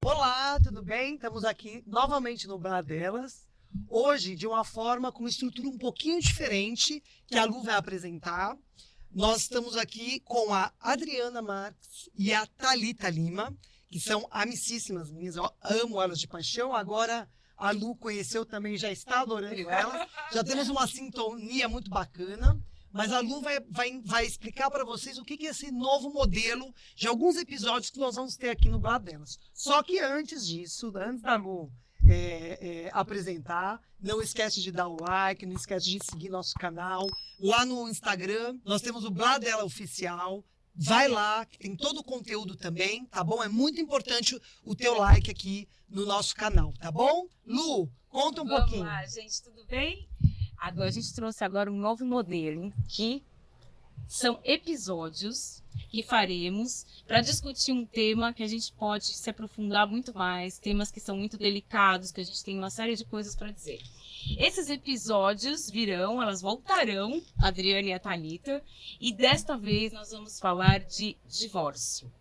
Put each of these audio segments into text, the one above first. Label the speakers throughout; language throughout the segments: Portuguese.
Speaker 1: Olá, tudo bem? Estamos aqui novamente no Bar Delas. Hoje, de uma forma com uma estrutura um pouquinho diferente, que a Lu vai apresentar. Nós estamos aqui com a Adriana Marques e a Thalita Lima, que são amicíssimas minhas, eu amo elas de paixão. Agora a Lu conheceu também, já está adorando elas. Já temos uma sintonia muito bacana. Mas a Lu vai explicar para vocês o que é esse novo modelo de alguns episódios que nós vamos ter aqui no Bar Delas. Só que antes disso, antes da Lu apresentar, não esquece de dar o like, não esquece de seguir nosso canal. Lá no Instagram, nós temos o Bar Dela Oficial. Vai lá, que tem todo o conteúdo também, tá bom? É muito importante o teu like aqui no nosso canal, tá bom? Lu, conta um pouquinho.
Speaker 2: Vamos lá, gente, tudo bem? Agora, a gente trouxe agora um novo modelo, que são episódios que faremos para discutir um tema que a gente pode se aprofundar muito mais, temas que são muito delicados, que a gente tem uma série de coisas para dizer. Esses episódios virão, elas voltarão, a Adriana e a Thalita, e desta vez nós vamos falar de divórcio.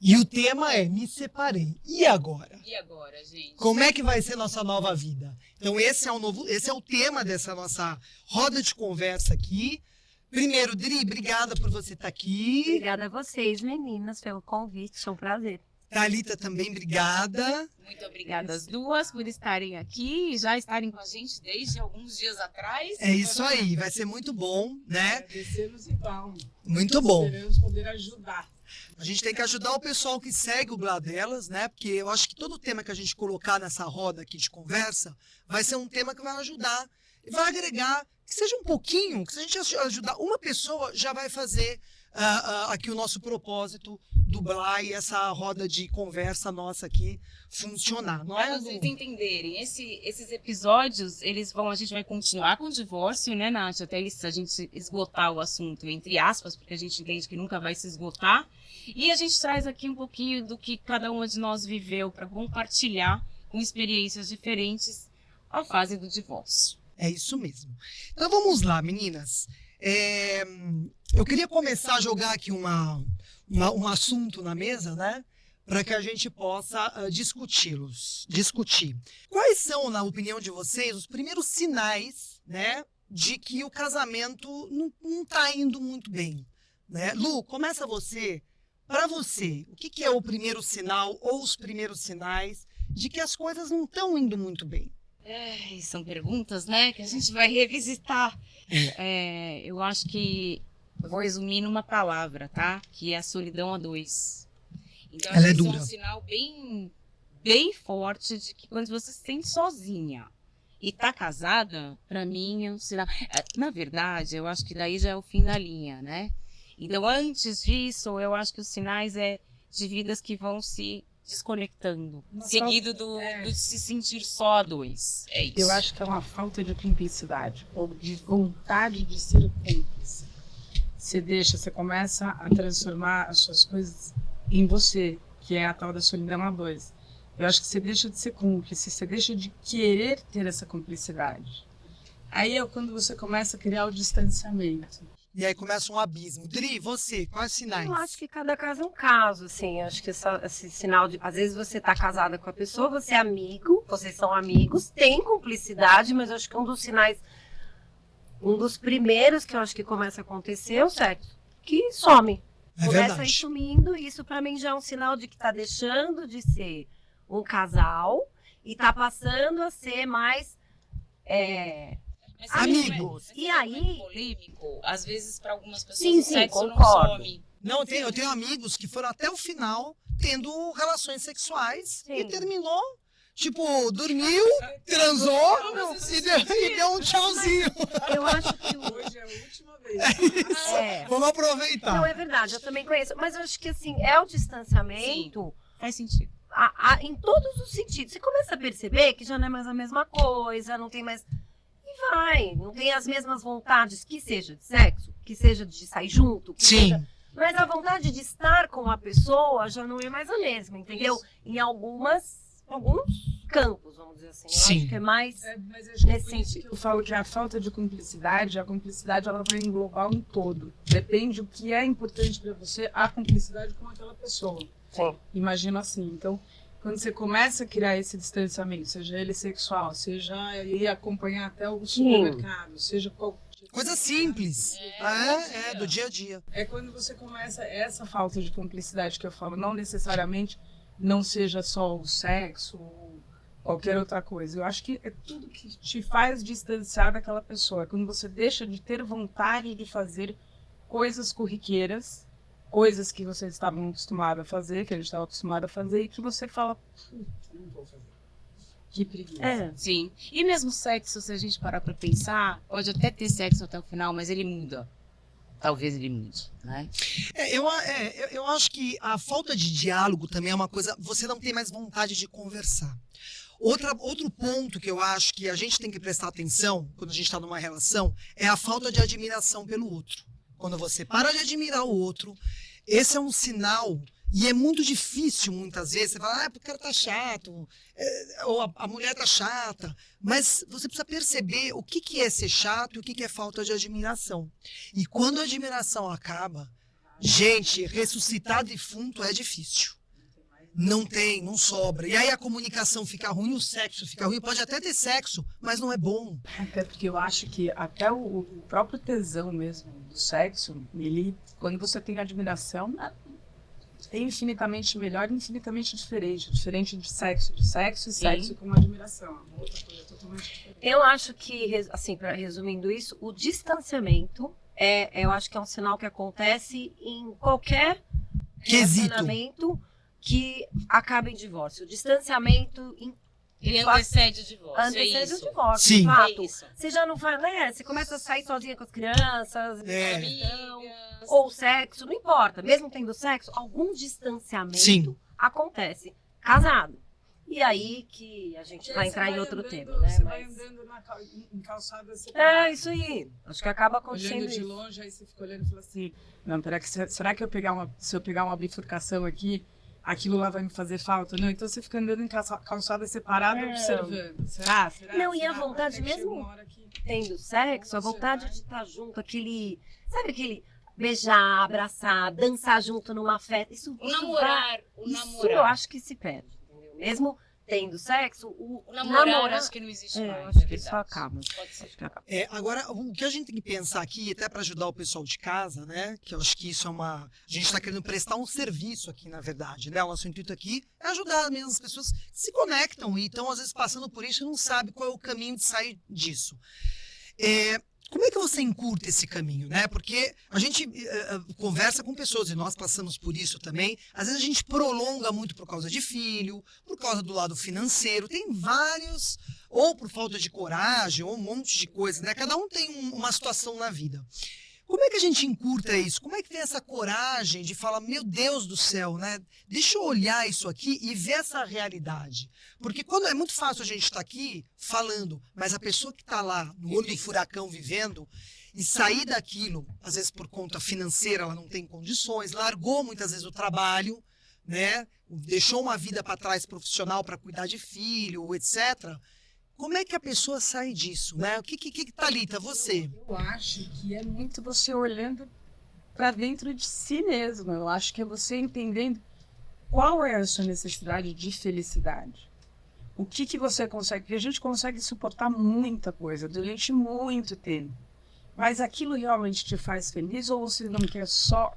Speaker 1: E o tema é Me Separei. E agora?
Speaker 2: E agora, gente?
Speaker 1: Como é que vai ser nossa nova vida? Então esse é o tema dessa nossa roda de conversa aqui. Primeiro, Dri, obrigada por você estar aqui.
Speaker 3: Obrigada a vocês, meninas, pelo convite. Foi um prazer.
Speaker 1: Thalita também, obrigada.
Speaker 2: Muito obrigada às duas por estarem aqui e já estarem com a gente desde alguns dias atrás.
Speaker 1: É isso aí, vai ser muito bom, né?
Speaker 4: Agradecemos igual.
Speaker 1: Muito bom.
Speaker 4: Esperamos poder ajudar.
Speaker 1: A gente tem que ajudar o pessoal que segue o Blá Delas, né? Porque eu acho que todo tema que a gente colocar nessa roda aqui de conversa vai ser um tema que vai ajudar e vai agregar, que seja um pouquinho, que se a gente ajudar uma pessoa, já vai fazer aqui o nosso propósito do Blá e essa roda de conversa nossa aqui funcionar, não é?
Speaker 2: Para vocês entenderem, esses episódios, a gente vai continuar com o divórcio, né, Nath? Até a gente esgotar o assunto, entre aspas, porque a gente entende que nunca vai se esgotar. E a gente traz aqui um pouquinho do que cada uma de nós viveu para compartilhar com experiências diferentes a fase do divórcio.
Speaker 1: É isso mesmo. Então vamos lá, meninas. Eu queria começar a jogar aqui um assunto na mesa, né? Para que a gente possa discutir. Quais são, na opinião de vocês, os primeiros sinais, né, de que o casamento não está indo muito bem? Né? Lu, começa você. Para você, o que é o primeiro sinal ou os primeiros sinais de que as coisas não estão indo muito bem?
Speaker 2: São perguntas, né, que a gente vai revisitar. Eu acho que eu vou resumir numa palavra, tá? Que é a solidão a dois. Então,
Speaker 1: ela é
Speaker 2: isso
Speaker 1: dura.
Speaker 2: É um sinal bem forte de que quando você se sente sozinha e tá casada, para mim é um sinal. Na verdade, eu acho que daí já é o fim da linha, né? Então, antes disso, eu acho que os sinais de vidas que vão se desconectando, seguido do se sentir só a dois. É isso.
Speaker 4: Eu acho que é uma falta de cumplicidade, ou de vontade de ser cúmplice. Você começa a transformar as suas coisas em você, que é a tal da solidão a dois. Eu acho que você deixa de ser cúmplice, você deixa de querer ter essa cumplicidade. Aí é quando você começa a criar o distanciamento.
Speaker 1: E aí começa um abismo. Dri, você, quais sinais?
Speaker 3: Eu acho que cada caso é um caso, assim. Acho que esse sinal de... Às vezes você tá casada com a pessoa, você é amigo, vocês são amigos, tem cumplicidade, mas eu acho que um dos sinais, um dos primeiros que eu acho que começa a acontecer é o sexo, que some. Começa a ir sumindo, e isso pra mim já é um sinal de que tá deixando de ser um casal e tá passando a ser mais... amigos.
Speaker 2: E aí, polêmico, às vezes para algumas pessoas
Speaker 3: sim,
Speaker 2: o sexo
Speaker 3: concordo.
Speaker 2: não some.
Speaker 1: Não, eu tenho amigos que foram até o final tendo relações sexuais e terminou, tipo, dormiu, transou e deu um tchauzinho.
Speaker 3: Eu acho que
Speaker 4: Hoje é a última vez.
Speaker 1: Vamos aproveitar.
Speaker 3: Não, é verdade, eu também conheço. Mas eu acho que, assim, é o distanciamento...
Speaker 2: Faz sentido.
Speaker 3: Em todos os sentidos. Você começa a perceber que já não é mais a mesma coisa, não tem mais... não tem as mesmas vontades, que seja de sexo, que seja de sair junto, mas a vontade de estar com a pessoa já não é mais a mesma, entendeu?
Speaker 2: Isso.
Speaker 3: Em alguns campos, vamos dizer assim. Eu acho que é mais
Speaker 4: Mas acho que é
Speaker 3: nesse
Speaker 4: por isso
Speaker 3: sentido.
Speaker 4: que eu falo que a falta de cumplicidade, a cumplicidade ela vai englobar um todo. Depende do que é importante para você, a cumplicidade com aquela pessoa.
Speaker 3: Sim.
Speaker 4: Imagino assim. Então, quando você começa a criar esse distanciamento, seja ele sexual, seja ir acompanhar até o supermercado, seja qualquer
Speaker 1: Coisa simples. Do dia a dia.
Speaker 4: É quando você começa essa falta de cumplicidade que eu falo, não necessariamente não seja só o sexo ou qualquer outra coisa. Eu acho que é tudo que te faz distanciar daquela pessoa. É quando você deixa de ter vontade de fazer coisas corriqueiras, coisas que vocês estavam acostumados a fazer, que a gente estava acostumado a fazer, e que você fala, não vou fazer. Que preguiça.
Speaker 2: Sim. E mesmo sexo, se a gente parar pra pensar, pode até ter sexo até o final, mas ele muda. Talvez ele mude, né?
Speaker 1: Eu acho que a falta de diálogo também é uma coisa. Você não tem mais vontade de conversar. Outro ponto que eu acho que a gente tem que prestar atenção quando a gente está numa relação é a falta de admiração pelo outro. Quando você para de admirar o outro, esse é um sinal. E é muito difícil, muitas vezes, você fala, o cara tá chato, ou a mulher tá chata. Mas você precisa perceber o que é ser chato e o que é falta de admiração. E quando a admiração acaba, gente, ressuscitar defunto é difícil. Não tem, não sobra. E aí a comunicação fica ruim, o sexo fica ruim. Pode até ter sexo, mas não é bom.
Speaker 4: Até porque eu acho que até o próprio tesão mesmo do sexo, ele, quando você tem admiração, é infinitamente melhor e infinitamente diferente. Diferente de sexo e sexo com admiração. Outra coisa totalmente diferente.
Speaker 3: Eu acho que, assim, resumindo isso, o distanciamento, eu acho que é um sinal que acontece em qualquer relacionamento que acaba em divórcio. O distanciamento
Speaker 2: ele antecede o divórcio.
Speaker 3: Antecede o divórcio,
Speaker 1: Sim.
Speaker 3: de fato.
Speaker 2: É isso.
Speaker 3: Você já não vai, né? Você começa a sair sozinha com as crianças,
Speaker 2: Amigas.
Speaker 3: ou sexo, não importa. Mesmo tendo sexo, algum distanciamento
Speaker 1: Sim.
Speaker 3: acontece. Casado. E aí que a gente vai entrar em outro tema, né?
Speaker 4: Você vai andando em calçada separada.
Speaker 3: É, isso aí. Acho que acaba acontecendo
Speaker 4: Olhando de
Speaker 3: isso.
Speaker 4: longe, aí você fica olhando e fala assim, não, peraí, será que se eu pegar uma bifurcação aqui, aquilo lá vai me fazer falta? Não, então você fica andando em calçada separada observando. Será?
Speaker 3: Não, e a
Speaker 4: Será?
Speaker 3: vontade
Speaker 4: Até que chega
Speaker 3: mesmo
Speaker 4: uma hora que-
Speaker 3: Tendo sexo, a vontade de estar junto, sabe aquele beijar, abraçar, dançar junto numa festa, isso
Speaker 2: O namorar.
Speaker 3: eu acho que se perde, entendeu? Mesmo tendo sexo, o
Speaker 2: O namorar
Speaker 3: namorar,
Speaker 2: acho que não existe
Speaker 3: eu
Speaker 2: mais.
Speaker 3: acho que isso
Speaker 2: verdade.
Speaker 3: acaba.
Speaker 2: Pode ser.
Speaker 1: Agora, o que a gente tem que pensar aqui, até para ajudar o pessoal de casa, né? Que eu acho que isso é uma. A gente está querendo prestar um serviço aqui, na verdade, né? O nosso intuito aqui é ajudar mesmo as pessoas que se conectam e estão, às vezes, passando por isso e não sabem qual é o caminho de sair disso. Como é que você encurta esse caminho, né? Porque a gente conversa com pessoas, e nós passamos por isso também. Às vezes a gente prolonga muito por causa de filho, por causa do lado financeiro. Tem vários, ou por falta de coragem, ou um monte de coisa, né? Cada um tem uma situação na vida. Como é que a gente encurta isso? Como é que tem essa coragem de falar, meu Deus do céu, né? Deixa eu olhar isso aqui e ver essa realidade. Porque quando é muito fácil a gente estar aqui falando, mas a pessoa que está lá no olho do furacão vivendo e sair daquilo, às vezes por conta financeira ela não tem condições, largou muitas vezes o trabalho, né? Deixou uma vida para trás profissional para cuidar de filho, etc. Como é que a pessoa sai disso, né? O que Thalita, você?
Speaker 4: Eu acho que é muito você olhando para dentro de si mesmo. Eu acho que é você entendendo qual é a sua necessidade de felicidade. O que você consegue? Porque a gente consegue suportar muita coisa durante muito tempo. Mas aquilo realmente te faz feliz ou você não quer só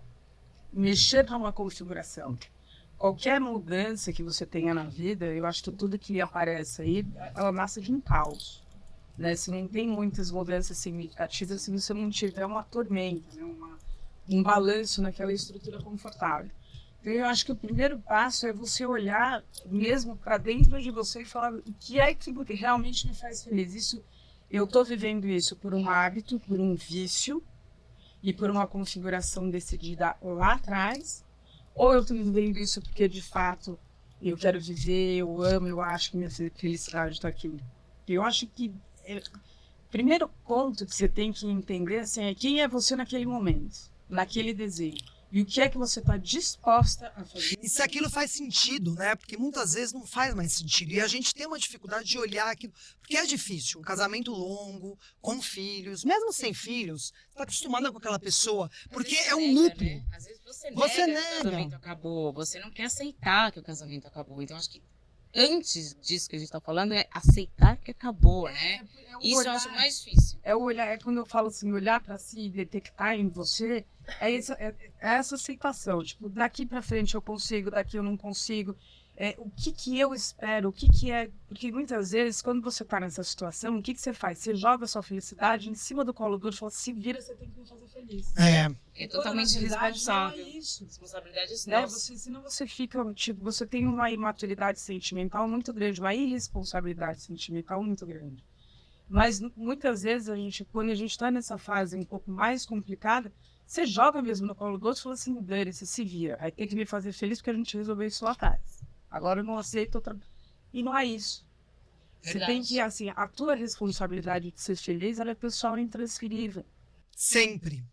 Speaker 4: mexer numa configuração? Qualquer mudança que você tenha na vida, eu acho que tudo que aparece aí, ela nasce de um caos. Né? Se não tem muitas mudanças significativas, se você não tiver uma tormenta, né? Um balanço naquela estrutura confortável. Então, eu acho que o primeiro passo é você olhar mesmo para dentro de você e falar o que é que realmente me faz feliz. Eu estou vivendo isso por um hábito, por um vício e por uma configuração decidida lá atrás, ou eu estou vivendo isso porque de fato eu quero viver, eu amo, eu acho que minha felicidade está aqui. Eu acho que o primeiro ponto que você tem que entender assim, é quem é você naquele momento, naquele desejo. E o que é que você está disposta a fazer?
Speaker 1: E se aquilo faz sentido, né? Porque muitas vezes não faz mais sentido. E a gente tem uma dificuldade de olhar aquilo. Porque é difícil. Um casamento longo, com filhos, mesmo sem filhos, você está acostumada com aquela pessoa. Porque é um núcleo.
Speaker 2: Às vezes você
Speaker 1: Você
Speaker 2: nega que
Speaker 1: nega.
Speaker 2: o casamento acabou. Você não quer aceitar que o casamento acabou. Então, acho que antes disso que a gente tá falando, é aceitar que acabou, né? Isso eu acho mais difícil.
Speaker 4: É o olhar, é quando eu falo assim, olhar para si e detectar em você, é essa aceitação. Tipo, daqui para frente eu consigo, daqui eu não consigo. O que eu espero, o que é... Porque muitas vezes, quando você está nessa situação, o que você faz? Você joga a sua felicidade em cima do colo do outro e fala, se vira, você tem que me fazer feliz.
Speaker 2: É totalmente responsável.
Speaker 4: Não é isso.
Speaker 2: Responsabilidade
Speaker 4: Né?
Speaker 2: nossa.
Speaker 4: Senão você fica, tipo, você tem uma imaturidade sentimental muito grande, uma irresponsabilidade sentimental muito grande. Mas muitas vezes, quando a gente está nessa fase um pouco mais complicada, você joga mesmo no colo do outro e fala assim, dane-se, se vira. Aí tem que me fazer feliz porque a gente resolveu isso lá atrás. Agora eu não aceito outra... E não é isso. Você tem que, assim, a tua responsabilidade de ser feliz, ela é pessoal intransferível.
Speaker 1: Sempre.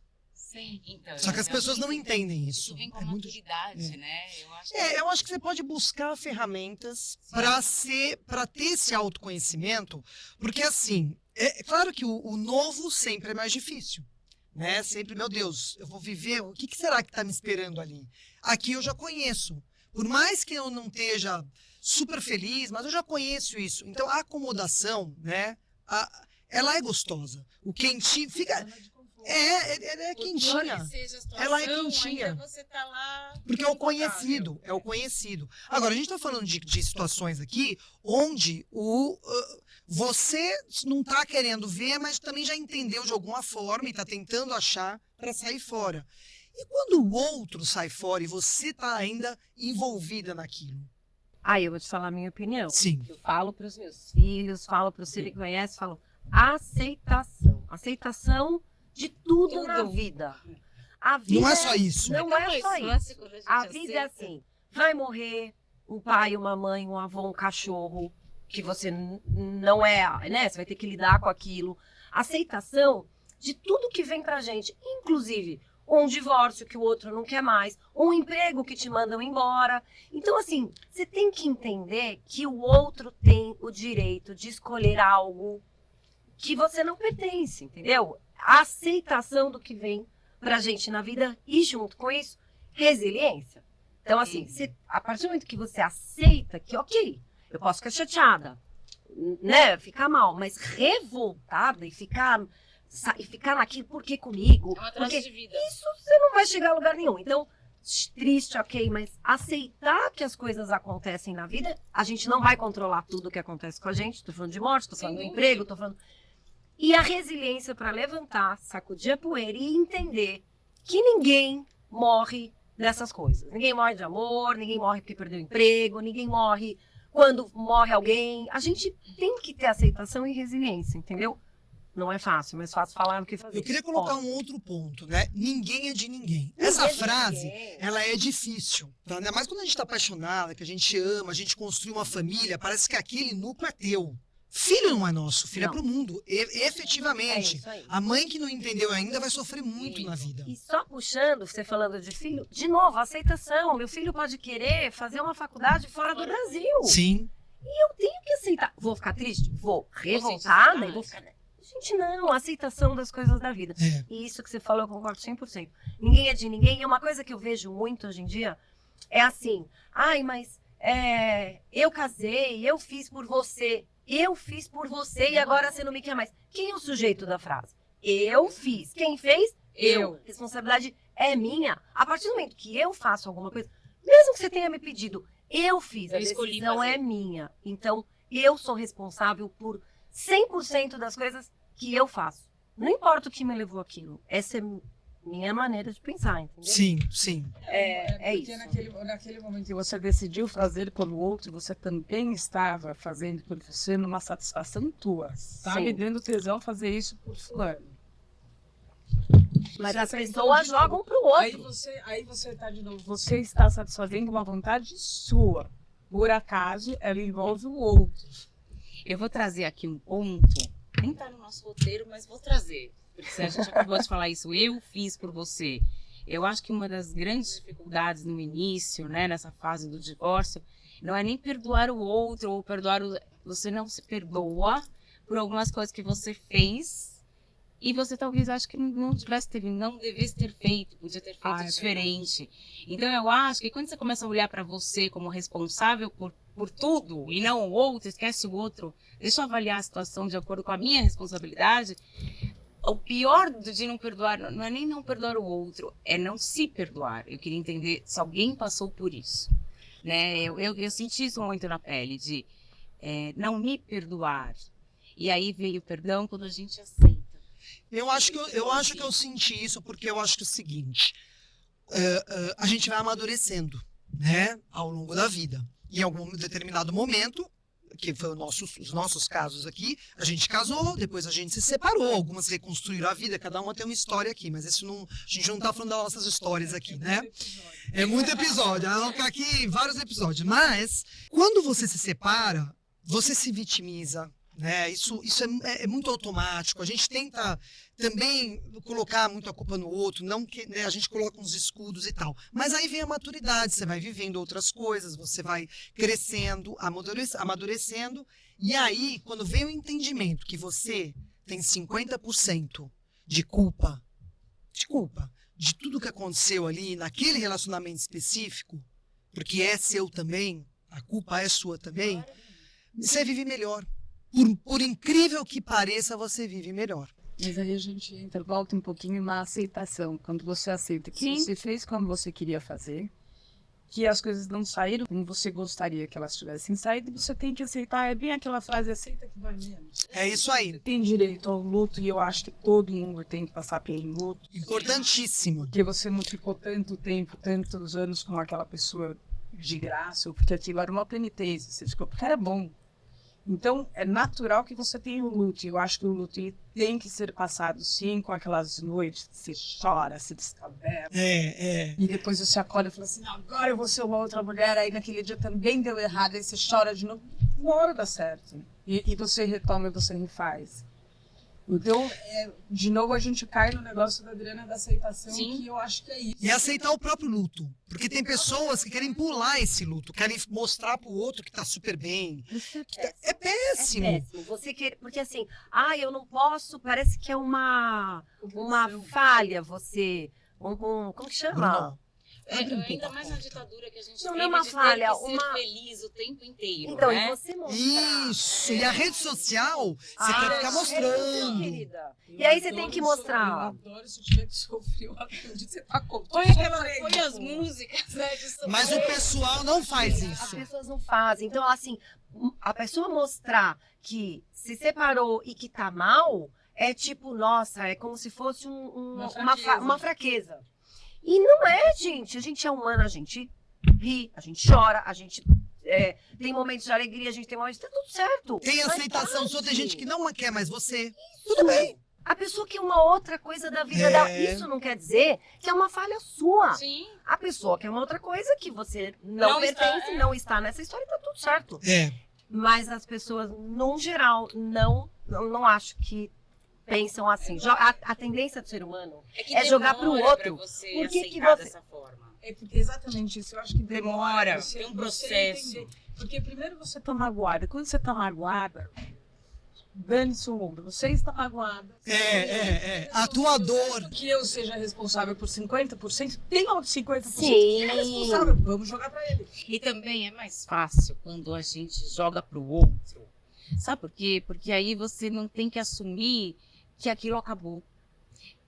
Speaker 2: Então,
Speaker 1: Só que as pessoas não entendem isso.
Speaker 2: Isso vem com
Speaker 1: É muito...
Speaker 2: maturidade, né? Eu acho
Speaker 1: Eu acho que você pode buscar ferramentas para ter esse autoconhecimento, porque assim, é claro que o novo sempre é mais difícil, né? Sempre, meu Deus, eu vou viver, o que será que está me esperando ali? Aqui eu já conheço, por mais que eu não esteja super feliz, mas eu já conheço isso. Então a acomodação, né? Ela é gostosa. O quentinho fica... Ela é quentinha. Ela é quentinha.
Speaker 2: Você tá lá...
Speaker 1: Porque é o conhecido, é o conhecido. Agora, a gente está falando de situações aqui onde você não está querendo ver, mas também já entendeu de alguma forma e está tentando achar para sair fora. E quando o outro sai fora e você está ainda envolvida naquilo?
Speaker 3: Aí eu vou te falar a minha opinião.
Speaker 1: Sim.
Speaker 3: Eu falo para os meus filhos, falo para os que me conhecem, falo aceitação. Aceitação de tudo na vida. A vida
Speaker 1: Não é só isso.
Speaker 3: Não é só isso. A vida é assim, vai morrer um pai, uma mãe, um avô, um cachorro, que você não é, né? Você vai ter que lidar com aquilo. Aceitação de tudo que vem pra gente, inclusive um divórcio que o outro não quer mais, um emprego que te mandam embora. Então, assim, você tem que entender que o outro tem o direito de escolher algo que você não pertence, entendeu? A aceitação do que vem pra gente na vida e, junto com isso, resiliência. Então, assim, a partir do momento que você aceita que, ok, eu posso ficar chateada, né, ficar mal, mas revoltada e ficar naquilo, por que comigo?
Speaker 2: É uma traje de vida.
Speaker 3: Isso você não vai chegar a lugar nenhum. Então, triste, ok, mas aceitar que as coisas acontecem na vida, a gente não vai controlar tudo que acontece com a gente. Tô falando de morte, tô falando do emprego, tô falando... E a resiliência para levantar, sacudir a poeira e entender que ninguém morre dessas coisas. Ninguém morre de amor, ninguém morre porque perdeu o emprego, ninguém morre quando morre alguém. A gente tem que ter aceitação e resiliência, entendeu? Não é fácil, mas fácil falar do que fazer.
Speaker 1: Eu queria colocar um outro ponto, né? Ninguém é de ninguém. Essa frase, ela é difícil. Tá? Ainda mais quando a gente está apaixonada, que a gente ama, a gente construi uma família, parece que aquele núcleo é teu. Filho não é nosso, filho é pro mundo. Efetivamente.
Speaker 3: É isso aí.
Speaker 1: A mãe que não entendeu ainda vai sofrer muito na vida.
Speaker 3: E só puxando, você falando de filho, de novo, aceitação. Meu filho pode querer fazer uma faculdade fora do Brasil.
Speaker 1: Sim.
Speaker 3: E eu tenho que aceitar. Vou ficar triste? Vou. Revoltada? E vou ficar... Gente, não. Aceitação das coisas da vida. E isso que você falou, eu concordo 100%. Ninguém é de ninguém. E uma coisa que eu vejo muito hoje em dia é assim. Ai, mas eu casei, eu fiz por você. Eu fiz por você e agora você não me quer mais. Quem é o sujeito da frase? Eu fiz. Quem fez? Eu. Responsabilidade é minha. A partir do momento que eu faço alguma coisa, mesmo que você tenha me pedido, eu fiz. A decisão é minha. Então, eu sou responsável por 100% das coisas que eu faço. Não importa o que me levou aquilo. Essa é minha maneira de pensar, entendeu?
Speaker 1: Sim, sim.
Speaker 3: É
Speaker 4: Porque
Speaker 3: isso.
Speaker 4: naquele momento que você decidiu fazer pelo outro, você também estava fazendo por você numa satisfação tua. Está me dando tesão fazer isso por fulano.
Speaker 3: Mas as pessoas jogam pro outro.
Speaker 4: Aí você está de novo. Você está satisfazendo uma vontade sua. Por acaso, ela envolve o outro.
Speaker 2: Eu vou trazer aqui um ponto, nem tá no nosso roteiro, mas vou trazer. Porque a gente acabou de falar isso, eu fiz por você. Eu acho que uma das grandes dificuldades no início, né, nessa fase do divórcio, não é nem perdoar o outro ou perdoar o... Você não se perdoa por algumas coisas que você fez e você talvez ache que não devesse ter feito, podia ter feito diferente. Então eu acho que quando você começa a olhar para você como responsável por tudo e não o outro, esquece o outro, deixa eu avaliar a situação de acordo com a minha responsabilidade. O pior de não perdoar não é nem não perdoar o outro, é não se perdoar. Eu queria entender se alguém passou por isso, né? Eu senti isso muito na pele, de não me perdoar. E aí veio o perdão quando a gente aceita.
Speaker 1: Eu acho que eu senti isso porque eu acho que é o seguinte, a gente vai amadurecendo, né, ao longo da vida. Em algum determinado momento, que foi os nossos casos aqui, a gente casou, depois a gente se separou, algumas reconstruíram a vida, cada uma tem uma história aqui, mas a gente não está falando das nossas histórias aqui, né? É muito episódio, vamos ficar aqui vários episódios. Mas, quando você se separa, você se vitimiza, né? Isso é muito automático. A gente tenta também colocar muito a culpa no outro, não que, né, a gente coloca uns escudos e tal. Mas aí vem a maturidade, você vai vivendo outras coisas, você vai crescendo, amadurecendo. E aí, quando vem o entendimento que você tem 50% de culpa de tudo que aconteceu ali naquele relacionamento específico, porque é seu também, a culpa é sua também, você vive melhor. Por incrível que pareça, você vive melhor.
Speaker 4: Mas aí a gente volta um pouquinho na aceitação. Quando você aceita que você fez como você queria fazer, que as coisas não saíram como você gostaria que elas tivessem saído, você tem que aceitar. É bem aquela frase, aceita que vai menos.
Speaker 1: É isso aí.
Speaker 4: Tem direito ao luto e eu acho que todo mundo tem que passar pelo luto.
Speaker 1: Importantíssimo.
Speaker 4: Porque você não ficou tanto tempo, tantos anos com aquela pessoa de graça, ou porque aquilo era uma penitência. Você ficou porque era bom. Então, é natural que você tenha um luto. Eu acho que o luto tem que ser passado, sim, com aquelas noites que você chora, se descabela. E depois você acorda e fala assim, não, agora eu vou ser uma outra mulher. Aí naquele dia também deu errado, aí você chora de novo. Uma hora dá certo. E você retoma e você refaz. Então, de novo, a gente cai no negócio da Adriana da aceitação,
Speaker 2: Sim.
Speaker 4: que eu acho que é isso.
Speaker 1: E aceitar o próprio luto. Porque tem pessoas que querem pular esse luto, querem mostrar pro outro que tá super bem. É péssimo.
Speaker 3: É péssimo. Você quer, porque assim, eu não posso, parece que é uma falha você. Como que chama?
Speaker 1: Bruno,
Speaker 2: Ainda mais na ditadura que a gente
Speaker 3: Não,
Speaker 2: vive,
Speaker 3: não é uma
Speaker 2: de ter
Speaker 3: falha,
Speaker 2: que ser
Speaker 3: uma-
Speaker 2: feliz o tempo inteiro,
Speaker 3: Então,
Speaker 2: né?
Speaker 3: e você mostrar.
Speaker 1: Isso. E a rede social, você quer ficar mostrando.
Speaker 3: Querida. E aí você tem que mostrar.
Speaker 4: Eu adoro se eu tiver que sofrer, eu acredito que você tá contando.
Speaker 2: Põe as músicas, né?
Speaker 1: Mas o pessoal não faz
Speaker 3: As
Speaker 1: isso.
Speaker 3: pessoas não fazem. Então, assim, a pessoa mostrar que se separou e que tá mal, é tipo, nossa, é como se fosse uma fraqueza. E não é, gente. A gente é humano, a gente ri, a gente chora, a gente tem momentos de alegria, a gente tem momentos... Tá tudo certo.
Speaker 1: Tem
Speaker 3: Mas
Speaker 1: aceitação sua, tem
Speaker 3: pode.
Speaker 1: gente que não quer mais você. Tudo bem.
Speaker 3: A pessoa quer uma outra coisa da vida dela. Isso não quer dizer que é uma falha sua.
Speaker 2: Sim.
Speaker 3: A pessoa quer uma outra coisa que você não pertence, não está nessa história, tá tudo certo. Mas as pessoas, no geral, não acho que pensam assim. A tendência do ser humano
Speaker 2: que
Speaker 3: é jogar pro
Speaker 2: demora
Speaker 3: outro.
Speaker 2: pra você
Speaker 3: Por que que
Speaker 2: aceitar
Speaker 3: você-
Speaker 2: dessa forma?
Speaker 4: É exatamente isso. Eu acho que
Speaker 2: Demora,
Speaker 4: você-
Speaker 2: tem um
Speaker 4: você
Speaker 2: processo.
Speaker 4: entender. Porque primeiro você tá magoada. Quando você tá magoada, dane-se o mundo. Você está magoada.
Speaker 1: A tua dor.
Speaker 4: Que eu seja responsável por 50%, tem outros 50%
Speaker 3: Sim.
Speaker 4: que é responsável. Vamos jogar pra ele.
Speaker 2: E também é mais fácil quando a gente joga pro outro. Sabe por quê? Porque aí você não tem que assumir que aquilo acabou.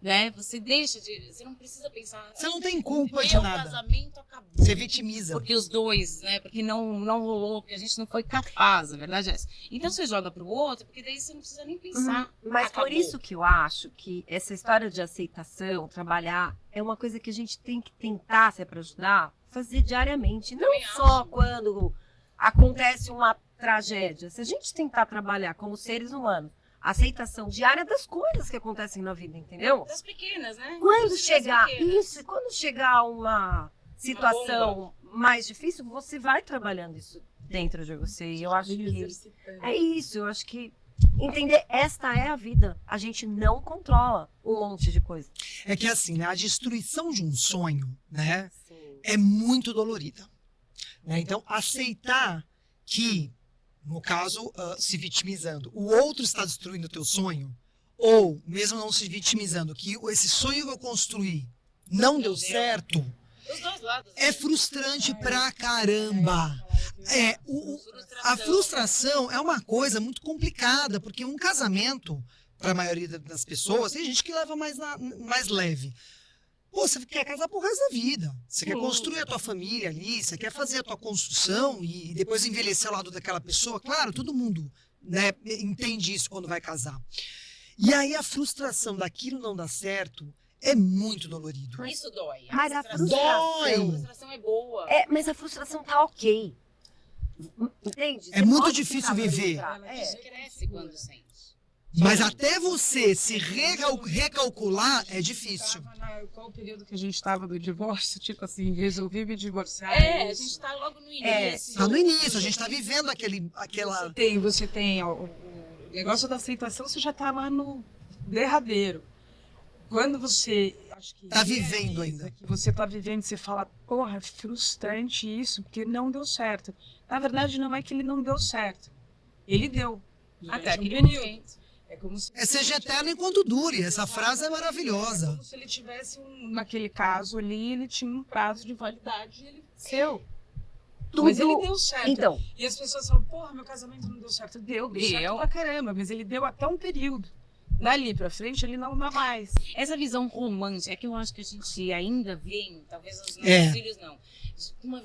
Speaker 2: Né? Você não precisa pensar.
Speaker 1: Você não tem culpa de
Speaker 2: Meu
Speaker 1: nada.
Speaker 2: casamento acabou.
Speaker 1: Você vitimiza.
Speaker 2: Porque os dois, né? Porque não rolou, porque a gente não foi capaz, a verdade é essa. Então você joga pro outro, porque daí você não precisa nem pensar.
Speaker 3: Mas
Speaker 2: Acabou.
Speaker 3: por isso que eu acho que essa história de aceitação, trabalhar, é uma coisa que a gente tem que tentar, se é para ajudar, fazer diariamente. Não
Speaker 2: Também
Speaker 3: só
Speaker 2: acho.
Speaker 3: quando acontece uma tragédia. Se a gente tentar trabalhar como seres humanos, a aceitação diária das coisas que acontecem na vida, entendeu?
Speaker 2: Das pequenas, né?
Speaker 3: Quando
Speaker 2: Das
Speaker 3: chegar
Speaker 2: pequenas.
Speaker 3: isso, quando chegar uma situação mais difícil, você vai trabalhando isso dentro de você. E eu acho que é isso, eu acho que entender esta é a vida. A gente não controla um monte de coisa.
Speaker 1: É que assim, né, a destruição de um sonho, né, é muito dolorida. Né? Então, aceitar que, no caso, se vitimizando, o outro está destruindo o teu sonho, ou mesmo não se vitimizando, que esse sonho que eu construí não deu certo,
Speaker 2: Dos dois lados.
Speaker 1: é frustrante pra caramba. A frustração é uma coisa muito complicada, porque um casamento, para a maioria das pessoas, tem gente que leva mais leve. Pô, você quer casar pro resto da vida. Você quer construir a tua família ali, você quer fazer a tua construção e depois envelhecer ao lado daquela pessoa. Claro, todo mundo, né, entende isso quando vai casar. E aí a frustração daquilo não dar certo é muito dolorido.
Speaker 2: Isso dói.
Speaker 3: Mas a
Speaker 1: Dói.
Speaker 2: frustração é boa.
Speaker 3: Mas a frustração tá ok. Entende?
Speaker 1: É
Speaker 3: Você
Speaker 1: muito
Speaker 3: pode
Speaker 1: difícil
Speaker 3: ficar
Speaker 1: viver.
Speaker 3: frustrado.
Speaker 2: Ela cresce quando sente.
Speaker 1: Mas até você se recalcular é difícil.
Speaker 4: Qual o período que a gente estava do divórcio? Tipo assim, resolvi me divorciar.
Speaker 2: A gente tá logo no início.
Speaker 1: Tá no início, a gente tá vivendo aquela...
Speaker 4: Você tem o negócio da aceitação, você já tá lá no derradeiro. Quando você... Acho que
Speaker 1: Tá vivendo ainda.
Speaker 4: Que você tá vivendo, você fala, porra, é frustrante isso, porque não deu certo. Na verdade, não é que ele não deu certo. Ele deu.
Speaker 2: Até
Speaker 4: Durante um
Speaker 2: aquele
Speaker 4: período.
Speaker 2: momento.
Speaker 4: É como se...
Speaker 1: Seja eterno enquanto dure. Essa frase é maravilhosa.
Speaker 4: É como se ele tivesse, naquele caso ali, ele tinha um prazo de validade e ele seu. Mas ele deu certo.
Speaker 3: Então,
Speaker 4: E as pessoas falam, porra, meu casamento não deu certo. Deu certo pra caramba, mas ele deu até um período. Dali pra frente, ele não dá mais.
Speaker 2: Essa visão romântica é que eu acho que a gente ainda vê, talvez os nossos
Speaker 1: É.
Speaker 2: filhos não.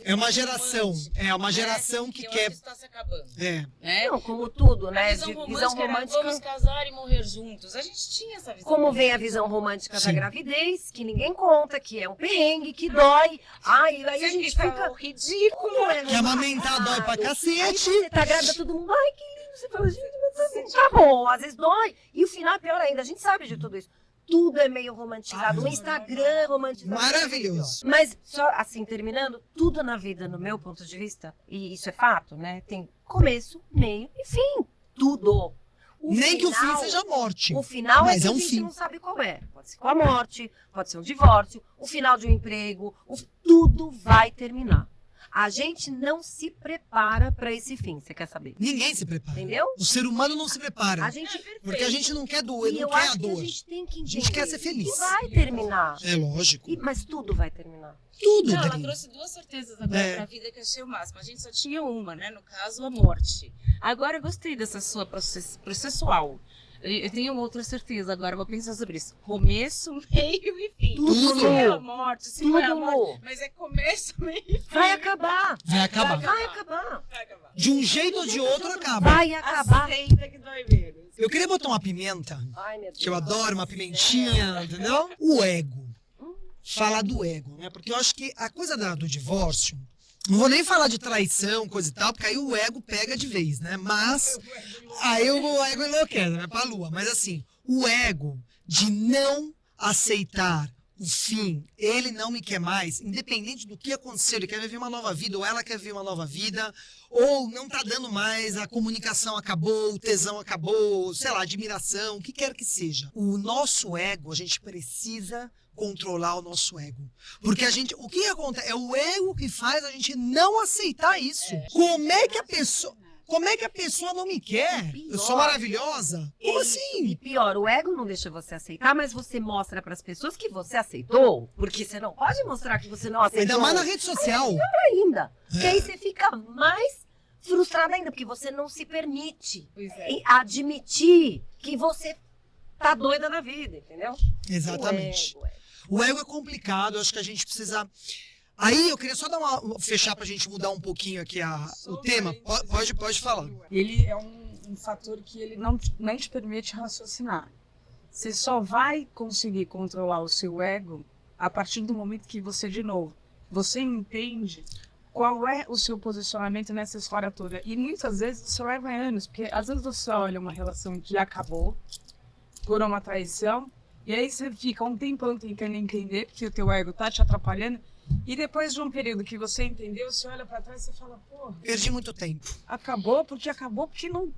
Speaker 1: É uma geração.
Speaker 2: romântica,
Speaker 1: É uma
Speaker 2: né?
Speaker 1: geração que
Speaker 2: eu
Speaker 1: quer...
Speaker 2: acho que está se acabando.
Speaker 1: É.
Speaker 2: Né?
Speaker 3: não, como tudo,
Speaker 2: A
Speaker 3: né?
Speaker 2: visão
Speaker 3: De
Speaker 2: romântica,
Speaker 3: visão
Speaker 2: era,
Speaker 3: romântica.
Speaker 2: vamos casar e morrer juntos. A gente tinha essa visão.
Speaker 3: Como vem a
Speaker 2: romântica.
Speaker 3: visão romântica da
Speaker 1: Sim.
Speaker 3: gravidez, que ninguém conta, que é um perrengue, que dói. Ai, aí a gente fica
Speaker 2: ridículo.
Speaker 3: Como é
Speaker 1: Que amamentar dói pra
Speaker 3: Aí
Speaker 1: cacete.
Speaker 3: você tá grávida, todo mundo, ai, que lindo. Você fala, gente, mas tá bom, às vezes dói. E o final é pior ainda, a gente sabe de tudo isso. Tudo é meio romantizado. O Instagram é romantizado.
Speaker 1: Maravilhoso.
Speaker 3: Mas, só assim, terminando, tudo na vida, no meu ponto de vista, e isso é fato, né? Tem começo, meio e fim. Tudo.
Speaker 1: Nem que o fim
Speaker 3: final-
Speaker 1: seja a morte.
Speaker 3: O final
Speaker 1: Mas
Speaker 3: é que
Speaker 1: é um
Speaker 3: a gente
Speaker 1: fim.
Speaker 3: não sabe qual é. Pode ser com a morte, pode ser um divórcio, o final de um emprego, tudo vai terminar. A gente não se prepara para esse fim, você quer saber?
Speaker 1: Ninguém se prepara.
Speaker 3: Entendeu?
Speaker 1: O ser humano não se prepara.
Speaker 3: A gente,
Speaker 1: Porque a gente não quer doer,
Speaker 3: e
Speaker 1: não
Speaker 3: eu
Speaker 1: quer a
Speaker 3: acho que a
Speaker 1: dor.
Speaker 3: gente tem que entender
Speaker 1: gente quer ser feliz.
Speaker 3: que vai terminar.
Speaker 1: É lógico.
Speaker 3: Mas tudo vai terminar.
Speaker 1: Tudo,
Speaker 2: Não, ela
Speaker 1: Dani.
Speaker 2: trouxe duas certezas agora
Speaker 1: É.
Speaker 2: pra vida que eu achei o máximo. A gente só tinha uma, né? No caso, a morte. Agora eu gostei dessa sua processual. Eu tenho outra certeza agora, eu vou pensar sobre isso. Começo, meio e fim.
Speaker 1: Tudo.
Speaker 2: Se é a morte, se não é a
Speaker 3: Tudo,
Speaker 2: morte.
Speaker 3: Lu.
Speaker 2: Mas é começo, meio e fim.
Speaker 3: Vai acabar.
Speaker 1: Vai acabar.
Speaker 3: Vai acabar.
Speaker 2: Vai acabar.
Speaker 1: De um jeito ou de outro, acaba.
Speaker 3: Vai acabar.
Speaker 2: Aceita que dói menos.
Speaker 1: Eu queria botar uma pimenta,
Speaker 3: Ai, meu Deus.
Speaker 1: que eu adoro, uma pimentinha, entendeu? O ego. Falar do ego, né? Porque eu acho que a coisa do divórcio, não vou nem falar de traição, coisa e tal, porque aí o ego pega de vez, né? Mas aí o ego enlouquece, vai pra lua. Mas assim, o ego de não aceitar o fim, ele não me quer mais, independente do que aconteceu, ele quer viver uma nova vida, ou ela quer viver uma nova vida, ou não tá dando mais, a comunicação acabou, o tesão acabou, sei lá, admiração, o que quer que seja. O nosso ego, a gente precisa controlar o nosso ego. Porque a gente, o que acontece? É o ego que faz a gente não aceitar isso. Como é que a pessoa não me quer? Eu sou maravilhosa? Como
Speaker 3: E
Speaker 1: assim?
Speaker 3: pior, o ego não deixa você aceitar, mas você mostra para as pessoas que você aceitou, porque você não pode mostrar que você não aceitou.
Speaker 1: Ainda mais na rede social.
Speaker 3: ainda. Porque aí você fica mais frustrada ainda, porque você não se permite
Speaker 2: Pois é.
Speaker 3: admitir que você tá doida na vida, entendeu?
Speaker 1: Exatamente.
Speaker 3: O ego.
Speaker 1: O ego é complicado, eu acho que a gente precisa. Aí eu queria só dar fechar pra gente mudar um pouquinho aqui o tema. Pode falar.
Speaker 4: Ele é um fator que ele não te permite raciocinar. Você só vai conseguir controlar o seu ego a partir do momento que você, de novo, você entende qual é o seu posicionamento nessa história toda. E muitas vezes você leva anos, porque às vezes você olha uma relação que acabou por uma traição, e aí você fica um tempão tentando entender, porque o teu ego tá te atrapalhando, e depois de um período que você entendeu, você olha pra trás e fala, pô,
Speaker 1: Perdi muito tempo.
Speaker 4: acabou porque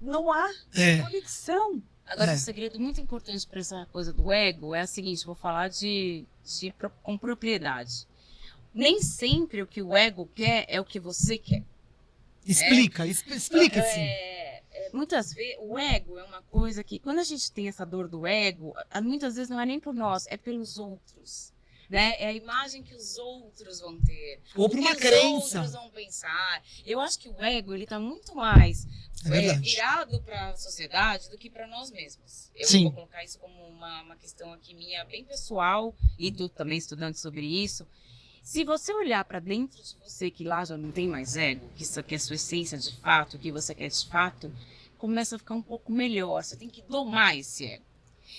Speaker 4: não há
Speaker 1: É.
Speaker 4: conexão.
Speaker 2: Agora,
Speaker 1: É.
Speaker 2: um segredo muito importante para essa coisa do ego é o seguinte, vou falar com propriedade. Nem sempre o que o ego quer é o que você quer.
Speaker 1: Explica assim.
Speaker 2: Muitas vezes, o ego é uma coisa que, quando a gente tem essa dor do ego, muitas vezes não é nem por nós, é pelos outros. né? É a imagem que os outros vão ter.
Speaker 1: Ou
Speaker 2: O
Speaker 1: para
Speaker 2: que
Speaker 1: uma
Speaker 2: os
Speaker 1: crença.
Speaker 2: outros vão pensar. Eu acho que o ego, ele tá muito mais
Speaker 1: É verdade.
Speaker 2: virado para a sociedade do que para nós mesmos. Eu
Speaker 1: Sim.
Speaker 2: vou colocar isso como uma questão aqui minha bem pessoal, e tu também estudando sobre isso. Se você olhar para dentro de você, que lá já não tem mais ego, que isso aqui é a sua essência de fato, o que você quer de fato, começa a ficar um pouco melhor. Você tem que domar esse ego.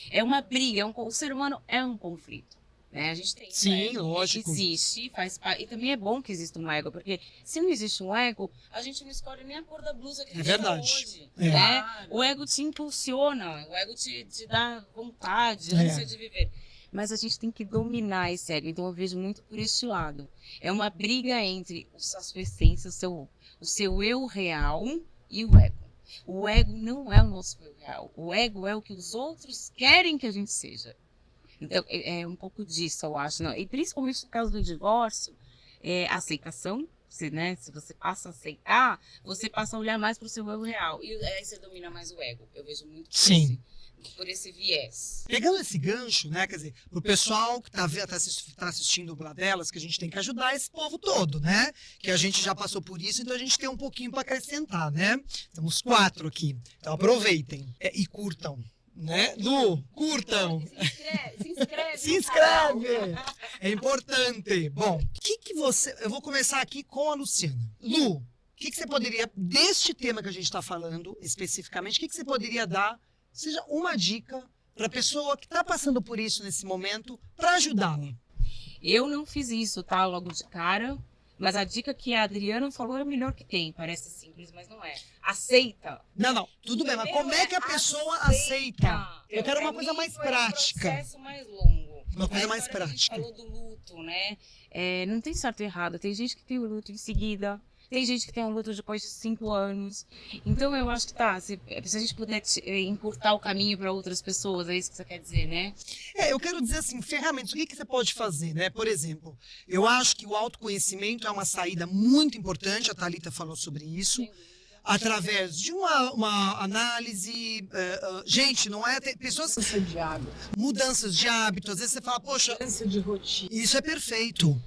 Speaker 2: É uma briga, o ser humano é um conflito. Né? A gente tem
Speaker 1: Sim,
Speaker 2: ego,
Speaker 1: lógico.
Speaker 2: existe, faz parte. E também é bom que exista um ego, porque se não existe um ego, a gente não escolhe nem a cor da blusa que a
Speaker 1: É
Speaker 2: gente usa
Speaker 1: verdade.
Speaker 2: hoje.
Speaker 1: É.
Speaker 2: Né? O ego te impulsiona, o ego te dá vontade,
Speaker 1: É.
Speaker 2: ânsia de viver. Mas a gente tem que dominar esse ego. Então eu vejo muito por este lado. É uma briga entre a sua essência, o seu eu real e o ego. O ego não é o nosso eu real. O ego é o que os outros querem que a gente seja. Então, é um pouco disso, eu acho. Não? E principalmente no caso do divórcio, a aceitação. Se você passa a aceitar, você passa a olhar mais para o seu eu real. E aí você domina mais o ego. Eu vejo muito por esse viés.
Speaker 1: Pegando esse gancho, né, quer dizer, pro pessoal que tá assistindo o Blá Delas, que a gente tem que ajudar esse povo todo, né? Que a gente já passou por isso, então a gente tem um pouquinho para acrescentar, né? Temos 4 aqui, então aproveitem e curtam, né? Lu, curtam!
Speaker 3: Se inscreve.
Speaker 1: Se inscreve! É importante. Bom, eu vou começar aqui com a Luciana. Lu, o que você poderia, deste tema que a gente está falando especificamente, o que você poderia dar, seja uma dica para a pessoa que está passando por isso nesse momento, para ajudá-la?
Speaker 2: Eu não fiz isso, tá? Logo de cara. Mas a dica que a Adriana falou é a melhor que tem. Parece simples, mas não é. Aceita.
Speaker 1: Não, tudo bem, mas como é que a pessoa aceita? Eu quero uma coisa mais prática.
Speaker 2: Um processo mais longo.
Speaker 1: Uma coisa
Speaker 2: A
Speaker 1: mais
Speaker 2: história que a gente
Speaker 1: prática.
Speaker 2: falou do luto, né? Não tem certo e errado. Tem gente que tem o luto em seguida. Tem gente que tem um luto depois de 5 anos. Então eu acho que se a gente puder encurtar o caminho para outras pessoas, é isso que você quer dizer, né?
Speaker 1: Eu quero dizer assim, ferramentas, o que você pode fazer, né? Por exemplo, eu acho que o autoconhecimento é uma saída muito importante, a Thalita falou sobre isso, através de uma análise, gente, não é, tem pessoas,
Speaker 4: Mudança de hábito,
Speaker 1: mudanças de hábito, às vezes você fala, poxa,
Speaker 4: mudança de rotina.
Speaker 1: isso é perfeito,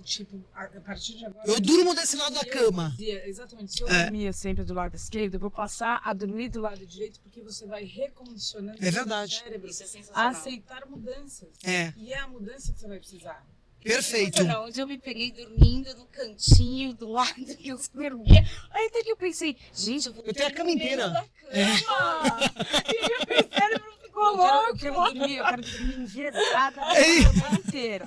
Speaker 4: Tipo, a partir de agora.
Speaker 1: eu durmo desse lado da cama.
Speaker 4: Exatamente. Se eu dormia sempre do lado esquerdo, eu vou passar a dormir do lado direito, porque você vai recondicionando
Speaker 1: É verdade.
Speaker 4: o cérebro
Speaker 2: Isso é
Speaker 4: a
Speaker 2: sensacional.
Speaker 4: aceitar mudanças.
Speaker 1: É,
Speaker 4: E é a mudança que você vai precisar.
Speaker 1: perfeito.
Speaker 2: Onde eu me peguei dormindo no cantinho do lado que eu dormia. Aí até que eu pensei, gente,
Speaker 1: Eu tenho a cama inteira.
Speaker 2: E meu cérebro ficou
Speaker 4: Eu
Speaker 2: louco.
Speaker 4: quero dormir enviesada a
Speaker 1: Ei.
Speaker 4: semana inteira.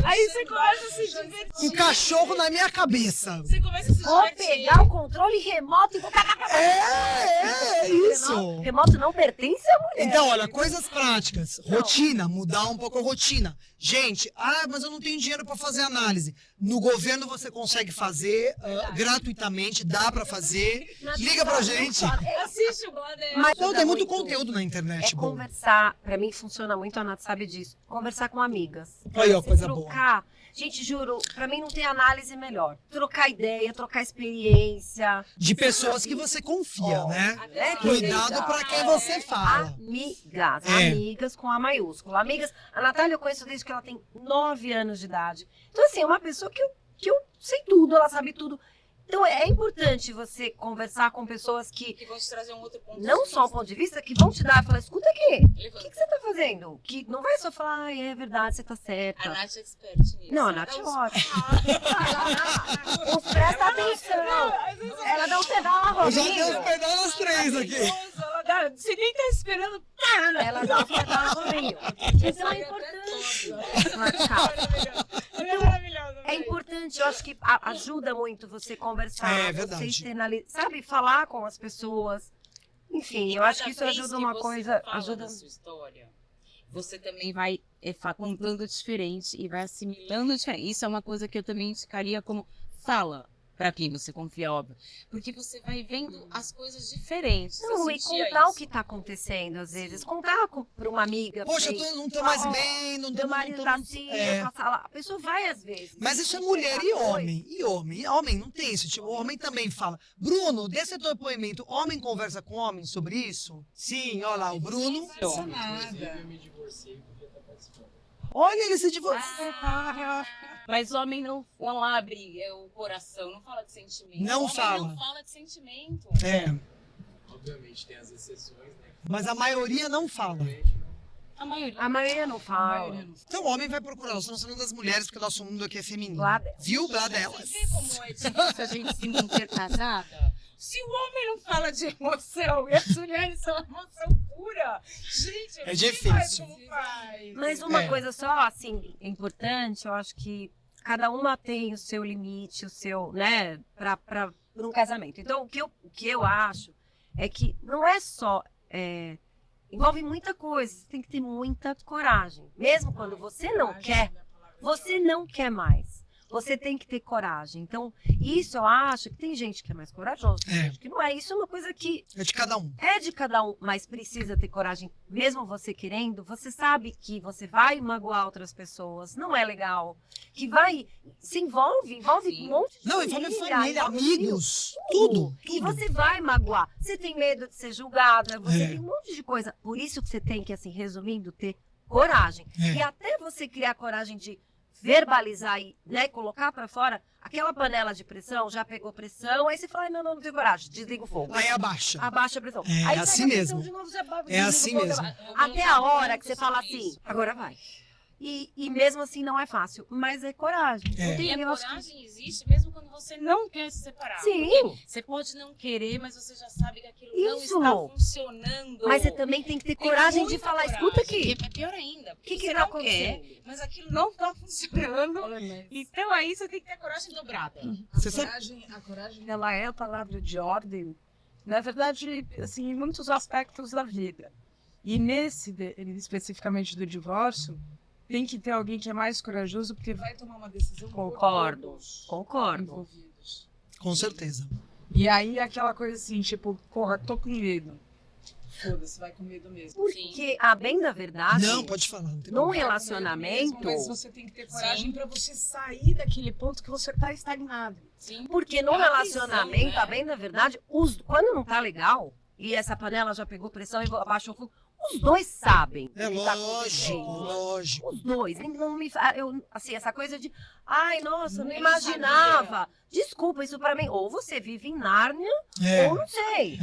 Speaker 2: Aí você começa a se divertir.
Speaker 1: Um cachorro na minha cabeça.
Speaker 2: Você começa a se
Speaker 3: Vou
Speaker 2: divertir.
Speaker 3: pegar o controle remoto e vou
Speaker 1: É isso.
Speaker 3: Remoto não pertence à mulher.
Speaker 1: Então, olha, coisas práticas. Rotina, mudar um pouco a rotina. Gente, mas eu não tenho dinheiro para fazer análise. No governo você consegue fazer gratuitamente, dá para fazer. Liga pra gente.
Speaker 2: Assiste o Blá Delas.
Speaker 3: Mas
Speaker 1: Então,
Speaker 3: ajuda
Speaker 1: tem muito
Speaker 3: muito.
Speaker 1: conteúdo na internet,
Speaker 3: É
Speaker 1: bom.
Speaker 3: conversar, pra mim funciona muito, a Nath sabe disso. Conversar com amigas.
Speaker 1: Aí, ó,
Speaker 3: Você
Speaker 1: coisa boa.
Speaker 3: trocar. Gente, juro, pra mim não tem análise melhor. Trocar ideia, trocar experiência.
Speaker 1: De pessoas que você confia, né?
Speaker 3: Né,
Speaker 1: Cuidado
Speaker 3: querida?
Speaker 1: para quem você fala.
Speaker 3: Amigas.
Speaker 1: É.
Speaker 3: Amigas com A maiúsculo. Amigas. A Natália eu conheço desde que ela tem 9 anos de idade. Então, assim, é uma pessoa que eu sei tudo, ela sabe tudo. Então, é importante você conversar com pessoas que
Speaker 2: Que vão te trazer um outro ponto
Speaker 3: não
Speaker 2: de
Speaker 3: só um
Speaker 2: vista.
Speaker 3: ponto de vista, que vão te dar, falar, escuta aqui, o
Speaker 2: Levanta.
Speaker 3: que você tá fazendo? Que não vai só falar, é verdade, você tá
Speaker 2: A
Speaker 3: certa.
Speaker 2: Nath é expert nisso.
Speaker 3: Não, a Nath é
Speaker 2: Ela
Speaker 3: ótima. Os presta atenção. Ela dá um pedal
Speaker 1: Eu já dei
Speaker 3: rolinho.
Speaker 1: os pedais das 3 aqui.
Speaker 2: Você nem tá esperando.
Speaker 3: Ela dá um pedal rolinho. Isso é importante. É importante, eu acho que ajuda muito você conversar.
Speaker 1: É
Speaker 3: você
Speaker 1: verdade.
Speaker 3: externalizar, sabe, falar com as pessoas. Enfim, eu acho que isso
Speaker 2: Cada vez
Speaker 3: ajuda
Speaker 2: que
Speaker 3: uma
Speaker 2: você
Speaker 3: coisa.
Speaker 2: fala
Speaker 3: Ajuda.
Speaker 2: da sua história, você também vai contando diferente e vai assimilando diferente. Isso é uma coisa que eu também indicaria como fala para quem você confia, óbvio. Porque você vai vendo as coisas diferentes.
Speaker 3: Não,
Speaker 2: Eu
Speaker 3: e
Speaker 2: sentia
Speaker 3: contar o
Speaker 2: isso.
Speaker 3: que tá acontecendo, às vezes. Contar pra uma amiga.
Speaker 1: Poxa,
Speaker 3: pra
Speaker 1: eu não tô mais bem, não
Speaker 3: meu
Speaker 1: tô
Speaker 3: marido tá assim,
Speaker 1: É.
Speaker 3: eu faço lá. A pessoa vai às vezes.
Speaker 1: Mas isso é
Speaker 3: Você
Speaker 1: mulher
Speaker 3: chega,
Speaker 1: e
Speaker 3: "Oi".
Speaker 1: homem. E homem. E homem não tem isso. Tipo, o homem também fala. Bruno, dê seu depoimento. Homem conversa com homem sobre isso? Sim, olha lá, o Bruno.
Speaker 4: Não nada.
Speaker 5: Eu me divorciei porque tá participando.
Speaker 1: Olha, ele se divorciou.
Speaker 2: Mas homem não abre o coração, não fala de sentimento.
Speaker 1: Não
Speaker 2: Homem
Speaker 1: fala.
Speaker 2: não fala de sentimento.
Speaker 1: É,
Speaker 5: Obviamente tem as exceções, né?
Speaker 1: mas a maioria não fala.
Speaker 2: A maioria.
Speaker 3: A maioria não fala.
Speaker 1: Então o homem vai procurar. Nós estamos falando das mulheres, porque o nosso mundo aqui é feminino.
Speaker 3: Lá delas.
Speaker 1: Viu? Lá delas.
Speaker 2: Você vê como é difícil a gente se manter casada? Se o homem não fala de emoção e as mulheres são emoção pura, gente,
Speaker 1: É difícil.
Speaker 2: Como faz?
Speaker 3: Mas uma
Speaker 1: É.
Speaker 3: coisa só, assim, importante, eu acho que cada uma tem o seu limite, o seu, né, para um casamento. Então, o que eu acho é que não é só. Envolve muita coisa, você tem que ter muita coragem. Mesmo quando você não quer mais. Você tem que ter coragem. Então, isso eu acho que tem gente que é mais corajosa, tem
Speaker 1: É.
Speaker 3: gente que não é. Isso é uma coisa que
Speaker 1: É de cada um.
Speaker 3: é de cada um, mas precisa ter coragem. Mesmo você querendo, você sabe que você vai magoar outras pessoas, não é legal. Que vai, envolve
Speaker 2: Sim.
Speaker 3: um monte de
Speaker 1: Não, envolve família,
Speaker 3: envolve
Speaker 1: amigos,
Speaker 3: filho,
Speaker 1: tudo.
Speaker 3: E você vai magoar. Você tem medo de ser julgada, você
Speaker 1: É.
Speaker 3: tem um monte de coisa. Por isso que você tem que, assim, resumindo, ter coragem.
Speaker 1: É.
Speaker 3: E até você criar coragem de verbalizar e, né, colocar pra fora, aquela panela de pressão, já pegou pressão, aí você fala, "Ai, não tenho coragem, desliga o fogo.
Speaker 1: Aí abaixa.
Speaker 3: Abaixa a pressão.
Speaker 1: É,
Speaker 3: Aí
Speaker 1: assim
Speaker 3: pega a pressão
Speaker 1: mesmo.
Speaker 3: de novo, já
Speaker 1: É
Speaker 3: desliga o
Speaker 1: assim
Speaker 3: fogo,
Speaker 1: mesmo.
Speaker 3: Até a hora que você fala assim, agora vai. E mesmo assim não é fácil, mas é coragem.
Speaker 1: É.
Speaker 3: Não tem-
Speaker 2: E a
Speaker 3: eu acho que-
Speaker 2: coragem existe mesmo quando você não quer se separar.
Speaker 3: Sim.
Speaker 2: Porque você pode não querer, mas você já sabe que aquilo não
Speaker 3: Isso.
Speaker 2: está funcionando.
Speaker 3: Mas você também tem que ter
Speaker 2: Tem
Speaker 3: coragem de
Speaker 2: muita
Speaker 3: falar,
Speaker 2: coragem.
Speaker 3: escuta aqui.
Speaker 2: É pior ainda.
Speaker 3: Que
Speaker 2: você
Speaker 3: tá
Speaker 2: não
Speaker 3: acontecendo?
Speaker 2: quer, mas aquilo não está funcionando. Então aí você tem que ter coragem dobrada.
Speaker 1: Você sabe?
Speaker 4: A coragem, ela é a palavra de ordem, na verdade, assim, em muitos aspectos da vida. E especificamente do divórcio, tem que ter alguém que é mais corajoso, porque vai tomar uma decisão por
Speaker 3: Concordo.
Speaker 4: todos
Speaker 3: Concordo.
Speaker 4: envolvidos.
Speaker 1: Com certeza.
Speaker 4: E aí, aquela coisa assim, tipo, porra, tô com medo. Foda-se, vai com medo mesmo.
Speaker 3: Porque, a bem da verdade,
Speaker 1: Não, pode falar. Não tem
Speaker 3: num
Speaker 1: problema.
Speaker 3: relacionamento,
Speaker 4: Mas você tem que ter coragem pra você sair daquele ponto que você tá estagnado.
Speaker 2: Sim.
Speaker 3: porque no
Speaker 2: É uma
Speaker 3: relacionamento,
Speaker 2: visão,
Speaker 3: a bem da verdade, quando não tá legal, e essa panela já pegou pressão e abaixou o fogo, os dois sabem.
Speaker 1: É
Speaker 3: o que tá
Speaker 1: lógico,
Speaker 3: acontecendo.
Speaker 1: lógico.
Speaker 3: Os dois. Não me, assim, essa coisa de, ai, nossa, não
Speaker 2: Nem
Speaker 3: imaginava. Desculpa, isso pra mim. Ou você vive em Nárnia,
Speaker 1: É.
Speaker 3: ou não sei.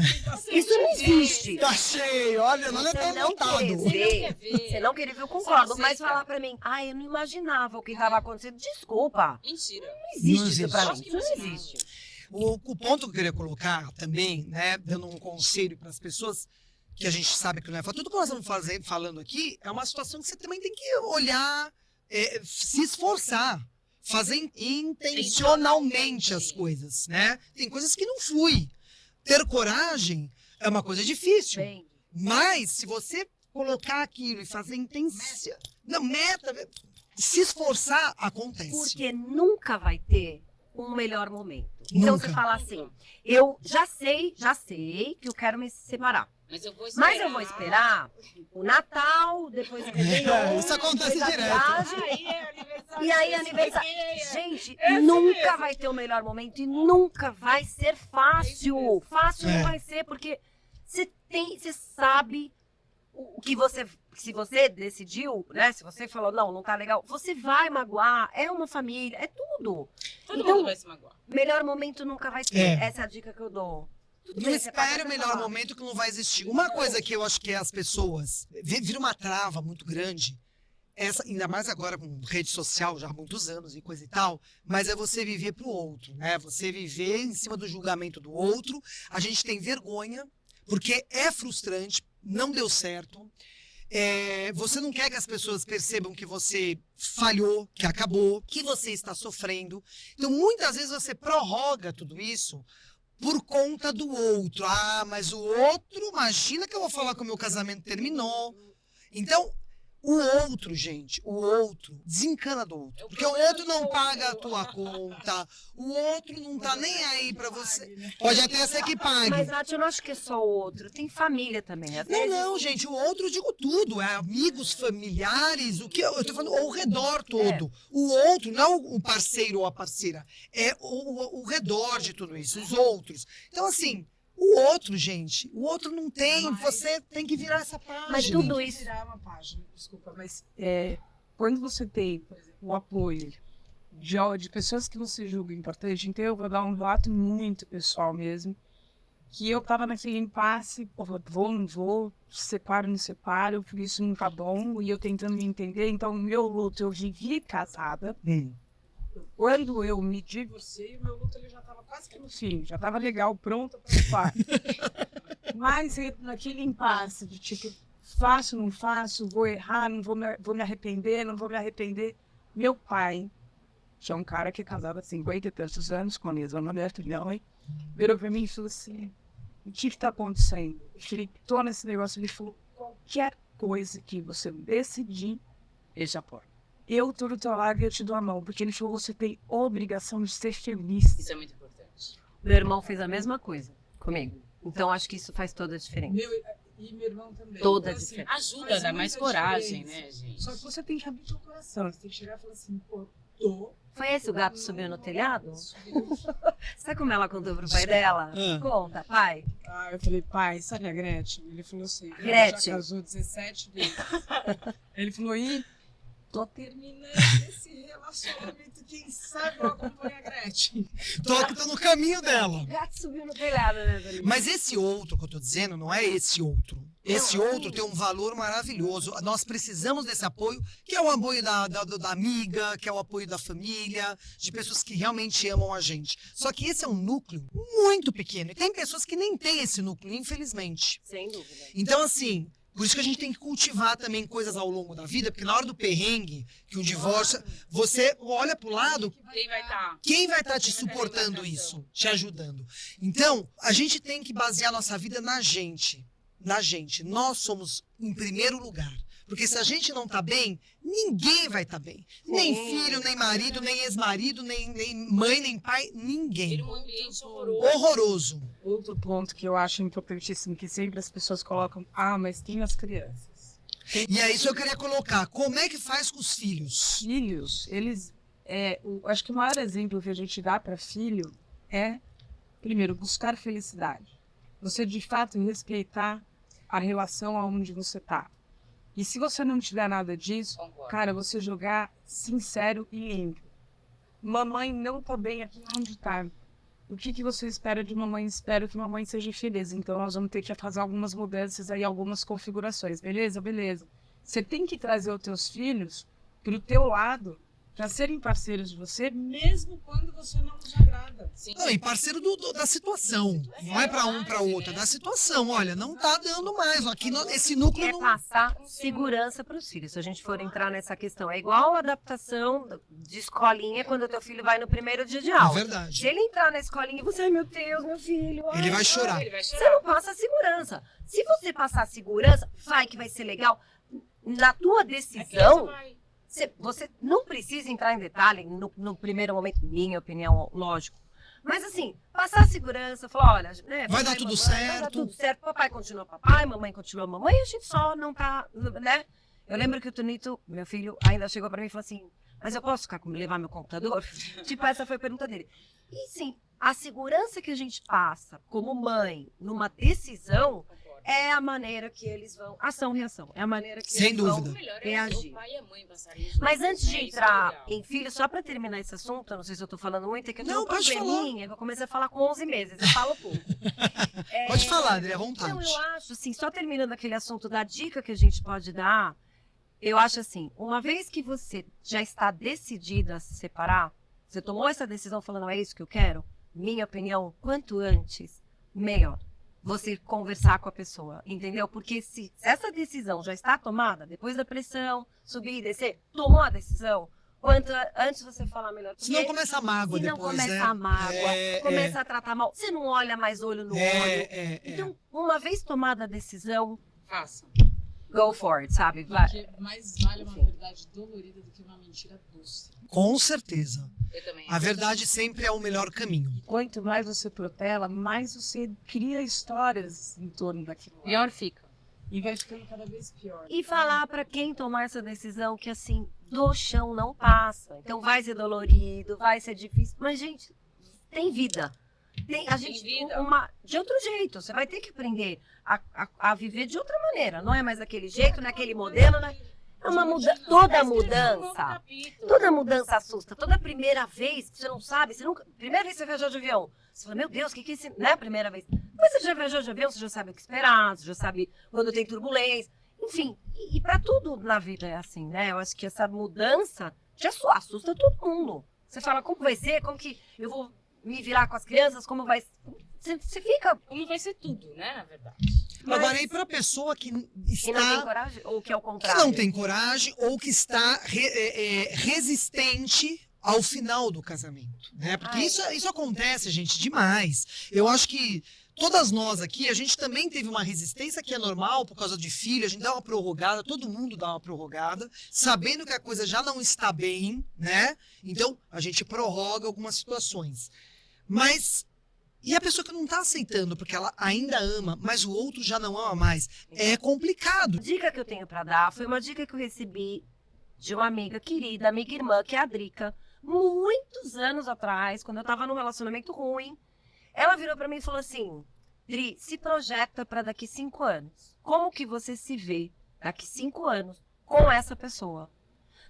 Speaker 3: Isso não existe.
Speaker 1: Tá cheio, olha, não é
Speaker 3: Você
Speaker 1: tão
Speaker 3: não
Speaker 1: lotado.
Speaker 3: querer
Speaker 2: Você não
Speaker 3: ver.
Speaker 2: quer ver.
Speaker 3: Você não queria ver, eu concordo.
Speaker 2: Você não
Speaker 3: Mas
Speaker 2: aceita.
Speaker 3: falar pra mim, ai, eu não imaginava o que estava acontecendo. Desculpa.
Speaker 2: Mentira.
Speaker 3: Não existe
Speaker 1: Não
Speaker 3: isso pra
Speaker 1: existe.
Speaker 3: mim. Isso não existe.
Speaker 1: O ponto que eu queria colocar também, né, dando um conselho para as pessoas, que a gente sabe que não é fácil. Tudo que nós estamos falando aqui é uma situação que você também tem que olhar, se esforçar, fazer intencionalmente as coisas, né? Tem coisas que não flui. Ter coragem é uma coisa difícil,
Speaker 3: Bem,
Speaker 1: mas se você colocar aquilo e fazer intenção, não, meta, se esforçar, acontece.
Speaker 3: porque nunca vai ter um melhor momento. Então
Speaker 1: Nunca.
Speaker 3: você fala assim, eu já sei que eu quero me separar.
Speaker 2: Mas eu vou esperar.
Speaker 3: Mas eu vou esperar o Natal, depois o Réveillon,
Speaker 1: Isso acontece
Speaker 3: depois a
Speaker 1: direto.
Speaker 3: viagem.
Speaker 2: Aí é aniversário.
Speaker 3: E aí,
Speaker 2: não sei
Speaker 3: aniversário.
Speaker 2: o quê.
Speaker 3: Gente,
Speaker 2: Esse
Speaker 3: nunca
Speaker 2: mesmo.
Speaker 3: vai ter o melhor momento e nunca vai ser fácil. Fácil
Speaker 1: É.
Speaker 3: não vai ser, porque você sabe o que você. Se você decidiu, né? Se você falou, não tá legal, você vai magoar. É uma família, é tudo.
Speaker 2: Todo
Speaker 3: Então,
Speaker 2: mundo vai se magoar.
Speaker 3: melhor momento nunca vai ter.
Speaker 1: É.
Speaker 3: Essa é a dica que eu dou. Tudo
Speaker 1: Não
Speaker 3: bem, você pode
Speaker 1: espere o
Speaker 3: até
Speaker 1: melhor
Speaker 3: falar.
Speaker 1: momento que não vai existir. Uma coisa que eu acho que as pessoas vira uma trava muito grande, essa, ainda mais agora com rede social já há muitos anos e coisa e tal, mas é você viver pro outro, né? Você viver em cima do julgamento do outro. A gente tem vergonha, porque é frustrante, não deu certo. Você não quer que as pessoas percebam que você falhou, que acabou, que você está sofrendo. Então, muitas vezes você prorroga tudo isso por conta do outro. Ah, mas o outro, imagina que eu vou falar que o meu casamento terminou. Então, o outro, gente, o outro, desencana do outro. Porque o outro não paga a tua conta, o outro não tá nem aí pra você. Pode até ser que pague.
Speaker 3: Mas, Nath, eu não acho que é só o outro. Tem família também. Às vezes,
Speaker 1: Não, gente, o outro eu digo tudo, é amigos, familiares, o que eu tô falando, ao redor todo. O outro, não o parceiro ou a parceira, é o redor de tudo isso, os outros. Então, assim, o outro, gente, o outro não tem, você tem que virar essa página.
Speaker 3: Mas tudo isso.
Speaker 4: Virar uma página, desculpa, mas quando você tem, por exemplo, o apoio de pessoas que você julga importante, então eu vou dar um relato muito pessoal mesmo, que eu tava naquele impasse, vou, não vou, separo, não separo, por isso não tá bom, e eu tentando me entender, então o meu luto, eu vivi casada. Quando eu me divorciei, o meu luto ele já estava quase que no fim, já estava legal, pronto para o Mas naquele impasse de tipo, faço, não faço, vou errar, não vou me arrepender, não vou me arrepender. Meu pai, que é um cara que é casado há 50 e tantos anos com a mesma mulher, virou para mim e falou assim, o que está acontecendo? Ele tô nesse negócio, ele falou, qualquer coisa que você decidir, esse apoio. Eu tô do teu lado e eu te dou a mão, porque ele falou, você tem obrigação de ser feliz.
Speaker 2: Isso é muito importante.
Speaker 3: Meu irmão fez a mesma coisa comigo. Então acho que isso faz toda a diferença.
Speaker 4: E meu irmão também.
Speaker 3: Toda a
Speaker 4: Então,
Speaker 3: diferença.
Speaker 2: Ajuda,
Speaker 4: faz
Speaker 2: dá mais
Speaker 4: muita
Speaker 2: coragem,
Speaker 4: diferença.
Speaker 2: né, gente?
Speaker 4: Só que você tem que abrir o coração, você tem que chegar e falar assim, pô, tô.
Speaker 3: Foi esse o gato subiu no telhado? Sabe como ela contou pro pai dela? Conta, pai.
Speaker 4: Ah, eu falei, pai, sabe a Gretchen? Ele falou assim, ela
Speaker 3: Gretchen.
Speaker 4: já casou 17 vezes. Ele falou, tô terminando esse relacionamento, quem sabe eu acompanho a Gretchen.
Speaker 1: Tô no caminho dela.
Speaker 3: O gato subiu no telhado, né, Dani?
Speaker 1: Mas esse outro que eu tô dizendo não é esse outro. Esse outro tem um valor maravilhoso. Nós precisamos desse apoio, que é o apoio da amiga, que é o apoio da família, de pessoas que realmente amam a gente. Só que esse é um núcleo muito pequeno. E tem pessoas que nem têm esse núcleo, infelizmente.
Speaker 3: Sem dúvida.
Speaker 1: Então, assim, por isso que a gente tem que cultivar também coisas ao longo da vida, porque na hora do perrengue, que um divórcio, você olha pro lado,
Speaker 2: Quem vai estar?
Speaker 1: quem vai estar te suportando isso, te ajudando? Então, a gente tem que basear nossa vida na gente. Na gente. Nós somos em primeiro lugar. Porque se a gente não tá bem, ninguém vai estar bem. Nem filho, nem marido, nem ex-marido, nem mãe, nem pai, ninguém.
Speaker 2: Um ambiente horroroso.
Speaker 1: Horroroso.
Speaker 4: Outro ponto que eu acho importantíssimo, que sempre as pessoas colocam, mas tem as crianças.
Speaker 1: E é isso que eu queria colocar. Como é que faz com os filhos?
Speaker 4: Filhos, eles, acho que o maior exemplo que a gente dá para filho é, primeiro, buscar felicidade. Você, de fato, respeitar a relação aonde você tá. E se você não tiver nada disso,
Speaker 2: Concordo.
Speaker 4: cara, você jogar sincero e limpo. Mamãe não tá bem aqui onde tá. O que você espera de mamãe? Espero que mamãe seja feliz. Então nós vamos ter que fazer algumas mudanças aí, algumas configurações. Beleza? Beleza. Você tem que trazer os teus filhos pro teu lado para serem parceiros de você, mesmo quando você não os agrada.
Speaker 2: Sim.
Speaker 1: Não, e parceiro da situação. Não é para um, para outro, é da situação. Olha, não tá dando mais. Aqui esse núcleo
Speaker 3: É
Speaker 1: não...
Speaker 3: passar segurança para os filhos. Se a gente for entrar nessa questão, é igual a adaptação de escolinha quando o teu filho vai no primeiro dia de
Speaker 1: É
Speaker 3: aula.
Speaker 1: verdade.
Speaker 3: Se ele entrar na escolinha e você, ai meu Deus, meu filho.
Speaker 1: Ele vai chorar.
Speaker 2: Ele vai
Speaker 3: Você
Speaker 2: chorar.
Speaker 3: não passa segurança. Se você passar segurança, vai que vai ser legal. Na tua
Speaker 2: A criança
Speaker 3: decisão,
Speaker 2: vai.
Speaker 3: você não precisa entrar em detalhe no primeiro momento, minha opinião, lógico. Mas assim, passar segurança, falar, olha, né,
Speaker 1: Vai dar
Speaker 3: papai,
Speaker 1: tudo
Speaker 3: mamãe, vai dar
Speaker 1: certo.
Speaker 3: tudo certo, papai continua papai, mamãe continua mamãe, e a gente só não tá, né? Eu lembro que o Tonito, meu filho, ainda chegou pra mim e falou assim, mas eu posso levar meu computador? Tipo, essa foi a pergunta dele. E sim, a segurança que a gente passa como mãe numa decisão é a maneira que eles vão, ação-reação, é a maneira que
Speaker 1: Sem
Speaker 3: eles vão
Speaker 1: dúvida.
Speaker 2: O melhor é
Speaker 3: reagir.
Speaker 2: o pai e a mãe passarem juntos.
Speaker 3: Mas antes de
Speaker 2: Isso é
Speaker 3: entrar
Speaker 2: legal.
Speaker 3: em filho, só pra terminar esse assunto, eu não sei se eu tô falando muito, é que eu tenho
Speaker 1: Não,
Speaker 3: um
Speaker 1: pode
Speaker 3: probleminha, que eu comecei a falar com 11 meses, eu falo pouco.
Speaker 1: Pode falar, André, à vontade.
Speaker 3: Então, eu acho, assim, só terminando aquele assunto da dica que a gente pode dar, eu acho assim, uma vez que você já está decidida a se separar, você tomou essa decisão falando, é isso que eu quero, minha opinião, quanto antes, melhor. Você conversar com a pessoa, entendeu? Porque se essa decisão já está tomada, depois da pressão, subir e descer, tomou a decisão, quanto antes você falar melhor.
Speaker 1: Se não começa a mágoa
Speaker 3: Se não
Speaker 1: depois,
Speaker 3: começa
Speaker 1: né?
Speaker 3: a mágoa,
Speaker 1: É,
Speaker 3: começa a tratar mal, você não olha mais olho no olho. Então, uma vez tomada a decisão,
Speaker 2: Faça.
Speaker 3: go for it, sabe? Vai.
Speaker 4: Porque mais vale uma verdade dolorida do que uma mentira doce.
Speaker 1: Com certeza.
Speaker 2: Eu também.
Speaker 1: A verdade sempre é o melhor caminho.
Speaker 4: Quanto mais você protela, mais você cria histórias em torno daquilo.
Speaker 2: Pior fica.
Speaker 4: E vai ficando cada vez pior.
Speaker 3: E falar pra quem tomar essa decisão que assim, do chão não passa. Então vai ser dolorido, vai ser difícil. Mas, gente, tem vida. A gente
Speaker 2: vida.
Speaker 3: de outro jeito. Você vai ter que aprender a viver de outra maneira. Não é mais daquele jeito, naquele modelo, né? É uma toda mudança. Toda mudança assusta. Toda primeira vez que você não sabe, primeira vez que você viajou de avião, você fala, meu Deus, o que é isso? Não é a primeira vez. Depois você já viajou de avião, você já sabe o que esperar, você já sabe quando tem turbulência. Enfim, e para tudo na vida é assim, né? Eu acho que essa mudança te assusta todo mundo. Você fala, como vai ser? Como que eu vou me virar com as crianças? Como vai... Você fica...
Speaker 2: Como vai ser tudo, né, na verdade.
Speaker 1: Agora, e para a pessoa que
Speaker 3: E não tem
Speaker 1: está...
Speaker 3: coragem? Ou que é o
Speaker 1: que
Speaker 3: contrário?
Speaker 1: não tem coragem ou que está resistente ao final do casamento, né? Porque
Speaker 3: Ai.
Speaker 1: isso acontece, gente, demais. Eu acho que todas nós aqui, a gente também teve uma resistência que é normal por causa de filho, a gente dá uma prorrogada, todo mundo dá uma prorrogada, sabendo que a coisa já não está bem, né? Então, a gente prorroga algumas situações. Mas... E a pessoa que não está aceitando, porque ela ainda ama, mas o outro já não ama mais, é complicado.
Speaker 3: A dica que eu tenho para dar foi uma dica que eu recebi de uma amiga querida, amiga irmã, que é a Drica, muitos anos atrás, quando eu estava num relacionamento ruim. Ela virou para mim e falou assim, Dri, se projeta para daqui 5 anos. Como que você se vê daqui 5 anos com essa pessoa?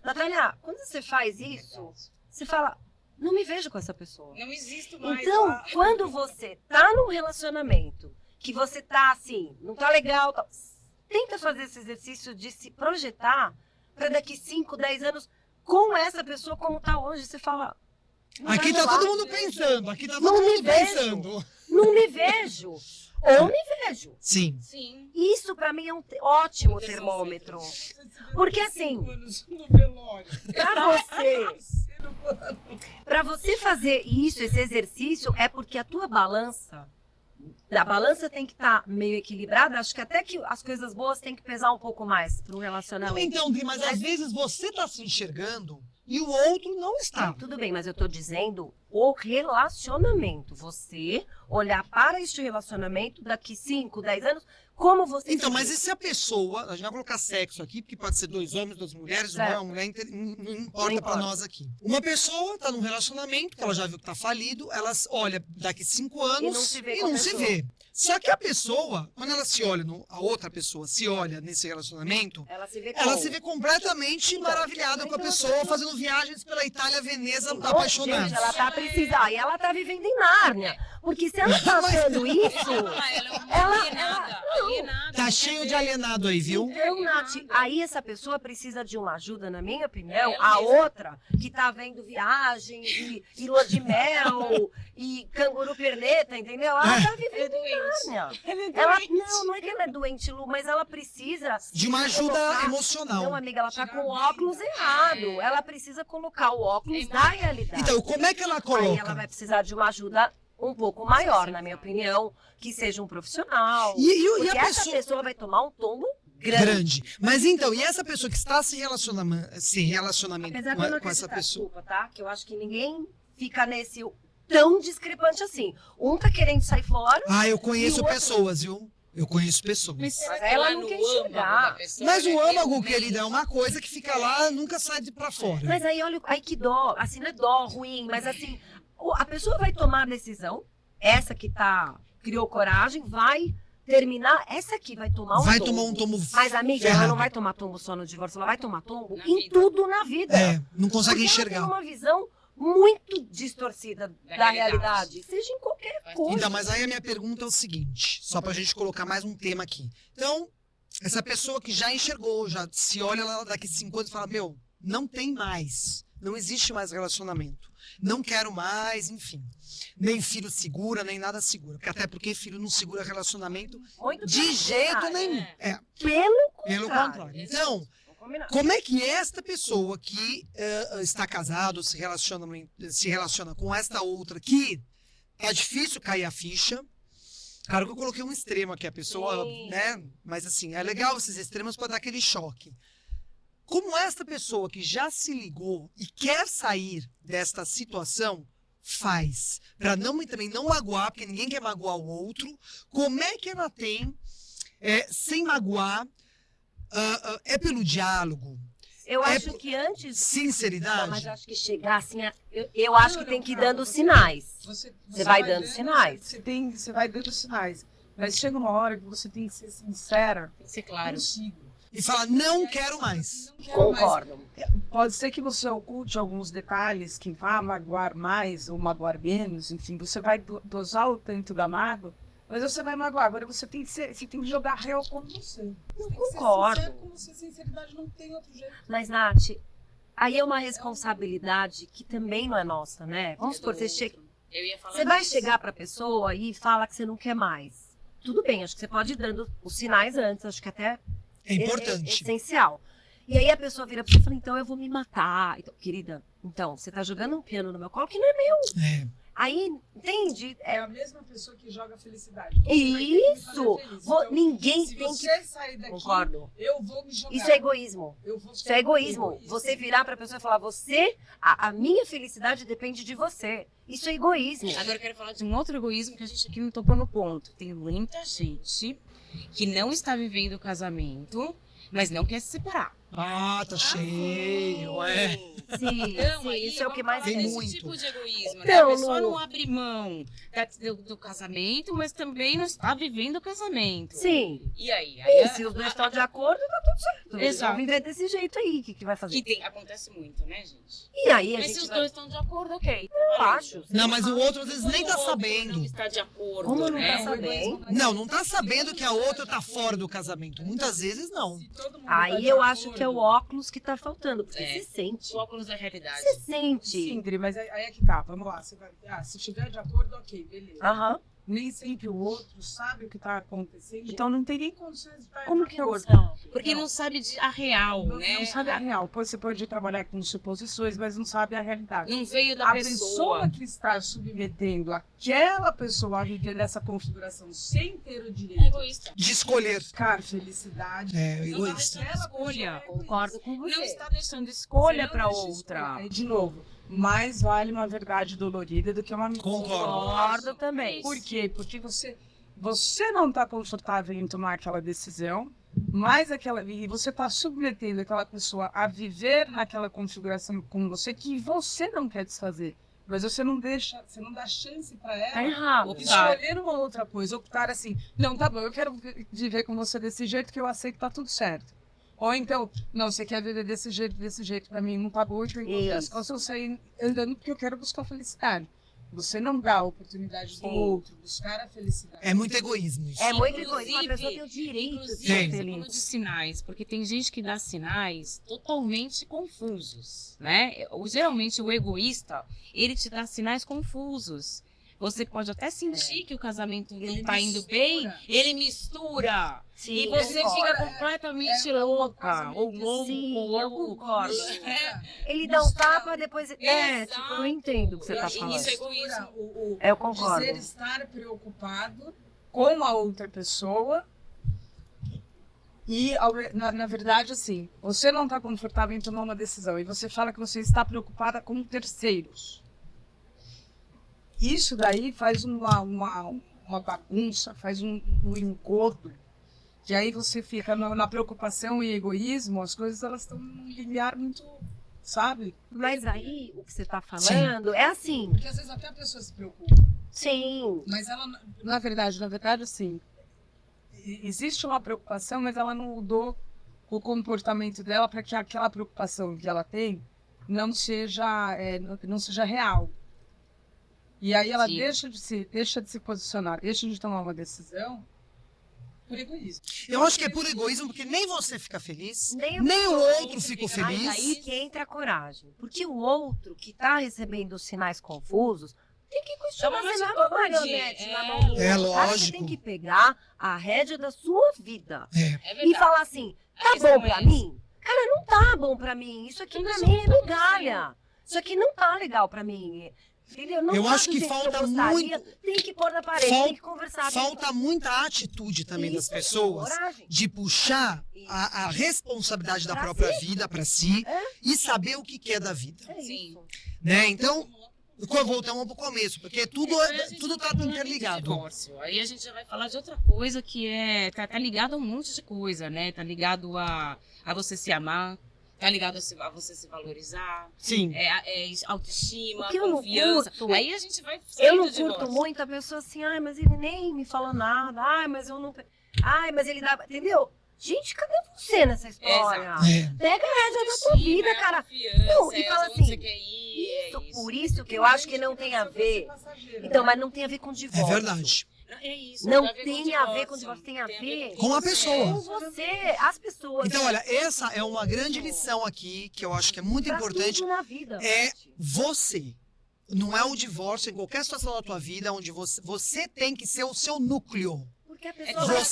Speaker 3: Natália, quando você faz isso, você fala... Não me vejo com essa pessoa.
Speaker 2: Não existe mais.
Speaker 3: Então, quando você tá num relacionamento, que você tá assim, não tá legal, tá, tenta fazer esse exercício de se projetar para daqui 5, 10 anos com essa pessoa como tá hoje. Você fala... não
Speaker 1: Aqui
Speaker 3: vai
Speaker 1: tá
Speaker 3: rolar.
Speaker 1: todo mundo pensando, aqui tá
Speaker 3: Não
Speaker 1: todo
Speaker 3: me
Speaker 1: mundo
Speaker 3: vejo.
Speaker 1: pensando.
Speaker 3: Não me vejo. Ou me vejo.
Speaker 1: Sim.
Speaker 2: Sim.
Speaker 3: Isso para mim é um ótimo termômetro. Porque assim,
Speaker 4: No velório.
Speaker 3: para você fazer isso, esse exercício, é porque a tua balança, a balança tem que estar meio equilibrada. Acho que até que as coisas boas têm que pesar um pouco mais para um
Speaker 1: Não,
Speaker 3: relacionamento.
Speaker 1: então, Dri, mas às vezes você tá se enxergando e o outro não está.
Speaker 3: Tudo bem, mas eu tô dizendo o relacionamento. Você olhar para este relacionamento daqui 5, 10 anos, como você
Speaker 1: Então,
Speaker 3: se
Speaker 1: mas
Speaker 3: vê.
Speaker 1: e se a pessoa, a gente vai colocar sexo aqui, porque pode ser 2 homens, 2 mulheres,
Speaker 3: Certo.
Speaker 1: uma mulher, não importa
Speaker 3: Não
Speaker 1: pra
Speaker 3: importa.
Speaker 1: nós aqui. Uma pessoa tá num relacionamento, que ela já viu que tá falido, ela olha daqui 5 anos
Speaker 3: E não se vê
Speaker 1: e
Speaker 3: com a
Speaker 1: não se
Speaker 3: pessoa.
Speaker 1: vê. Só que a pessoa, quando ela se olha, a outra pessoa se olha nesse relacionamento,
Speaker 3: Ela se vê
Speaker 1: ela
Speaker 3: como?
Speaker 1: se vê completamente maravilhada com a pessoa, fazendo viagens pela Itália, Veneza, apaixonada.
Speaker 3: Gente, ela tá precisando. E ela tá vivendo em Nárnia. Porque se ela tá fazendo isso...
Speaker 2: Ela é alienada.
Speaker 1: Tá cheio de alienado aí, viu?
Speaker 3: Então, Nath, aí essa pessoa precisa de uma ajuda, na minha opinião.
Speaker 2: É, eu
Speaker 3: A
Speaker 2: mesma.
Speaker 3: outra, que tá vendo viagem, e lua de mel, e canguru perneta, entendeu? Ela tá vivendo em Nárnia. Ela, não é que ela é doente, Lu, mas ela precisa...
Speaker 1: De uma ajuda
Speaker 3: colocar-
Speaker 1: emocional.
Speaker 3: Não, amiga, ela tá com o óculos errado. Ela precisa colocar o óculos da realidade.
Speaker 1: Então, como é que ela
Speaker 3: Aí
Speaker 1: coloca?
Speaker 3: ela vai precisar de uma ajuda um pouco maior, na minha opinião, que seja um profissional.
Speaker 1: E
Speaker 3: Porque
Speaker 1: a
Speaker 3: essa
Speaker 1: pessoa...
Speaker 3: pessoa vai tomar um tombo grande.
Speaker 1: Grande. Mas então, e essa pessoa que está se relacionamento
Speaker 3: Apesar de eu não
Speaker 1: com essa
Speaker 3: acreditar,
Speaker 1: pessoa?
Speaker 3: desculpa, tá? Que eu acho que ninguém fica nesse tão discrepante assim. Um tá querendo sair fora,
Speaker 1: Ah, eu conheço
Speaker 3: E o outro?
Speaker 1: pessoas, viu? Eu conheço pessoas.
Speaker 2: Mas será
Speaker 3: Mas
Speaker 2: que
Speaker 3: ela
Speaker 2: ela
Speaker 3: não
Speaker 2: não
Speaker 3: quer
Speaker 2: ama
Speaker 3: enxergar.
Speaker 2: a pessoa?
Speaker 1: Mas o
Speaker 2: Ela
Speaker 1: âmago,
Speaker 2: realmente-
Speaker 1: querida, é uma coisa que fica lá, nunca sai de pra fora.
Speaker 3: mas aí olha, aí que dó, assim, não é dó ruim, mas assim, a pessoa vai tomar a decisão, essa que criou coragem, vai terminar, essa aqui vai tomar um
Speaker 1: Vai
Speaker 3: tombo.
Speaker 1: tomar um tombo
Speaker 3: Mas, amiga, ela
Speaker 1: ferrado.
Speaker 3: não vai tomar tombo só no divórcio, ela vai tomar tombo
Speaker 2: Na
Speaker 3: em
Speaker 2: vida.
Speaker 3: tudo na vida.
Speaker 1: É, não consegue
Speaker 3: Porque
Speaker 1: enxergar.
Speaker 3: ela tem uma visão muito distorcida da
Speaker 2: Da
Speaker 3: realidade.
Speaker 2: realidade.
Speaker 3: Seja em qualquer
Speaker 2: Faz
Speaker 3: coisa.
Speaker 1: Então, mas aí a minha pergunta é o seguinte, só pra gente colocar mais um tema aqui. Então, essa pessoa que já enxergou, já se olha lá daqui 5 anos e fala, meu, não tem mais, não existe mais relacionamento, não quero mais, enfim. Nem filho segura, nem nada segura. Até porque filho não segura relacionamento
Speaker 3: Muito
Speaker 1: de
Speaker 3: pelo
Speaker 1: jeito
Speaker 3: contrário.
Speaker 1: nenhum. É,
Speaker 3: Pelo
Speaker 1: pelo contrário. Então,
Speaker 3: Vamos combinar.
Speaker 1: como é que esta pessoa que está casado, se relaciona com esta outra que tá difícil cair a ficha? Claro que eu coloquei um extremo aqui, a pessoa,
Speaker 3: Sim.
Speaker 1: né? Mas assim, é legal esses extremos para dar aquele choque. Como esta pessoa que já se ligou e quer sair desta situação faz, para também não magoar, porque ninguém quer magoar o outro, como é que ela tem, sem magoar, é pelo diálogo,
Speaker 3: Eu
Speaker 1: É
Speaker 3: acho
Speaker 1: por-
Speaker 3: que antes. Não,
Speaker 1: sinceridade?
Speaker 3: mas eu acho que chegar assim. Eu acho que tem que ir dando sinais.
Speaker 4: Você
Speaker 3: vai dando sinais.
Speaker 4: Você vai dando sinais. Mas chega uma hora que você tem que ser sincera
Speaker 2: Tem que ser claro.
Speaker 4: consigo.
Speaker 1: e fala, não quero mais.
Speaker 3: Concordo.
Speaker 4: Pode ser que você oculte alguns detalhes que vá magoar mais ou magoar menos, enfim, você vai dosar o tanto da mágoa, mas você vai magoar. Agora você tem que jogar real com você.
Speaker 3: Eu concordo.
Speaker 4: Com você, sinceridade não tem outro jeito.
Speaker 3: Mas, Nath, aí é uma responsabilidade que também não é nossa, né? Vamos supor,
Speaker 2: Eu ia falar
Speaker 3: você vai
Speaker 2: disso.
Speaker 3: chegar pra pessoa e fala que você não quer mais. Tudo bem, acho que você pode ir dando os sinais antes, acho que até
Speaker 1: É importante.
Speaker 3: essencial. E aí a pessoa vira pra você e fala, então eu vou me matar. Então, querida, então, você tá jogando um piano no meu colo que não é meu.
Speaker 1: É.
Speaker 3: Aí, entende?
Speaker 4: É a mesma pessoa que joga felicidade. Você vai ter que me
Speaker 3: Isso!
Speaker 4: fazer feliz.
Speaker 3: Vou-
Speaker 4: Então,
Speaker 3: ninguém
Speaker 4: se
Speaker 3: tem que...
Speaker 4: você sair daqui,
Speaker 3: Concordo.
Speaker 4: eu vou me jogar.
Speaker 3: Isso é egoísmo.
Speaker 4: Eu vou
Speaker 3: Isso é egoísmo. Você virar pra pessoa e falar, a minha felicidade depende de você. Isso é egoísmo.
Speaker 2: Agora eu quero falar de um outro egoísmo que a gente aqui não tocou no ponto. Tem muita gente que não está vivendo o casamento, mas não quer se separar.
Speaker 1: Ah, tá cheio, é.
Speaker 3: Sim,
Speaker 2: Então,
Speaker 3: sim,
Speaker 2: aí
Speaker 3: isso é o que
Speaker 2: vamos
Speaker 3: mais
Speaker 2: falar
Speaker 1: Tem
Speaker 2: desse
Speaker 1: muito.
Speaker 2: tipo de egoísmo, né?
Speaker 3: Então,
Speaker 2: A pessoa
Speaker 3: Lu.
Speaker 2: não abre mão do casamento, mas também não está vivendo o casamento.
Speaker 3: Sim.
Speaker 2: E aí?
Speaker 3: E se os dois estão de acordo, tá tudo certo. Eles
Speaker 2: Exato.
Speaker 3: vão viver desse jeito aí. O que vai fazer?
Speaker 2: Acontece muito, né, gente?
Speaker 3: E aí a
Speaker 2: Mas se
Speaker 3: gente
Speaker 2: os
Speaker 3: vai...
Speaker 2: dois estão de acordo, ok.
Speaker 3: Eu acho.
Speaker 1: Não, mas o outro às vezes nem tá
Speaker 2: Quando o outro
Speaker 1: sabendo.
Speaker 2: Não está de acordo,
Speaker 3: Como não
Speaker 2: né?
Speaker 3: tá sabendo?
Speaker 1: Não tá sabendo que a outra tá fora do casamento. Muitas vezes não.
Speaker 4: Se todo mundo
Speaker 3: Aí
Speaker 4: tá de
Speaker 3: eu acho
Speaker 4: acordo-
Speaker 3: que é o óculos que tá faltando. Porque
Speaker 2: É.
Speaker 3: se sente.
Speaker 2: O óculos da realidade.
Speaker 3: Se sente.
Speaker 4: Sim, Dri, mas aí é que tá. Vamos lá. Você vai... se estiver de acordo, ok, beleza.
Speaker 3: Aham.
Speaker 4: Nem sempre o outro sabe o que tá acontecendo. Então não tem nem condições de estar
Speaker 3: Como
Speaker 4: de
Speaker 3: que eu
Speaker 4: acordo.
Speaker 2: Porque não sabe a real, né?
Speaker 4: Não sabe a real. Você pode trabalhar com suposições, mas não sabe a realidade.
Speaker 2: Não veio da
Speaker 4: A
Speaker 2: pessoa.
Speaker 4: pessoa que está submetendo aquela pessoa a viver nessa configuração sem ter o
Speaker 2: É
Speaker 4: direito
Speaker 2: egoísta.
Speaker 1: De escolher.
Speaker 4: de buscar felicidade.
Speaker 1: É,
Speaker 2: Não está
Speaker 1: egoísta.
Speaker 2: deixando escolha.
Speaker 3: Concordo com você.
Speaker 2: Não está deixando escolha
Speaker 4: Você
Speaker 2: para
Speaker 4: não deixa
Speaker 2: outra.
Speaker 4: escolher. Aí, de novo, mais vale uma verdade dolorida do que uma mentira.
Speaker 3: Concordo também.
Speaker 4: Por quê? Porque você não está confortável em tomar aquela decisão, mas e você está submetendo aquela pessoa a viver naquela configuração com você que você não quer desfazer. Mas você não dá chance para
Speaker 3: Tá
Speaker 4: ela
Speaker 3: errado.
Speaker 4: escolher uma outra coisa, optar assim, não, tá bom, eu quero viver com você desse jeito que eu aceito, tá tudo certo. Ou então, não, você quer viver desse jeito, pra mim não tá bom, então
Speaker 3: Isso.
Speaker 4: eu sair andando porque eu quero buscar felicidade. Você não dá a oportunidade do
Speaker 3: Sim.
Speaker 4: outro buscar a felicidade.
Speaker 1: É muito egoísmo isso.
Speaker 3: É muito
Speaker 2: Inclusive-
Speaker 3: egoísmo. A pessoa tem o direito de
Speaker 2: Inclusive,
Speaker 3: ser
Speaker 1: Tem.
Speaker 2: você falou de
Speaker 3: feliz.
Speaker 2: sinais, porque tem gente que dá sinais totalmente confusos, né? Geralmente o egoísta, ele te dá sinais confusos. Você pode até sentir que o casamento não
Speaker 4: Ele
Speaker 2: tá indo
Speaker 4: mistura.
Speaker 2: bem, ele mistura.
Speaker 3: Sim,
Speaker 2: E você
Speaker 3: concordo.
Speaker 2: fica completamente louca, ou louco,
Speaker 3: Sim,
Speaker 2: ou
Speaker 3: eu
Speaker 2: louco.
Speaker 3: concordo.
Speaker 2: É,
Speaker 3: Ele dá um tapa, depois...
Speaker 2: Exato.
Speaker 3: tipo, eu não entendo o que você tá
Speaker 2: Isso
Speaker 3: falando.
Speaker 2: é egoísmo.
Speaker 3: Eu concordo.
Speaker 4: Dizer estar preocupado com a outra pessoa e, na verdade, assim, você não está confortável em tomar uma decisão e você fala que você está preocupada com terceiros. Isso daí faz uma bagunça, faz um engodo, que aí você fica na preocupação e egoísmo, as coisas elas estão num limiar muito, sabe?
Speaker 3: Mas aí, o que você tá falando é assim.
Speaker 4: Porque às vezes até a pessoa se preocupa.
Speaker 3: Sim.
Speaker 4: Mas ela, na verdade, assim, existe uma preocupação, mas ela não mudou o comportamento dela para que aquela preocupação que ela tem não seja real. E aí ela
Speaker 2: Sim.
Speaker 4: deixa de se posicionar, deixa de tomar uma decisão por egoísmo.
Speaker 1: Eu acho que é por egoísmo, porque nem você fica feliz,
Speaker 3: Nem
Speaker 1: nem
Speaker 3: o
Speaker 1: o
Speaker 3: outro
Speaker 1: outro fica
Speaker 3: Mas
Speaker 1: feliz.
Speaker 3: aí que entra a coragem. Porque o outro que tá recebendo os sinais confusos tem que questionar
Speaker 2: Chama
Speaker 3: se
Speaker 2: mais
Speaker 3: não é
Speaker 2: de
Speaker 3: uma
Speaker 2: covardia.
Speaker 3: marionete
Speaker 2: É.
Speaker 3: na mão do
Speaker 1: É
Speaker 3: outro. Acho que
Speaker 1: lógico.
Speaker 3: tem que pegar a rédea da sua vida
Speaker 1: É.
Speaker 2: É
Speaker 3: e
Speaker 2: verdade.
Speaker 3: falar assim, tá
Speaker 2: A questão
Speaker 3: bom
Speaker 2: é
Speaker 3: pra
Speaker 2: essa.
Speaker 3: mim? Cara, não tá bom pra mim. Isso aqui
Speaker 2: Não
Speaker 3: pra
Speaker 2: deixa
Speaker 3: mim é
Speaker 2: eu
Speaker 3: migalha. Isso aqui não tá legal pra mim. Entendeu? Não
Speaker 1: Eu
Speaker 3: tá
Speaker 1: acho
Speaker 3: do
Speaker 1: que
Speaker 3: jeito
Speaker 1: falta
Speaker 3: eu gostaria. Tem que pôr na parede,
Speaker 1: Fal-
Speaker 3: tem que conversar. tem que
Speaker 1: Falta muita atitude também das
Speaker 3: Isso,
Speaker 1: pessoas
Speaker 3: coragem.
Speaker 1: de puxar a responsabilidade da
Speaker 3: Pra
Speaker 1: própria vida para si
Speaker 3: É.
Speaker 1: e saber o que quer da vida,
Speaker 3: É
Speaker 2: Sim.
Speaker 3: isso.
Speaker 1: né? Então, voltamos pro começo, porque tudo
Speaker 2: Aí a gente
Speaker 1: tudo
Speaker 2: vai
Speaker 1: tá
Speaker 2: falar de
Speaker 1: interligado.
Speaker 2: divórcio. Aí a gente já vai falar de outra coisa que tá ligado a um monte de coisa, né? Tá ligado a você se amar, tá ligado a você se valorizar,
Speaker 1: Sim.
Speaker 2: autoestima,
Speaker 3: O que eu não
Speaker 2: confiança.
Speaker 3: curto-
Speaker 2: Aí a gente vai sair
Speaker 3: Eu não
Speaker 2: do divórcio.
Speaker 3: curto muito a pessoa assim, ai, mas ele nem me falou nada, ai, mas eu não. Ai, mas ele dá. Entendeu? Gente, cadê você nessa história?
Speaker 1: É.
Speaker 3: Pega a rédea da tua vida, cara. Não, e fala assim, por isso que eu acho que não tem a ver. Então, mas não tem a ver com divórcio.
Speaker 1: É verdade.
Speaker 2: É isso.
Speaker 3: Não tem a ver com divórcio, tem a ver
Speaker 1: Com a pessoa.
Speaker 3: com você, as pessoas.
Speaker 1: Então, olha, essa é uma grande lição aqui, que eu acho que é muito
Speaker 3: Pra
Speaker 1: importante.
Speaker 3: tudo na vida.
Speaker 1: É você. Não é o divórcio, em qualquer situação da tua vida, onde você tem que ser o seu núcleo.
Speaker 3: Porque a
Speaker 2: É
Speaker 3: pessoa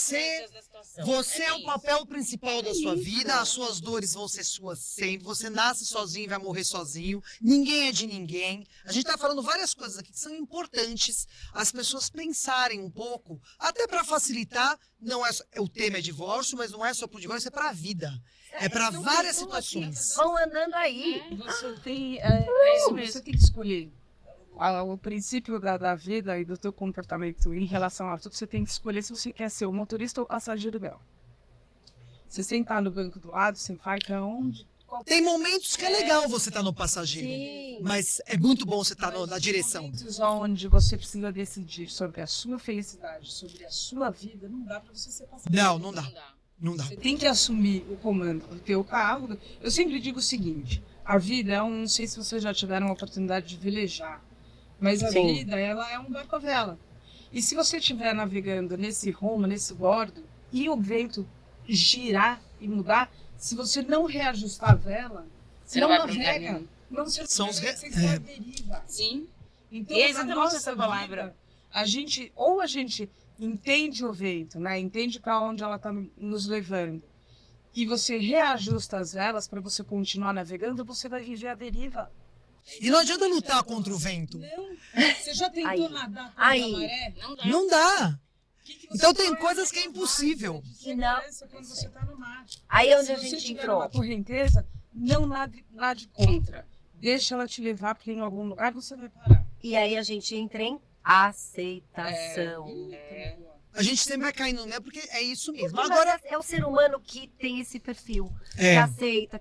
Speaker 1: Você é o papel principal da sua vida, as suas dores vão ser suas sempre, você nasce sozinho e vai morrer sozinho, ninguém é de ninguém. A gente tá falando várias coisas aqui que são importantes as pessoas pensarem um pouco, até para facilitar, não é só, o tema é divórcio, mas não é só pro divórcio, é pra vida. É para várias situações.
Speaker 3: vão andando aí.
Speaker 4: Você tem,
Speaker 2: isso mesmo.
Speaker 4: você tem que escolher. O princípio da vida e do teu comportamento em relação a tudo, você tem que escolher se você quer ser o motorista ou o passageiro dela. Você sentar no banco do lado, você vai pra onde?
Speaker 1: Tem momentos que é legal você estar no passageiro,
Speaker 3: Sim.
Speaker 1: mas é muito bom você estar na direção.
Speaker 4: Momentos onde você precisa decidir sobre a sua felicidade, sobre a sua vida, não dá pra você ser passageiro.
Speaker 1: Não, não dá. Não dá.
Speaker 4: Você tem que assumir o comando do teu carro. Eu sempre digo o seguinte, a vida é não sei se vocês já tiveram a oportunidade de velejar, mas a
Speaker 3: Sim.
Speaker 4: vida, ela é um barco à vela. E se você estiver navegando nesse rumo, nesse bordo, e o vento girar e mudar, se você não reajustar a vela,
Speaker 2: Você
Speaker 4: não
Speaker 2: não vai pra lugar
Speaker 4: navega.
Speaker 2: nenhum.
Speaker 4: Não se
Speaker 1: São os
Speaker 4: você
Speaker 1: re-
Speaker 4: está à deriva.
Speaker 2: Sim.
Speaker 4: Então,
Speaker 2: É
Speaker 4: na
Speaker 2: exatamente
Speaker 4: nossa
Speaker 2: essa palavra.
Speaker 4: vida, a gente entende o vento, né? Entende para onde ela está nos levando. E você reajusta as velas para você continuar navegando, você vai viver a deriva.
Speaker 1: E não adianta lutar contra o vento.
Speaker 4: Não. Você já tentou
Speaker 3: Aí.
Speaker 4: nadar contra
Speaker 3: Aí.
Speaker 4: a maré?
Speaker 2: Não dá.
Speaker 1: Não dá.
Speaker 4: O que você
Speaker 1: Então tem
Speaker 4: faz?
Speaker 1: coisas que é impossível.
Speaker 4: Que
Speaker 3: Não.
Speaker 4: quando você está no mar.
Speaker 3: Aí é onde
Speaker 4: Se
Speaker 3: a
Speaker 4: você
Speaker 3: gente
Speaker 4: tiver
Speaker 3: entrou.
Speaker 4: uma correnteza, não nade contra. Deixa ela te levar, porque em algum lugar você vai parar.
Speaker 3: E aí a gente entra em aceitação.
Speaker 1: A gente sempre vai cair no né, porque é isso mesmo.
Speaker 3: Mas
Speaker 1: Agora,
Speaker 3: é o ser humano que tem esse perfil, que
Speaker 1: é,
Speaker 3: aceita.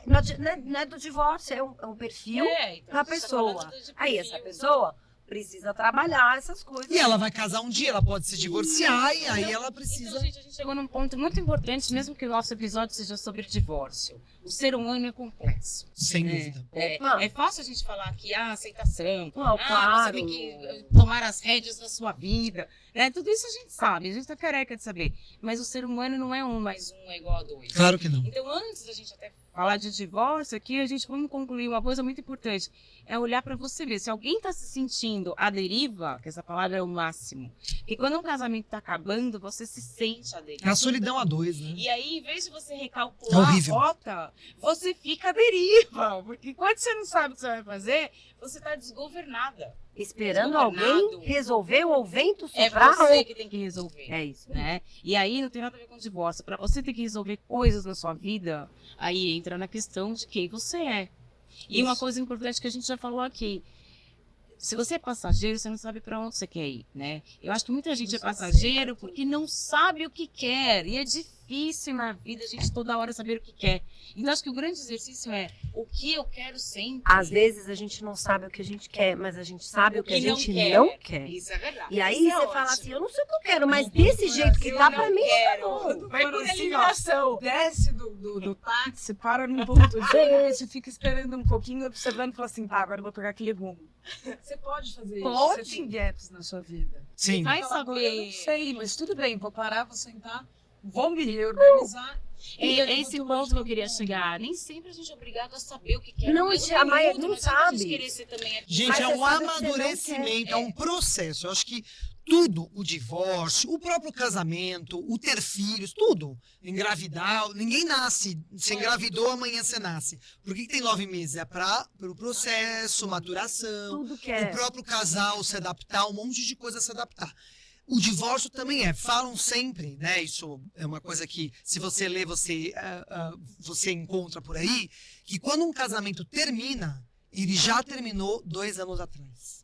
Speaker 3: Não é do divórcio, é um perfil
Speaker 2: Então,
Speaker 3: da
Speaker 2: a gente tá
Speaker 3: pessoa.
Speaker 2: falando de
Speaker 3: Aí
Speaker 2: perfil.
Speaker 3: essa pessoa precisa trabalhar essas coisas.
Speaker 1: e ela vai casar um dia, ela pode se divorciar e aí ela precisa.
Speaker 2: Então, gente, a gente chegou num ponto muito importante, mesmo que o nosso episódio seja sobre divórcio. O ser humano é complexo.
Speaker 1: Sem dúvida.
Speaker 3: Opa.
Speaker 2: É fácil a gente falar que aceitação,
Speaker 3: Não,
Speaker 2: você
Speaker 3: claro.
Speaker 2: tem que tomar as rédeas da sua vida, né? Tudo isso a gente sabe, a gente tá careca de saber. Mas o ser humano não é 1 mais 1 é igual a 2.
Speaker 1: Claro que não.
Speaker 2: Então, antes da gente até falar de divórcio aqui, a gente vamos concluir uma coisa muito importante. É olhar para você ver. Se alguém está se sentindo à deriva, que essa palavra é o máximo. Porque quando um casamento está acabando, você se sente à
Speaker 1: É
Speaker 2: deriva.
Speaker 1: a solidão a dois, né?
Speaker 2: E aí, em vez de você
Speaker 1: É
Speaker 2: recalcular a
Speaker 1: horrível.
Speaker 2: rota, você fica à deriva. Porque quando você não sabe o que você vai fazer, você está desgovernada.
Speaker 3: Esperando
Speaker 2: Desgovernado.
Speaker 3: alguém resolver ou o vento
Speaker 2: É
Speaker 3: soprar.
Speaker 2: você que tem que resolver.
Speaker 3: É isso.
Speaker 2: Né? E aí não tem nada a ver com divórcio. Para você ter que resolver coisas na sua vida, aí entra na questão de quem você é. E uma coisa importante que a gente já falou aqui. Se você é passageiro, você não sabe para onde você quer ir, né? Eu acho que muita gente é passageiro porque não sabe o que quer. E é difícil na vida a gente toda hora saber o que quer. Então acho que o grande exercício é o que eu quero sempre.
Speaker 3: Às vezes a gente não sabe o que a gente quer, mas a gente sabe o que a
Speaker 2: E não
Speaker 3: gente
Speaker 2: quer.
Speaker 3: não quer.
Speaker 2: Isso é verdade.
Speaker 3: E aí
Speaker 2: Isso é
Speaker 3: você fala
Speaker 2: ótimo.
Speaker 3: assim, eu não sei o que eu quero, mas desse jeito que tá,
Speaker 2: Eu
Speaker 3: pra
Speaker 2: não
Speaker 3: mim
Speaker 2: quero.
Speaker 3: tá bom.
Speaker 2: Vai por
Speaker 4: assim, ó,
Speaker 2: eliminação.
Speaker 4: desce do táxi, para num ponto G, você fica esperando um pouquinho, observando e fala assim, tá, agora eu vou pegar aquele rumo. Você pode fazer isso.
Speaker 2: Pode.
Speaker 4: Você tem gaps na sua vida.
Speaker 1: Sim.
Speaker 2: Vai
Speaker 4: Fala, agora eu não
Speaker 2: saber.
Speaker 4: sei, mas tudo bem, vou parar, vou sentar, vou me reorganizar.
Speaker 2: E esse ponto que eu queria chegar. Nem sempre a gente é obrigado a saber o que quer.
Speaker 3: Não,
Speaker 2: Mas
Speaker 3: a maioria
Speaker 2: muito,
Speaker 3: não
Speaker 2: mas a gente
Speaker 3: sabe.
Speaker 2: querer ser também aqui.
Speaker 1: Gente,
Speaker 3: Mas
Speaker 1: é
Speaker 3: você
Speaker 1: um
Speaker 3: sabe que você não
Speaker 1: amadurecimento,
Speaker 3: quer.
Speaker 1: é um processo. Eu acho que tudo, o divórcio, o próprio casamento, o ter filhos, tudo. Engravidar, ninguém nasce. Você engravidou, amanhã você nasce. Por que tem 9 meses? É pelo processo, maturação,
Speaker 3: Tudo que
Speaker 1: o
Speaker 3: é.
Speaker 1: próprio casal se adaptar, um monte de coisa se adaptar. O divórcio também é, falam sempre, né? Isso é uma coisa que, se você lê, você encontra por aí, que quando um casamento termina, ele já terminou 2 anos atrás.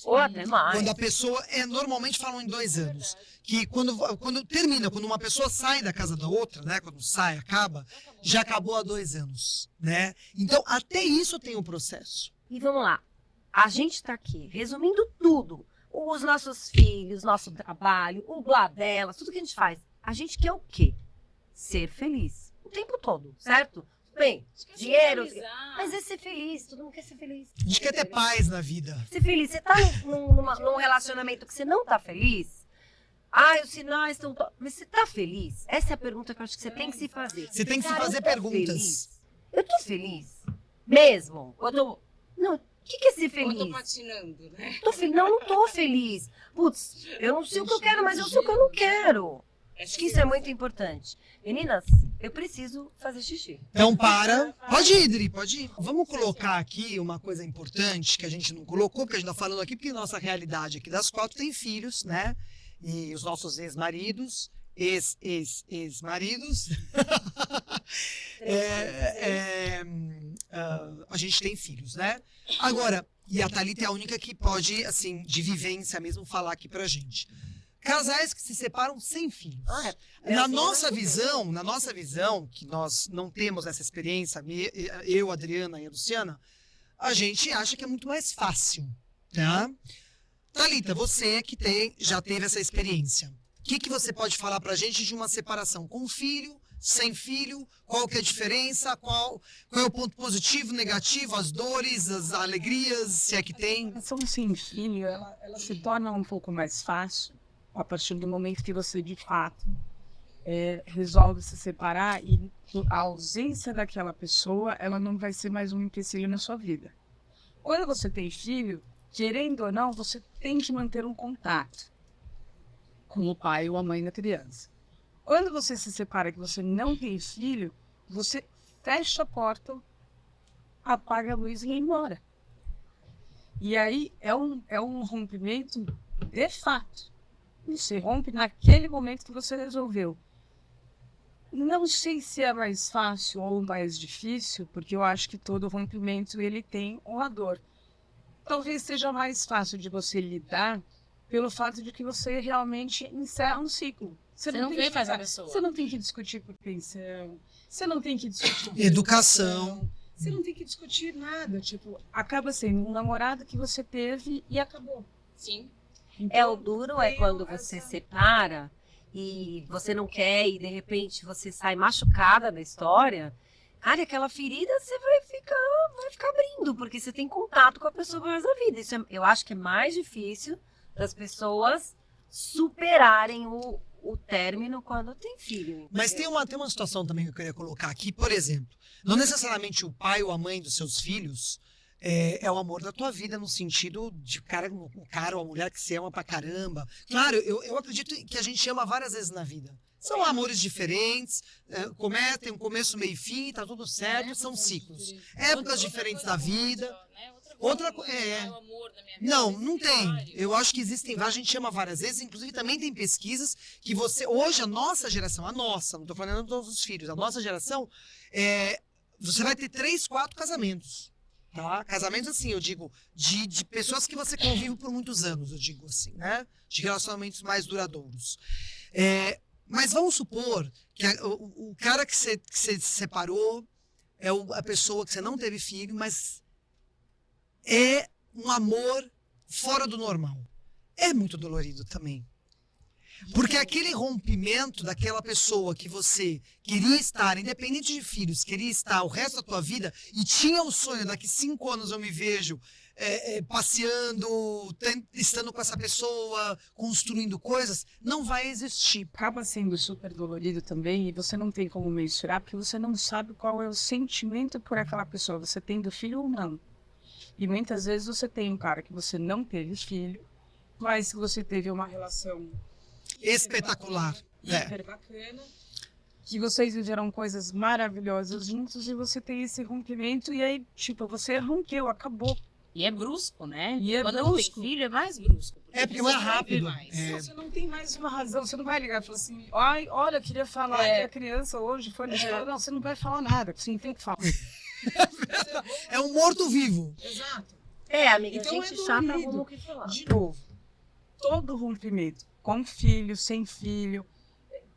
Speaker 3: Ou até mais.
Speaker 1: Quando a pessoa, normalmente falam em 2 anos, que quando termina, quando uma pessoa sai da casa da outra, né? Quando sai, acaba, já acabou há 2 anos, né? Então, até isso tem um processo.
Speaker 3: E vamos lá. A gente tá aqui, resumindo tudo. Os nossos filhos, nosso trabalho, o blá delas, tudo que a gente faz. A gente quer o quê? ser feliz. O tempo todo, certo? Bem, dinheiro... Mas é ser feliz, todo mundo quer ser feliz.
Speaker 1: A gente quer ter paz na vida.
Speaker 3: Ser feliz, você tá num relacionamento que você não tá feliz? Os sinais estão... Mas você tá feliz? Essa é a pergunta que eu acho que você tem que se fazer.
Speaker 1: Você tem que se
Speaker 3: Cara,
Speaker 1: fazer
Speaker 3: eu tô
Speaker 1: perguntas.
Speaker 3: feliz? Eu tô feliz? Mesmo? Não, o que é ser
Speaker 2: Eu
Speaker 3: feliz?
Speaker 2: tô patinando, né?
Speaker 3: Não tô feliz. Putz, eu não sei o que eu quero, mas eu sei o que eu não quero. Acho que isso é muito importante. Meninas, eu preciso fazer xixi.
Speaker 1: Então Pode ir, Idri, pode ir. Vamos colocar aqui uma coisa importante que a gente não colocou, porque a gente tá falando aqui, porque nossa realidade aqui das 4 tem filhos, né? E os nossos ex-maridos, ex-maridos, a gente tem filhos, né? Agora, e a Thalita é a única que pode, assim, de vivência mesmo, falar aqui pra gente. Casais que se separam sem filhos. Na nossa visão, que nós não temos essa experiência, eu, a Adriana e a Luciana, a gente acha que é muito mais fácil, tá? Thalita, você que já teve essa experiência, o que você pode falar pra gente de uma separação com filho, sem filho? Qual que é a diferença? Qual é o ponto positivo, negativo, as dores, as alegrias, se é que tem?
Speaker 4: A relação sem filho, ela se torna um pouco mais fácil a partir do momento que você, de fato, resolve se separar e a ausência daquela pessoa, ela não vai ser mais um empecilho na sua vida. Quando você tem filho, querendo ou não, você tem que manter um contato com o pai ou a mãe da criança. Quando você se separa, que você não tem filho, você fecha a porta, apaga a luz e vai embora. E aí é um rompimento de fato. Você rompe naquele momento que você resolveu. Não sei se é mais fácil ou mais difícil, porque eu acho que todo rompimento ele tem uma dor. Talvez seja mais fácil de você lidar pelo fato de que você realmente encerra um ciclo.
Speaker 2: Você não vê mais a pessoa.
Speaker 4: Você não tem que discutir por pensão, você não tem que discutir
Speaker 1: Educação.
Speaker 4: você não tem que discutir nada. Tipo, acaba sendo um namorado que você teve e acabou.
Speaker 2: Sim.
Speaker 3: O duro é quando você separa e você não quer e de repente você sai machucada da história. Cara, aquela ferida você vai ficar abrindo, porque você tem contato com a pessoa pro resto da vida. Isso eu acho que é mais difícil das pessoas superarem o término quando tem filho.
Speaker 1: Mas tem uma situação também que eu queria colocar aqui, por exemplo, não necessariamente o pai ou a mãe dos seus filhos é o amor da tua vida, no sentido de o cara ou a mulher que você ama pra caramba. Claro, eu acredito que a gente ama várias vezes na vida. São amores diferentes, tem um começo, meio e fim, tá tudo certo, são ciclos. Épocas diferentes da vida. Não tem. Eu acho que existem, a gente chama várias vezes, inclusive também tem pesquisas que hoje a nossa geração, não tô falando de todos os filhos, a nossa geração, você vai ter 3, 4 casamentos. Tá? Casamentos, assim, eu digo, de pessoas que você convive por muitos anos, eu digo assim, né? De relacionamentos mais duradouros. Mas vamos supor que o cara que você se separou é a pessoa que você não teve filho, mas é um amor fora do normal. É muito dolorido também. Porque aquele rompimento daquela pessoa que você queria estar, independente de filhos, queria estar o resto da tua vida e tinha o sonho, daqui 5 anos eu me vejo passeando, estando com essa pessoa, construindo coisas, não vai existir.
Speaker 4: Acaba sendo super dolorido também e você não tem como mensurar porque você não sabe qual é o sentimento por aquela pessoa, você tendo filho ou não. E muitas vezes você tem um cara que você não teve filho, mas que você teve uma relação
Speaker 1: espetacular.
Speaker 4: Super bacana. Que vocês viveram coisas maravilhosas juntos e você tem esse rompimento e aí, tipo, você rompeu, acabou.
Speaker 2: E é brusco, né?
Speaker 4: E
Speaker 2: quando não tem filho, é mais brusco.
Speaker 1: Porque é mais rápido.
Speaker 4: Você não tem mais uma razão, você não vai ligar e falar assim, olha, eu queria falar que a criança hoje foi ligada. Não, você não vai falar nada, você não tem que falar.
Speaker 1: É um morto-vivo.
Speaker 4: Exato.
Speaker 3: Amiga,
Speaker 4: Então,
Speaker 3: a gente chata como que falar.
Speaker 4: De novo, todo rompimento, com filho, sem filho,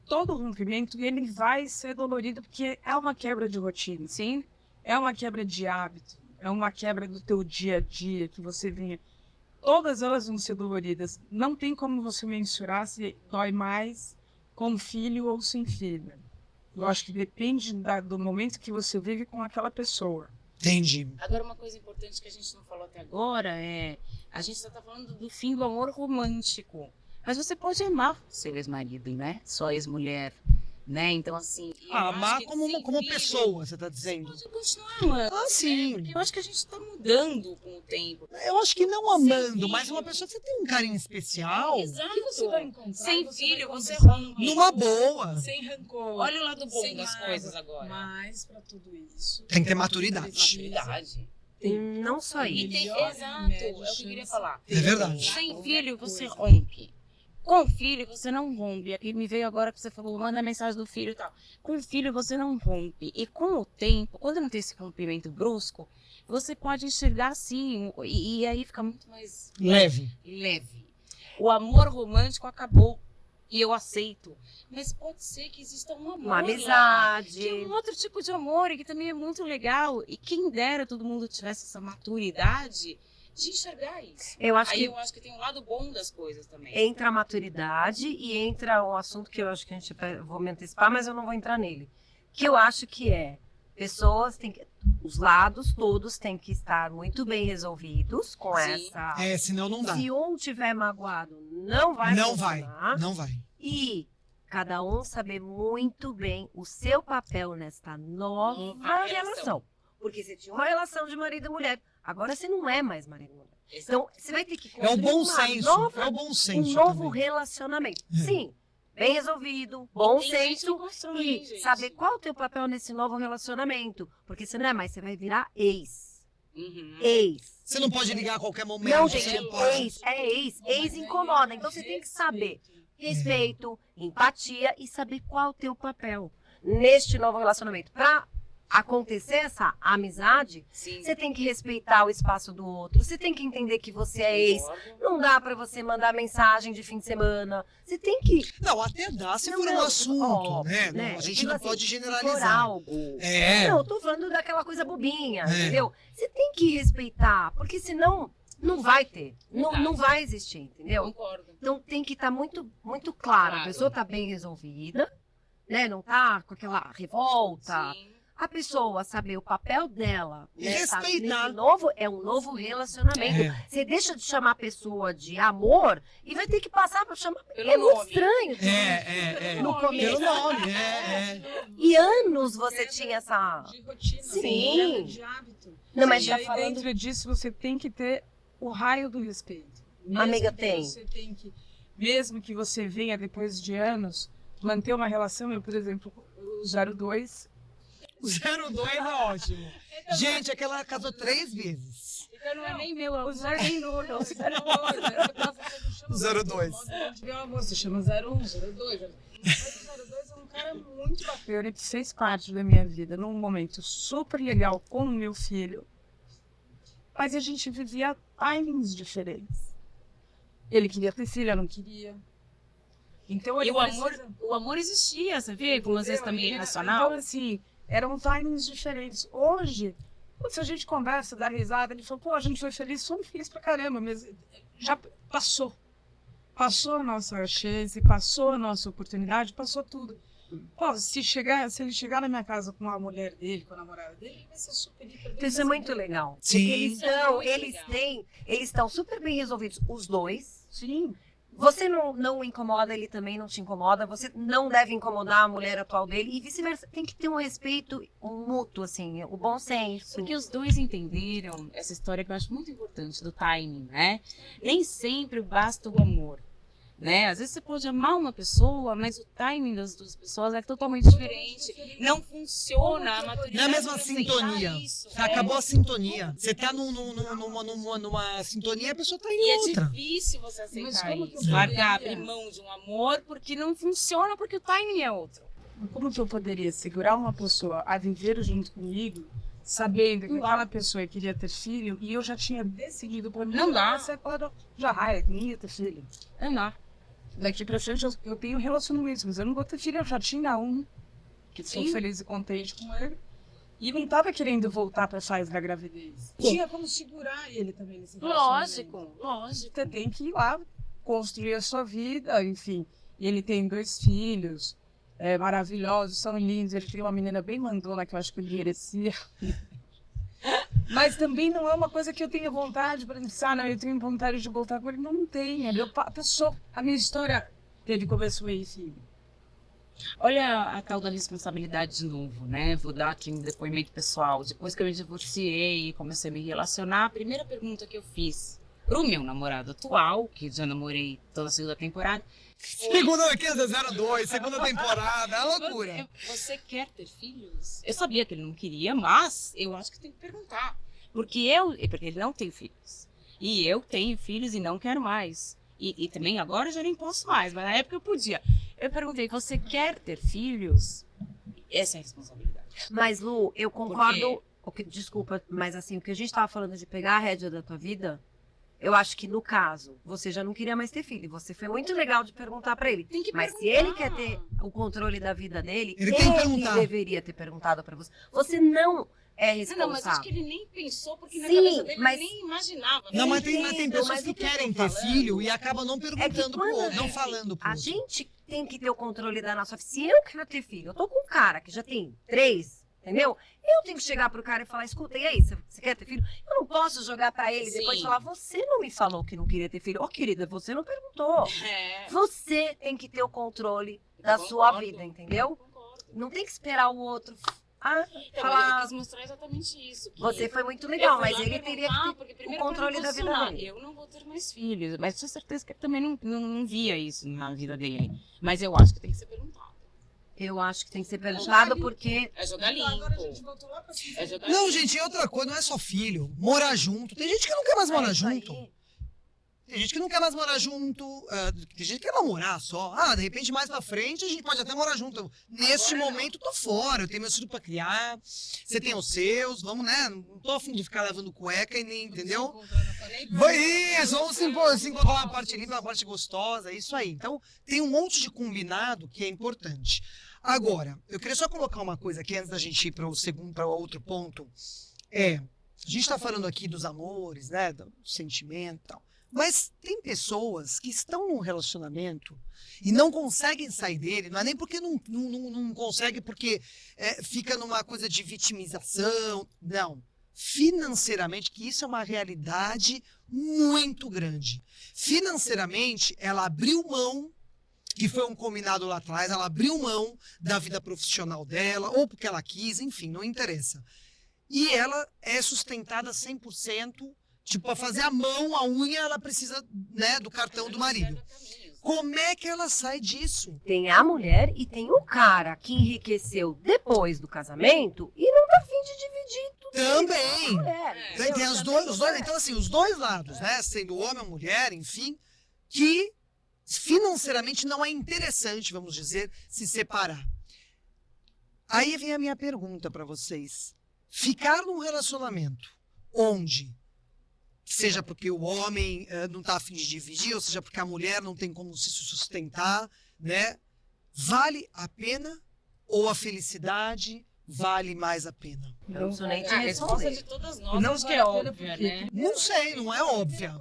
Speaker 4: todo rompimento, ele vai ser dolorido porque é uma quebra de rotina, sim? É uma quebra de hábito, é uma quebra do teu dia a dia que você vinha. Todas elas vão ser doloridas. Não tem como você mensurar se dói mais com filho ou sem filho. Eu acho que depende do momento que você vive com aquela pessoa.
Speaker 1: Entendi.
Speaker 2: Agora, uma coisa importante que a gente não falou até agora é... A gente só tá falando do fim do amor romântico. Mas você pode amar seu ex-marido, né? Sua ex-mulher, né? Então, assim... eu acho
Speaker 1: Amar
Speaker 2: que
Speaker 1: como,
Speaker 2: sem
Speaker 1: como
Speaker 2: filho,
Speaker 1: pessoa, você tá
Speaker 2: Você
Speaker 1: dizendo.
Speaker 2: pode continuar amando.
Speaker 1: Ah, sim.
Speaker 2: Porque eu acho que a gente tá mudando com o tempo.
Speaker 1: Eu acho que não amando,
Speaker 2: filho.
Speaker 1: mas uma pessoa que você tem um carinho especial,
Speaker 2: Exato.
Speaker 4: O que você vai encontrar?
Speaker 2: Sem
Speaker 4: você
Speaker 2: filho,
Speaker 4: vai
Speaker 2: você
Speaker 4: conversar
Speaker 2: rompe.
Speaker 1: numa boa.
Speaker 4: sem rancor.
Speaker 2: Olha o lado bom
Speaker 4: sem
Speaker 2: das
Speaker 4: mágoa.
Speaker 2: coisas agora.
Speaker 4: Mas para tudo isso,
Speaker 1: Tem que ter maturidade.
Speaker 2: Maturidade.
Speaker 3: Não só
Speaker 2: E
Speaker 3: isso.
Speaker 2: tem,
Speaker 4: melhor
Speaker 2: exato,
Speaker 4: remédio,
Speaker 2: é o que eu queria
Speaker 4: chance.
Speaker 2: falar.
Speaker 1: É verdade.
Speaker 2: Sem filho, você
Speaker 4: Coisa.
Speaker 2: rompe. Com filho, você não rompe. Aqui me veio agora que você falou, manda mensagem do filho e tal. Com filho, você não rompe. E com o tempo, quando não tem esse rompimento brusco, você pode enxergar assim, e aí fica muito mais
Speaker 1: Leve.
Speaker 2: leve. O amor romântico acabou. E eu aceito. Mas pode ser que exista um amor
Speaker 3: Uma
Speaker 2: lá,
Speaker 3: amizade.
Speaker 2: que é um outro tipo de amor e que também é muito legal. E quem dera todo mundo tivesse essa maturidade de enxergar isso.
Speaker 3: Eu acho
Speaker 2: Aí
Speaker 3: que
Speaker 2: eu acho que tem um lado bom das coisas também.
Speaker 3: entra a maturidade e entra um assunto que eu acho que vou me antecipar, mas eu não vou entrar nele. Que eu acho que pessoas os lados todos têm que estar muito bem resolvidos com
Speaker 2: Sim.
Speaker 3: essa.
Speaker 1: Senão não dá.
Speaker 3: Se um tiver magoado, não vai
Speaker 1: Não vai.
Speaker 3: funcionar.
Speaker 1: Não vai.
Speaker 3: E cada um saber muito bem o seu papel nesta nova relação. Porque você tinha uma relação de marido e mulher. Agora você não é mais marido e mulher. Então, você vai ter que
Speaker 1: É o
Speaker 3: construir
Speaker 1: bom
Speaker 3: uma
Speaker 1: senso.
Speaker 3: nova
Speaker 1: É o bom senso.
Speaker 3: um novo
Speaker 1: também.
Speaker 3: relacionamento.
Speaker 1: É.
Speaker 3: Sim, bem resolvido, bom
Speaker 2: Tem gente que
Speaker 3: senso
Speaker 2: constrói,
Speaker 3: e
Speaker 2: gente.
Speaker 3: saber qual é o teu papel nesse novo relacionamento. Porque você não é mais, você vai virar ex.
Speaker 2: Uhum.
Speaker 3: Ex.
Speaker 1: Você não pode ligar a qualquer momento.
Speaker 3: Não,
Speaker 1: você
Speaker 3: gente,
Speaker 1: não pode.
Speaker 3: ex, é ex. Ex incomoda. Então você tem que saber respeito, empatia e saber qual é o teu papel neste novo relacionamento. Para acontecer essa amizade,
Speaker 2: Sim.
Speaker 3: você tem que respeitar o espaço do outro. Você tem que entender que você é ex. Não dá pra você mandar mensagem de fim de semana. Você tem que.
Speaker 1: Não, até dá se
Speaker 3: Não,
Speaker 1: for um
Speaker 3: não,
Speaker 1: assunto,
Speaker 3: ó,
Speaker 1: né?
Speaker 3: né?
Speaker 1: Não, a gente
Speaker 3: Digo
Speaker 1: não
Speaker 3: assim,
Speaker 1: pode
Speaker 3: se for
Speaker 1: generalizar.
Speaker 3: algo.
Speaker 1: É.
Speaker 3: Não, eu tô falando daquela coisa bobinha,
Speaker 1: É.
Speaker 3: entendeu? Você tem que respeitar, porque senão não vai ter. Não,
Speaker 2: Verdade.
Speaker 3: não vai existir, entendeu?
Speaker 2: Concordo.
Speaker 3: Então tem que estar muito, muito claro.
Speaker 2: Claro.
Speaker 3: A pessoa tá bem resolvida, né? Não tá com aquela revolta.
Speaker 2: Sim.
Speaker 3: A pessoa saber o papel dela,
Speaker 1: E
Speaker 3: né,
Speaker 1: respeitar.
Speaker 3: nesse novo, é um novo relacionamento.
Speaker 1: É.
Speaker 3: Você deixa de chamar a pessoa de amor e vai ter que passar para chamar.
Speaker 2: Pelo
Speaker 3: é muito
Speaker 2: nome.
Speaker 3: estranho.
Speaker 1: É.
Speaker 3: No começo.
Speaker 1: Pelo nome, é.
Speaker 3: E anos você tinha essa.
Speaker 4: De rotina,
Speaker 3: Sim.
Speaker 4: quebra de hábito.
Speaker 3: Não, mas
Speaker 4: E
Speaker 3: já
Speaker 4: aí,
Speaker 3: falando.
Speaker 4: dentro disso, você tem que ter o raio do respeito.
Speaker 3: Amiga,
Speaker 4: que
Speaker 3: tem.
Speaker 4: Você tem que, mesmo que você venha depois de anos, manter uma relação. Eu, por exemplo, o 02.
Speaker 1: O 02 é ótimo. Gente, aquela casou 3 vezes.
Speaker 2: Então não é nem meu, é
Speaker 4: O
Speaker 2: o
Speaker 4: 0
Speaker 2: nem nulo.
Speaker 1: O 02.
Speaker 4: Meu amor, se chama 01, 02. Mas o 02 é um cara muito bacana que fez parte da minha vida num momento super legal com o meu filho. Mas a gente vivia timings diferentes. Ele queria ter filho, eu não queria. Então
Speaker 2: E
Speaker 4: ele
Speaker 2: o amor,
Speaker 4: precisa-
Speaker 2: o amor existia, sabia? Como às vezes também é
Speaker 4: Então,
Speaker 2: irracional.
Speaker 4: assim, eram timings diferentes. Hoje, se a gente conversa, dá risada, ele falou, pô, a gente foi feliz, fomos felizes pra caramba, mas já passou. Passou a nossa chance, passou a nossa oportunidade, passou tudo. Pô, se ele chegar na minha casa com a mulher dele, com a namorada dele, ele vai ser super hiper bem
Speaker 3: Então, isso é muito legal.
Speaker 1: Sim.
Speaker 3: Porque eles
Speaker 2: Muito
Speaker 3: têm, eles estão super bem resolvidos, os dois.
Speaker 4: Sim.
Speaker 3: Você não o incomoda, ele também não te incomoda. Você não deve incomodar a mulher atual dele e vice-versa. Tem que ter um respeito mútuo, assim, o bom senso.
Speaker 2: Porque os dois entenderam essa história que eu acho muito importante do timing, né? Nem sempre basta o amor, né? Às vezes você pode amar uma pessoa, mas o timing das duas pessoas é totalmente diferente. Não funciona a maturidade.
Speaker 1: Não é a mesma
Speaker 2: pra aceitar
Speaker 1: sintonia.
Speaker 2: isso.
Speaker 1: Você acabou a sintonia. Você tá numa sintonia e a pessoa tá
Speaker 2: E
Speaker 1: em
Speaker 2: é
Speaker 1: outra.
Speaker 2: difícil você
Speaker 4: Mas
Speaker 2: aceitar
Speaker 4: como que eu
Speaker 2: isso. Largar,
Speaker 4: poderia?
Speaker 2: abrir mão de um amor, porque não funciona, porque o timing é outro.
Speaker 4: Como que eu poderia segurar uma pessoa a viver junto comigo, sabendo que aquela pessoa queria ter filho e eu já tinha decidido pra mim?
Speaker 2: Não dá.
Speaker 4: Você já ia ter filho.
Speaker 2: Não dá.
Speaker 4: Daqui pra frente eu tenho relacionamentos, mas eu não vou ter filho, eu já tinha um. Que sou
Speaker 2: Sim.
Speaker 4: feliz e contente com ele. E não tava querendo voltar pra fase da gravidez. Tinha como segurar ele também nesse relacionamento.
Speaker 2: Lógico.
Speaker 4: Você tem que ir lá construir a sua vida, enfim. E ele tem 2 filhos. maravilhosos, são lindos. Ele tem uma menina bem mandona que eu acho que ele merecia. Mas também não é uma coisa que eu tenha vontade para pensar, não, eu tenho vontade de voltar com ele. Não tem. A minha história teve começo, meio e fim.
Speaker 2: Olha a tal da responsabilidade de novo, né? Vou dar aqui um depoimento pessoal. Depois que eu me divorciei e comecei a me relacionar, a primeira pergunta que eu fiz pro meu namorado atual, que já namorei toda a segunda temporada,
Speaker 1: Segunda 02, segunda temporada, é loucura.
Speaker 2: Você quer ter filhos? Eu sabia que ele não queria, mas eu acho que tem que perguntar. Porque ele não tem filhos. E eu tenho filhos e não quero mais. E também agora eu já nem posso mais, mas na época eu podia. Eu perguntei, você quer ter filhos? Essa é a responsabilidade.
Speaker 3: Mas, Lu, eu concordo. Desculpa, mas assim, o que a gente estava falando de pegar a rédea da tua vida, eu acho que no caso, você já não queria mais ter filho. Você foi muito legal de perguntar para ele.
Speaker 2: Tem que
Speaker 3: Mas se
Speaker 2: perguntar.
Speaker 3: ele quer ter o controle da vida dele,
Speaker 1: Ele tem que perguntar.
Speaker 3: deveria ter perguntado para você. Você não é
Speaker 2: Não,
Speaker 3: responsável.
Speaker 2: mas acho que ele nem pensou, porque na
Speaker 3: Sim,
Speaker 2: cabeça dele
Speaker 3: mas-
Speaker 2: ele nem imaginava.
Speaker 1: Não, mas tem
Speaker 3: entendo,
Speaker 1: pessoas
Speaker 3: mas
Speaker 1: que
Speaker 3: o que eu tô
Speaker 1: querem ter
Speaker 3: falando
Speaker 1: filho e acabam não perguntando pro
Speaker 3: quando
Speaker 1: outro, não falando pro
Speaker 3: a
Speaker 1: outro.
Speaker 3: gente tem que ter o controle da nossa vida. Se eu quero ter filho, eu tô com um cara que já tem 3, entendeu? Eu tenho que chegar pro cara e falar, escuta, e aí, você quer ter filho? Eu não posso jogar pra ele e depois
Speaker 2: Sim.
Speaker 3: falar, você não me falou que não queria ter filho. Ó, querida, você não perguntou.
Speaker 2: É,
Speaker 3: Você tem que ter o controle
Speaker 2: eu
Speaker 3: da sua
Speaker 2: concordo,
Speaker 3: vida, entendeu?
Speaker 2: eu concordo.
Speaker 3: Não tem que esperar o outro
Speaker 2: Então, ele
Speaker 3: falar,
Speaker 2: quis mostrar exatamente isso. Que
Speaker 3: você foi muito
Speaker 2: eu
Speaker 3: legal,
Speaker 2: fui
Speaker 3: mas
Speaker 2: lá
Speaker 3: ele teria
Speaker 2: perguntar,
Speaker 3: que ter
Speaker 2: porque
Speaker 3: o
Speaker 2: primeiro
Speaker 3: controle
Speaker 2: pra
Speaker 3: da
Speaker 2: não
Speaker 3: vida
Speaker 2: posicionar.
Speaker 3: dele.
Speaker 2: Eu não vou ter mais filhos, mas tenho certeza que ele também não via isso na vida dele. Mas eu acho que tem que ser perguntado.
Speaker 3: Eu acho que tem que ser perguntado porque
Speaker 2: É jogar limpo.
Speaker 4: Agora a gente voltou lá pra
Speaker 2: É jogar
Speaker 1: Não,
Speaker 2: limpo.
Speaker 1: gente, e outra coisa, não é só filho. Morar junto. Tem gente que não quer mais morar
Speaker 3: isso aí.
Speaker 1: junto. Tem gente que não quer mais morar junto. Tem gente que quer namorar só. De repente, mais pra frente, a gente pode até morar junto. Neste momento, tô fora. Eu tenho meus filhos pra criar. Você tem os seus. Vamos, né? Não tô a fim de ficar levando cueca e nem, entendeu? Vai isso, vamos se encontrar uma parte limpa, uma parte gostosa, é isso aí. Então, tem um monte de combinado que é importante. Agora, eu queria só colocar uma coisa aqui antes da gente ir para o outro ponto. A gente está falando aqui dos amores, né, do sentimento e tal. Mas tem pessoas que estão num relacionamento e não conseguem sair dele, não é nem porque não consegue, porque fica numa coisa de vitimização, não. Financeiramente, que isso é uma realidade muito grande. Financeiramente, ela abriu mão, que foi um combinado lá atrás, ela abriu mão da vida profissional dela, ou porque ela quis, enfim, não interessa. E ela é sustentada 100%, tipo, para fazer a mão, a unha, ela precisa, né, do cartão do marido. Como é que ela sai disso?
Speaker 3: tem a mulher e tem o cara que enriqueceu depois do casamento e não tá afim de dividir tudo
Speaker 1: Também.
Speaker 3: com a mulher.
Speaker 1: Tem os dois, então assim, os dois lados, né, sendo o homem ou a mulher, enfim, que financeiramente não é interessante, vamos dizer, se separar. Aí vem a minha pergunta para vocês. Ficar num relacionamento onde, seja porque o homem não está a fim de dividir, ou seja porque a mulher não tem como se sustentar, né? Vale a pena ou a felicidade vale mais a pena?
Speaker 3: Eu não preciso nem te
Speaker 2: A resposta
Speaker 3: responder.
Speaker 2: de todas nós
Speaker 4: Não
Speaker 2: é
Speaker 4: vale a pena
Speaker 2: óbvia,
Speaker 4: porque-
Speaker 2: né?
Speaker 1: Não sei, não é óbvia.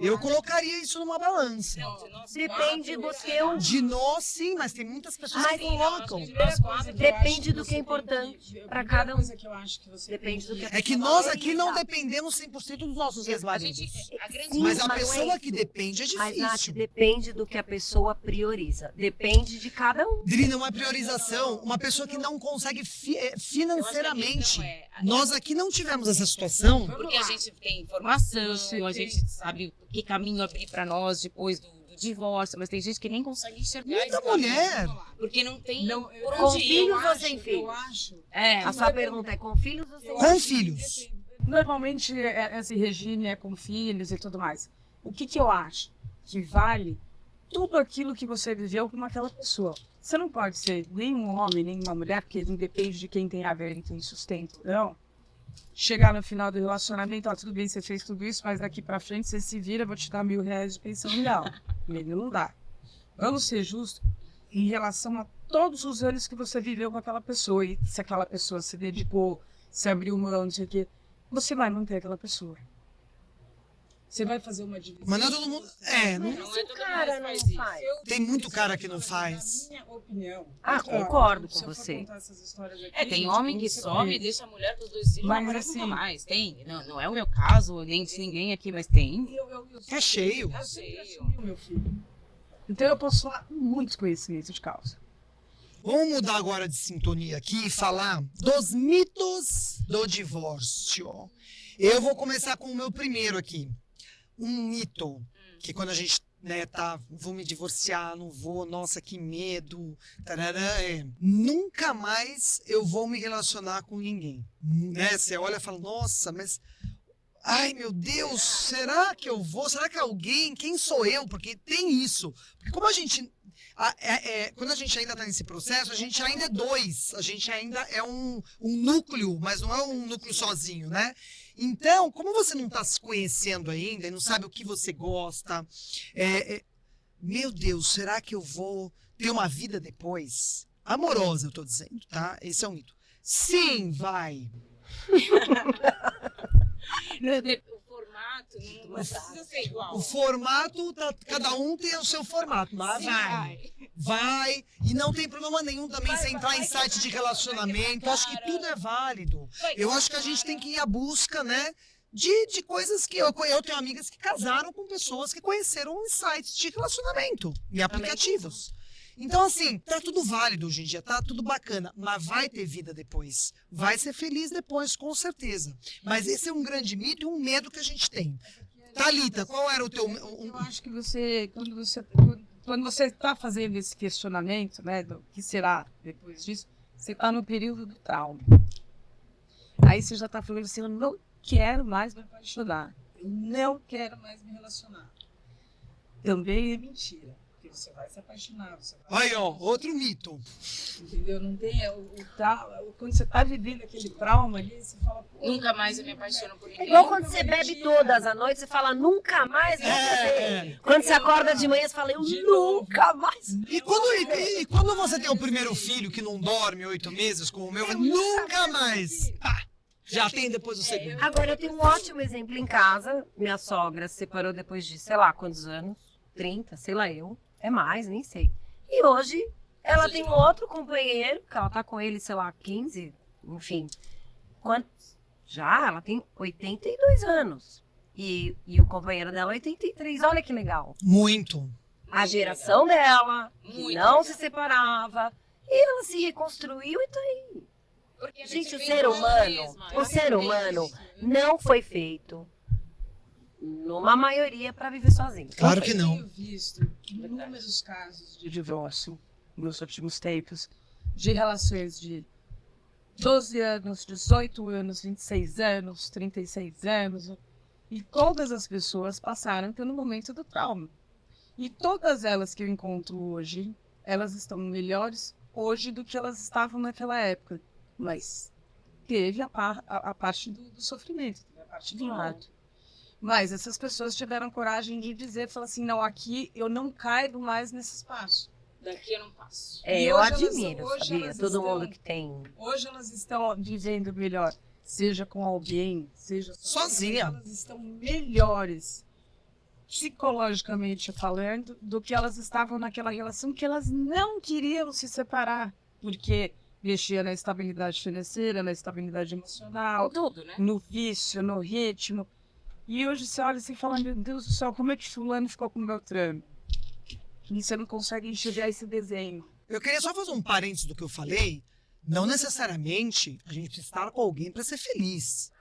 Speaker 1: Eu colocaria isso numa balança.
Speaker 3: Depende do teu.
Speaker 1: De nós, sim, mas tem muitas pessoas que
Speaker 3: Mas
Speaker 1: colocam.
Speaker 3: Depende do que é importante pra cada um.
Speaker 4: Coisa que eu acho que você
Speaker 3: Depende do que
Speaker 1: É que nós aqui não dependemos 100% dos nossos ex-maridos.
Speaker 3: Sim,
Speaker 1: Mas a
Speaker 3: mas não é
Speaker 1: pessoa
Speaker 3: isso.
Speaker 1: que depende é
Speaker 3: Mas, Nath,
Speaker 1: difícil.
Speaker 3: depende do que a pessoa prioriza. Depende de cada um.
Speaker 1: Dri, não é priorização. Uma pessoa que não consegue financeiramente. Nós aqui não tivemos essa situação.
Speaker 2: Porque a gente tem informação, a gente sabe que caminho abrir para nós depois do divórcio, mas tem gente que nem consegue enxergar
Speaker 1: Muita
Speaker 2: esse caminho,
Speaker 1: mulher.
Speaker 2: porque não tem
Speaker 4: Não,
Speaker 2: por
Speaker 3: Com
Speaker 2: onde ir.
Speaker 3: filhos ou sem filhos?
Speaker 4: Eu acho.
Speaker 3: A sua pergunta é com filhos ou sem filhos?
Speaker 1: Com filhos.
Speaker 4: Normalmente esse regime é com filhos e tudo mais. O que eu acho? Que vale tudo aquilo que você viveu com aquela pessoa. Você não pode ser nem um homem, nem uma mulher, porque não depende de quem tem a ver, quem tem sustento. Não. Chegar no final do relacionamento, tudo bem, você fez tudo isso, mas daqui pra frente você se vira, vou te dar R$1.000 de pensão legal. Não dá. Vamos ser justos em relação a todos os anos que você viveu com aquela pessoa. E se aquela pessoa se dedicou, se abriu mão, não sei o quê, você vai manter aquela pessoa. Você vai fazer uma divisão.
Speaker 1: Mas não é todo mundo.
Speaker 2: Não é todo mundo
Speaker 3: cara
Speaker 2: que
Speaker 3: não
Speaker 2: faz isso.
Speaker 3: faz.
Speaker 1: Tem muito cara que não faz.
Speaker 4: Na minha opinião.
Speaker 3: Concordo com
Speaker 4: se eu for
Speaker 3: você.
Speaker 4: contar essas histórias aqui,
Speaker 2: Tem
Speaker 4: gente,
Speaker 2: homem
Speaker 4: como
Speaker 2: que
Speaker 4: você
Speaker 2: some e
Speaker 4: pensa?
Speaker 2: deixa a mulher com os 2 filhos,
Speaker 4: Mas
Speaker 2: mas
Speaker 4: assim-
Speaker 2: nunca mais. Tem. Não é o meu caso, nem de ninguém aqui, mas tem.
Speaker 1: É cheio.
Speaker 4: Eu sempre assumi o meu filho. Então eu posso falar com muito conhecimento de causa.
Speaker 1: Vamos mudar agora de sintonia aqui e falar dos mitos do divórcio. Eu vou começar com o meu primeiro aqui. Um mito que quando a gente vou me divorciar, não vou, nossa, que medo, tarará, nunca mais eu vou me relacionar com ninguém. Né? Você olha e fala, nossa, mas ai meu Deus, será que eu vou? Será que alguém? Quem sou eu? Porque tem isso. Porque como a gente quando a gente ainda está nesse processo, a gente ainda é 2, a gente ainda é um núcleo, mas não é um núcleo sozinho, né? Então, como você não está se conhecendo ainda e não sabe o que você gosta, meu Deus, será que eu vou ter uma vida depois? Amorosa, eu estou dizendo, tá? Esse é um mito. Sim, vai.
Speaker 2: O formato não precisa ser igual.
Speaker 1: O formato, cada um tem o seu formato, mas vai. E não tem problema nenhum também você entrar em site de relacionamento. Eu acho que tudo é válido. Eu acho que a gente tem que ir à busca, né? De coisas que eu tenho amigas que casaram com pessoas que conheceram em sites de relacionamento e aplicativos. Então, assim, tá tudo válido hoje em dia, tá tudo bacana, mas vai ter vida depois. Vai ser feliz depois, com certeza. Mas esse é um grande mito e um medo que a gente tem. Thalita, qual era o teu...
Speaker 4: Eu acho que quando você está fazendo esse questionamento, né, do que será depois disso, você está no período do trauma. Aí você já está falando assim, eu não quero mais me apaixonar. Eu não quero mais me relacionar. Também é mentira. Porque você vai se apaixonar.
Speaker 1: Aí, ó, outro mito.
Speaker 4: Entendeu? Não tem quando você está vivendo aquele trauma ali, você fala... Pô,
Speaker 2: Nunca mais eu me apaixono por
Speaker 3: É
Speaker 2: ninguém.
Speaker 3: igual quando você bebe todas as noites, você fala, nunca mais vou beber. Quando você acorda de manhã, você fala, eu nunca mais.
Speaker 1: E quando você tem o primeiro filho que não dorme 8 meses, como o meu, nunca mais. Pá, já tem depois o segundo.
Speaker 3: Agora, eu tenho um ótimo exemplo em casa. Minha sogra se separou depois de, sei lá, quantos anos? 30, sei lá eu. É mais, nem sei. E hoje, ela tem um outro companheiro, que ela tá com ele, sei lá, 15, enfim. Quantos? Já, ela tem 82 anos. E o companheiro dela, 83. Olha que legal.
Speaker 1: Muito.
Speaker 3: A geração dela, que
Speaker 2: Muito
Speaker 3: não
Speaker 2: legal.
Speaker 3: se separava. E ela se reconstruiu e tá aí.
Speaker 2: Porque a
Speaker 3: Gente, o
Speaker 2: vem
Speaker 3: ser
Speaker 2: nós
Speaker 3: humano,
Speaker 2: mesmas.
Speaker 3: o ser humano não foi feito, numa maioria, para viver sozinho.
Speaker 1: Claro que não.
Speaker 4: Eu tenho visto inúmeros casos de divórcio nos últimos tempos, de relações de 12 anos, 18 anos, 26 anos, 36 anos. E todas as pessoas passaram pelo momento do trauma. E todas elas que eu encontro hoje, elas estão melhores hoje do que elas estavam naquela época. Mas teve a parte do sofrimento, teve a parte do lado. Mas essas pessoas tiveram coragem de dizer, falar assim, não, aqui eu não caibo mais nesse espaço.
Speaker 2: Daqui eu não passo.
Speaker 3: É,
Speaker 4: E
Speaker 3: eu
Speaker 4: hoje
Speaker 3: admiro,
Speaker 4: hoje
Speaker 3: sabia?
Speaker 4: elas
Speaker 3: Todo
Speaker 4: estão-
Speaker 3: mundo que tem.
Speaker 4: Hoje elas estão vivendo melhor, seja com alguém, seja
Speaker 1: Sozinha.
Speaker 4: Elas estão melhores, psicologicamente falando, do que elas estavam naquela relação que elas não queriam se separar, porque mexia na estabilidade financeira, na estabilidade emocional,
Speaker 2: Tudo, né?
Speaker 4: no vício, no ritmo. E hoje você olha assim e fala, meu Deus do céu, como é que fulano ficou com o Beltrano? E você não consegue enxergar esse desenho.
Speaker 1: Eu queria só fazer um parênteses do que eu falei. Não necessariamente a gente precisa estar com alguém para ser feliz.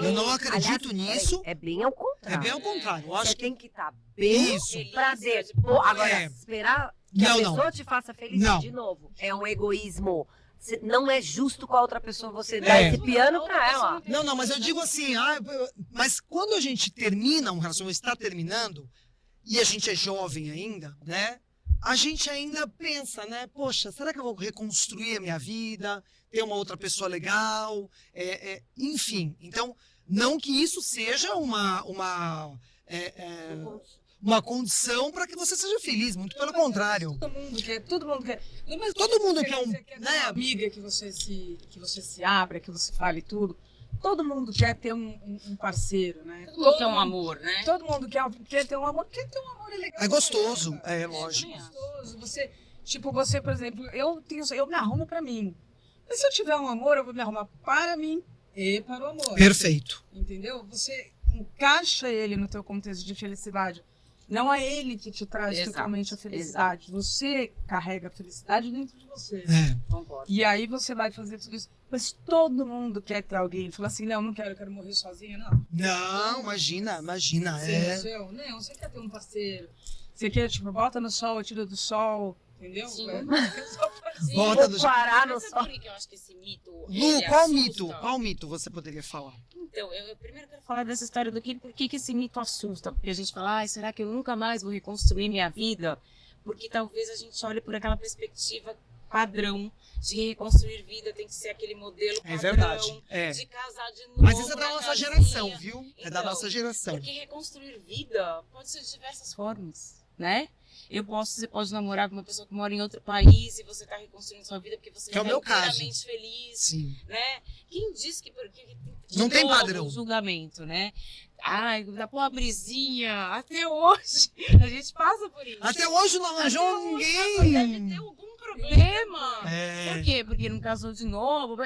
Speaker 1: Eu não acredito nisso.
Speaker 3: É bem ao
Speaker 1: É
Speaker 3: contrário.
Speaker 1: bem ao contrário. Eu
Speaker 3: Você
Speaker 1: acho que
Speaker 3: tem que estar bem
Speaker 1: Isso.
Speaker 3: pra pôr. Agora,
Speaker 1: É.
Speaker 3: esperar que a
Speaker 1: Não,
Speaker 3: pessoa
Speaker 1: não.
Speaker 3: te faça feliz
Speaker 1: Não.
Speaker 3: de novo. É um egoísmo. Não é justo com a outra pessoa você dar
Speaker 1: É.
Speaker 3: esse piano pra ela.
Speaker 1: Não, mas eu digo assim, mas quando a gente termina um relacionamento, está terminando, e a gente é jovem ainda, né? A gente ainda pensa, né? Poxa, será que eu vou reconstruir a minha vida? Ter uma outra pessoa legal? Enfim, então, não que isso seja uma condição para que você seja feliz, muito pelo contrário.
Speaker 4: Todo mundo quer, todo mundo quer. Mas
Speaker 1: Todo mundo quer um,
Speaker 4: você quer ter
Speaker 1: né?
Speaker 4: uma amiga que você se abra, que você fale tudo. todo mundo quer ter um parceiro, né?
Speaker 2: Todo mundo quer um amor, né?
Speaker 4: Todo mundo quer ter um amor, porque ter um amor é legal.
Speaker 1: É gostoso,
Speaker 4: também,
Speaker 1: é lógico.
Speaker 4: É gostoso. Você, por exemplo, eu me arrumo pra mim. Mas se eu tiver um amor, eu vou me arrumar para mim e para o amor.
Speaker 1: Perfeito.
Speaker 4: Entendeu? Você encaixa ele no teu contexto de felicidade. Não é ele que te traz
Speaker 2: Exato,
Speaker 4: totalmente a felicidade. Você carrega a felicidade dentro de você.
Speaker 1: É.
Speaker 2: Concordo.
Speaker 4: E aí você vai fazer tudo isso. Mas todo mundo quer ter alguém. Fala assim, não quero, eu quero morrer sozinha. Não.
Speaker 1: Não, imagina.
Speaker 4: Você
Speaker 1: É.
Speaker 4: não, você quer ter um parceiro. Você quer, tipo, bota no sol, tira do sol. Entendeu?
Speaker 2: Sim.
Speaker 4: Sim.
Speaker 1: Bota do
Speaker 3: Parar no
Speaker 2: Mas
Speaker 3: sol.
Speaker 2: sabe por que eu acho que esse mito...
Speaker 1: Lu,
Speaker 2: ele
Speaker 1: qual
Speaker 2: assusta?
Speaker 1: mito? Qual mito você poderia falar?
Speaker 2: Então, eu primeiro quero falar dessa história do por que esse mito assusta. Porque a gente fala, será que eu nunca mais vou reconstruir minha vida? Porque talvez a gente olhe por aquela perspectiva padrão de reconstruir vida, tem que ser aquele modelo padrão,
Speaker 1: É verdade. É.
Speaker 2: de casar de novo.
Speaker 1: Mas isso é da
Speaker 2: na
Speaker 1: nossa
Speaker 2: casinha.
Speaker 1: geração, viu? É da
Speaker 2: Então,
Speaker 1: nossa geração.
Speaker 2: Porque reconstruir vida pode ser de diversas formas, né? Você pode namorar com uma pessoa que mora em outro país e você está reconstruindo sua vida porque você
Speaker 1: Que é o
Speaker 2: está
Speaker 1: meu caso.
Speaker 2: inteiramente feliz,
Speaker 1: Sim.
Speaker 2: né? Quem diz que
Speaker 1: Não tem
Speaker 2: novo,
Speaker 1: padrão.
Speaker 2: Julgamento, né? Ai, da pobrezinha, até hoje a gente passa por isso.
Speaker 1: Até hoje não arranjou
Speaker 2: Deve
Speaker 1: ninguém.
Speaker 2: ter algum problema.
Speaker 1: É.
Speaker 2: Por quê? Porque não casou de novo.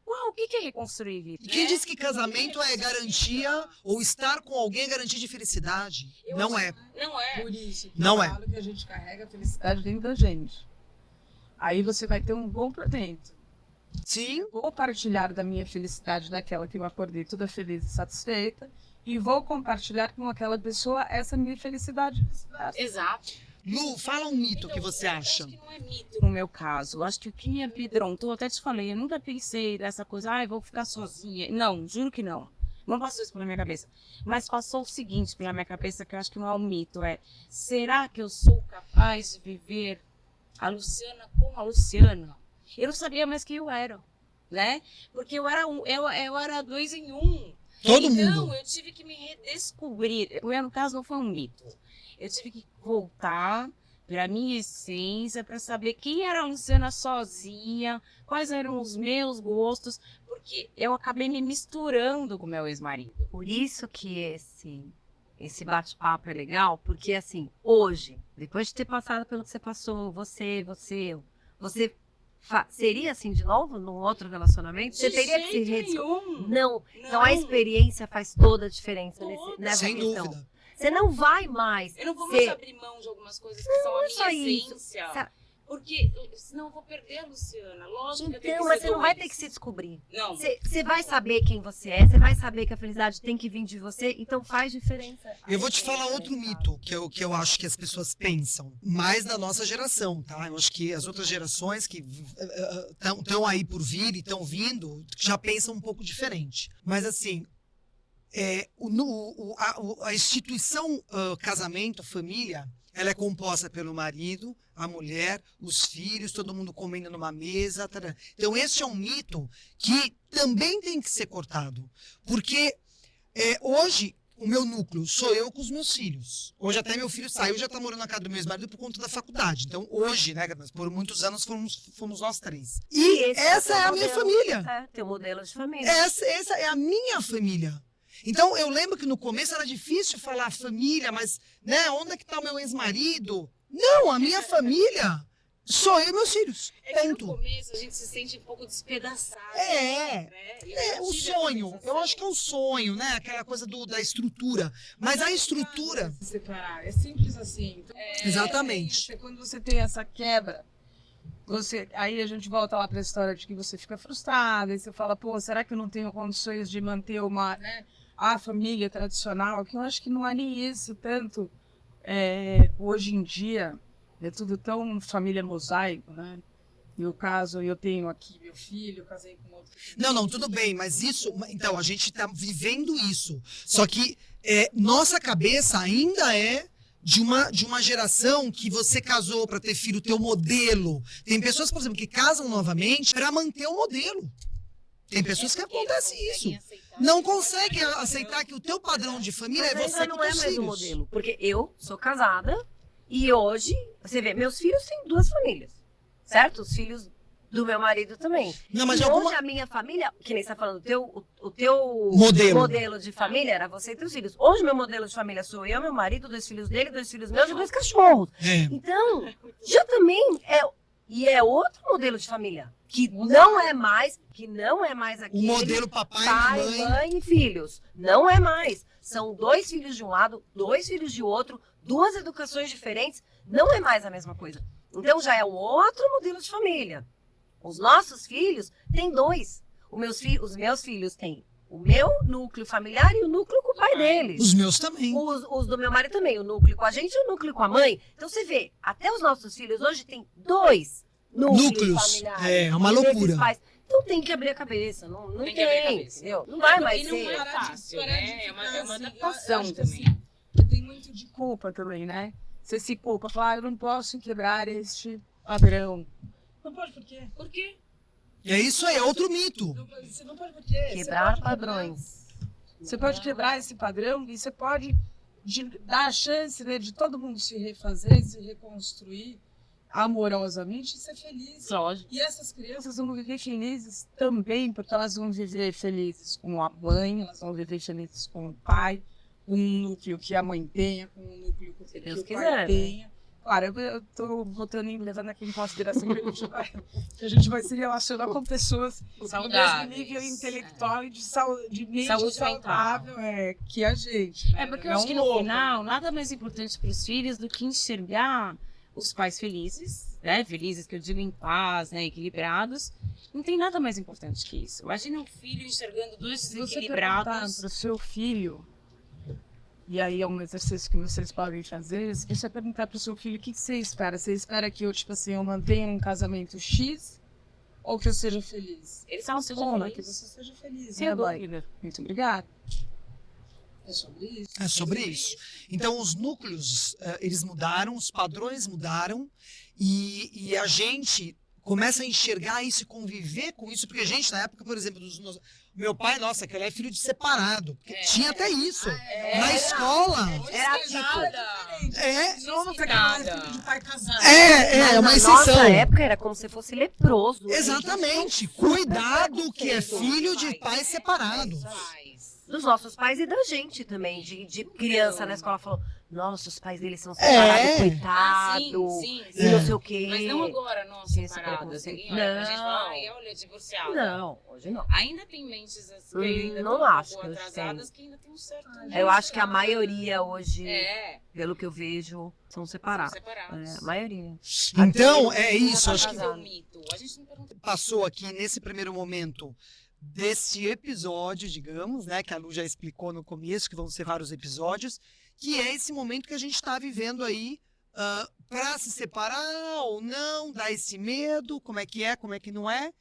Speaker 2: Uau, o que é reconstruir vida?
Speaker 1: E quem
Speaker 2: né?
Speaker 1: diz que casamento é garantia ou estar com alguém é garantia de felicidade?
Speaker 2: Eu
Speaker 1: Não
Speaker 2: acho-
Speaker 1: é.
Speaker 2: Não é.
Speaker 4: Por isso que
Speaker 1: Não
Speaker 4: eu
Speaker 1: é.
Speaker 4: falo que a gente carrega a felicidade dentro da gente. Aí você vai ter um complemento.
Speaker 1: Sim.
Speaker 4: Vou partilhar da minha felicidade daquela que eu acordei toda feliz e satisfeita e vou compartilhar com aquela pessoa essa minha felicidade e vice-versa.
Speaker 2: Exato.
Speaker 1: Lu, fala um mito que você
Speaker 2: eu
Speaker 1: acha.
Speaker 2: acho que não é mito no meu caso. Eu acho que o que me amedrontou, eu até te falei, eu nunca pensei nessa coisa, vou ficar sozinha. Não, juro que não. Não passou isso pela minha cabeça. Mas passou o seguinte pela minha cabeça, que eu acho que não é um mito, será que eu sou capaz de viver a Luciana como a Luciana? Eu não sabia mais quem eu era, né? Porque eu era 2 em 1.
Speaker 1: Todo
Speaker 2: Então,
Speaker 1: mundo.
Speaker 2: eu tive que me redescobrir. No caso, não foi um mito. Eu tive que voltar para minha essência, para saber quem era a Luciana sozinha, quais eram os meus gostos, porque eu acabei me misturando com meu ex-marido.
Speaker 3: Por isso que esse bate-papo é legal, porque assim, hoje, depois de ter passado pelo que você passou, você seria assim de novo num outro relacionamento? Você teria que se
Speaker 2: nenhum.
Speaker 3: Não. Então a experiência faz toda a diferença nessa
Speaker 1: Sem
Speaker 3: questão.
Speaker 1: dúvida.
Speaker 3: Você não vai mais.
Speaker 2: Eu não vou
Speaker 3: ser-
Speaker 2: mais abrir mão de algumas coisas que são a
Speaker 3: Não é só
Speaker 2: minha
Speaker 3: isso.
Speaker 2: essência.
Speaker 3: Sa-
Speaker 2: Porque senão eu vou perder a Luciana. Lógico que eu tenho
Speaker 3: Então,
Speaker 2: que
Speaker 3: mas
Speaker 2: ser
Speaker 3: você não vai
Speaker 2: dois.
Speaker 3: ter que se descobrir.
Speaker 2: Não.
Speaker 3: Você vai saber quem você é, você vai saber que a felicidade tem que vir de você, então faz diferença.
Speaker 1: Eu vou te falar outro mito que eu acho que as pessoas pensam, mais da nossa geração, tá? Eu acho que as outras gerações que estão aí por vir e estão vindo já pensam um pouco diferente. Mas assim, a instituição casamento, família, ela é composta pelo marido, a mulher, os filhos, todo mundo comendo numa mesa. Tará. Então esse é um mito que também tem que ser cortado, porque hoje o meu núcleo sou eu com os meus filhos. Hoje até meu filho saiu, já está morando na casa do meu ex-marido por conta da faculdade. Então hoje, né, mas por muitos anos fomos nós 3. E
Speaker 3: esse
Speaker 1: essa
Speaker 3: é o
Speaker 1: é a minha
Speaker 3: modelo.
Speaker 1: família.
Speaker 3: É, teu modelo de família.
Speaker 1: Essa é a minha família. Então, eu lembro que no começo era difícil falar família, mas, né, onde é que tá o meu ex-marido? Não, a minha família sou eu e meus filhos.
Speaker 2: É que no
Speaker 1: Ponto.
Speaker 2: começo a gente se sente um pouco despedaçado.
Speaker 1: É.
Speaker 2: Né? Eu
Speaker 1: O
Speaker 2: tive essa
Speaker 1: sonho.
Speaker 2: sensação.
Speaker 1: Eu acho que é o sonho, né? Aquela coisa da estrutura. Mas a estrutura...
Speaker 4: Se separar. É simples assim. Então,
Speaker 1: Exatamente.
Speaker 4: quando você tem essa quebra, aí a gente volta lá para a história de que você fica frustrada, e você fala, pô, será que eu não tenho condições de manter a família tradicional? Que eu acho que não é nem isso tanto. Hoje em dia, é tudo tão família mosaico, né? No caso, eu tenho aqui meu filho, eu casei com outro filho.
Speaker 1: Não, tudo bem, mas isso... Então, a gente está vivendo isso. Só que nossa cabeça ainda é de uma geração que você casou para ter filho, teu modelo. Tem pessoas, por exemplo, que casam novamente para manter o modelo. Tem pessoas que
Speaker 2: Porque
Speaker 1: acontece
Speaker 2: não conseguem
Speaker 1: isso.
Speaker 2: aceitar.
Speaker 1: Não conseguem aceitar que o teu padrão de família é
Speaker 3: Mas
Speaker 1: você
Speaker 3: ainda
Speaker 1: com
Speaker 3: não é
Speaker 1: teus
Speaker 3: mais o
Speaker 1: filhos.
Speaker 3: modelo. Porque eu sou casada e hoje, você vê, meus filhos têm 2 famílias. Certo? Os filhos Do meu marido também.
Speaker 1: Não, mas
Speaker 3: E
Speaker 1: alguma...
Speaker 3: hoje a minha família, que nem você tá falando, o teu
Speaker 1: Modelo.
Speaker 3: de família era você e teus filhos. Hoje meu modelo de família sou eu, meu marido, 2 filhos dele, 2 filhos meus e 2 cachorros.
Speaker 1: É.
Speaker 3: Então, já também é outro modelo de família. Que não é mais
Speaker 1: O
Speaker 3: aquele
Speaker 1: modelo papai
Speaker 3: pai,
Speaker 1: e mãe.
Speaker 3: mãe e filhos. Não é mais. São 2 filhos de um lado, 2 filhos de outro, 2 educações diferentes. Não é mais a mesma coisa. Então já é um outro modelo de família. Os nossos filhos têm 2. Os meus filhos têm o meu núcleo familiar e o núcleo com o pai deles.
Speaker 1: Os meus também.
Speaker 3: Os do meu marido também, o núcleo com a gente e o núcleo com a mãe. Então você vê, até os nossos filhos hoje têm 2 núcleos familiares.
Speaker 1: É uma
Speaker 3: desses
Speaker 1: loucura.
Speaker 3: pais. Então tem que abrir a cabeça. Não
Speaker 2: Tem
Speaker 3: tem,
Speaker 2: que abrir a cabeça.
Speaker 3: entendeu? Não vai mais
Speaker 2: E não
Speaker 3: ser.
Speaker 2: é fácil, né? É uma adaptação
Speaker 4: acho que,
Speaker 2: também.
Speaker 4: assim, tem muito de culpa também, né? Você se culpa, fala, eu não posso quebrar este padrão. Não pode por quê?
Speaker 2: Por quê?
Speaker 1: É isso aí, é outro mito.
Speaker 4: Você não pode por quê?
Speaker 3: Quebrar padrões.
Speaker 4: Você pode quebrar esse padrão e você pode dar a chance, né, de todo mundo se refazer, se reconstruir amorosamente e ser feliz.
Speaker 2: Lógico.
Speaker 4: E essas crianças vão viver felizes também, porque elas vão viver felizes com a mãe, elas vão viver felizes com o pai, com um núcleo que a mãe tenha, com um núcleo que
Speaker 3: Deus
Speaker 4: o
Speaker 3: quiser,
Speaker 4: pai
Speaker 3: né?
Speaker 4: tenha. Claro, eu tô botando em levando aqui em consideração que a gente vai se relacionar com pessoas do
Speaker 2: Saudáveis.
Speaker 4: mesmo nível intelectual e de mente
Speaker 2: Saúde
Speaker 4: saudável que a gente. Né?
Speaker 2: É porque eu
Speaker 4: Não
Speaker 2: acho que no
Speaker 4: louco.
Speaker 2: final, nada mais importante para os filhos do que enxergar os pais felizes, né? Felizes, que eu digo em paz, né? Equilibrados. Não tem nada mais importante que isso. Imagina um filho enxergando 2
Speaker 4: Se você perguntar
Speaker 2: equilibrados.
Speaker 4: para o seu filho, e aí é um exercício que vocês podem fazer, se você perguntar para o seu filho o que você espera, você espera que eu, tipo assim, eu mantenha um casamento X ou que eu seja feliz?
Speaker 2: Eles não sejam
Speaker 4: Responda que
Speaker 2: felizes.
Speaker 4: você seja feliz,
Speaker 2: Sem
Speaker 4: né, mãe?
Speaker 2: dúvida.
Speaker 4: Muito obrigada. É sobre isso?
Speaker 1: É sobre isso. Então, os núcleos, eles mudaram, os padrões mudaram, e a gente começa a enxergar isso e conviver com isso, porque a gente, na época, por exemplo, meu pai, nossa, que ele é filho de separado. Tinha até isso. Na escola.
Speaker 3: Era tipo.
Speaker 1: É,
Speaker 4: de pai casado.
Speaker 1: é uma
Speaker 3: Na
Speaker 1: exceção.
Speaker 3: nossa época era como se fosse leproso.
Speaker 1: Exatamente. Cuidado que é filho de pais separados.
Speaker 3: Dos nossos pais e da gente também, de criança na escola falou, nossa, os pais deles são separados, coitado,
Speaker 2: sim.
Speaker 3: e não sei o quê.
Speaker 2: Mas não agora, não
Speaker 3: Tinha esse
Speaker 2: separadas.
Speaker 3: preconceito.
Speaker 2: Ninguém olha pra gente e
Speaker 3: Não.
Speaker 2: fala, ai, olha, divorciada.
Speaker 3: Não, hoje não.
Speaker 2: Ainda tem mentes assim, que ainda
Speaker 3: Não
Speaker 2: estão
Speaker 3: acho
Speaker 2: um pouco
Speaker 3: que
Speaker 2: atrasadas, que ainda tem um certo...
Speaker 3: Eu acho que a maioria hoje,
Speaker 2: Pelo
Speaker 3: pelo que eu vejo, são
Speaker 2: são
Speaker 3: separados.
Speaker 2: separados.
Speaker 3: A maioria.
Speaker 1: Então, é isso.
Speaker 2: Pra
Speaker 1: Acho que
Speaker 2: fazer um mito. A gente não pergunta.
Speaker 1: passou aqui nesse primeiro momento desse episódio, digamos, né, que a Lu já explicou no começo, que vão ser vários episódios, que é esse momento que a gente está vivendo aí para se separar ou não, dar esse medo, como é que não é.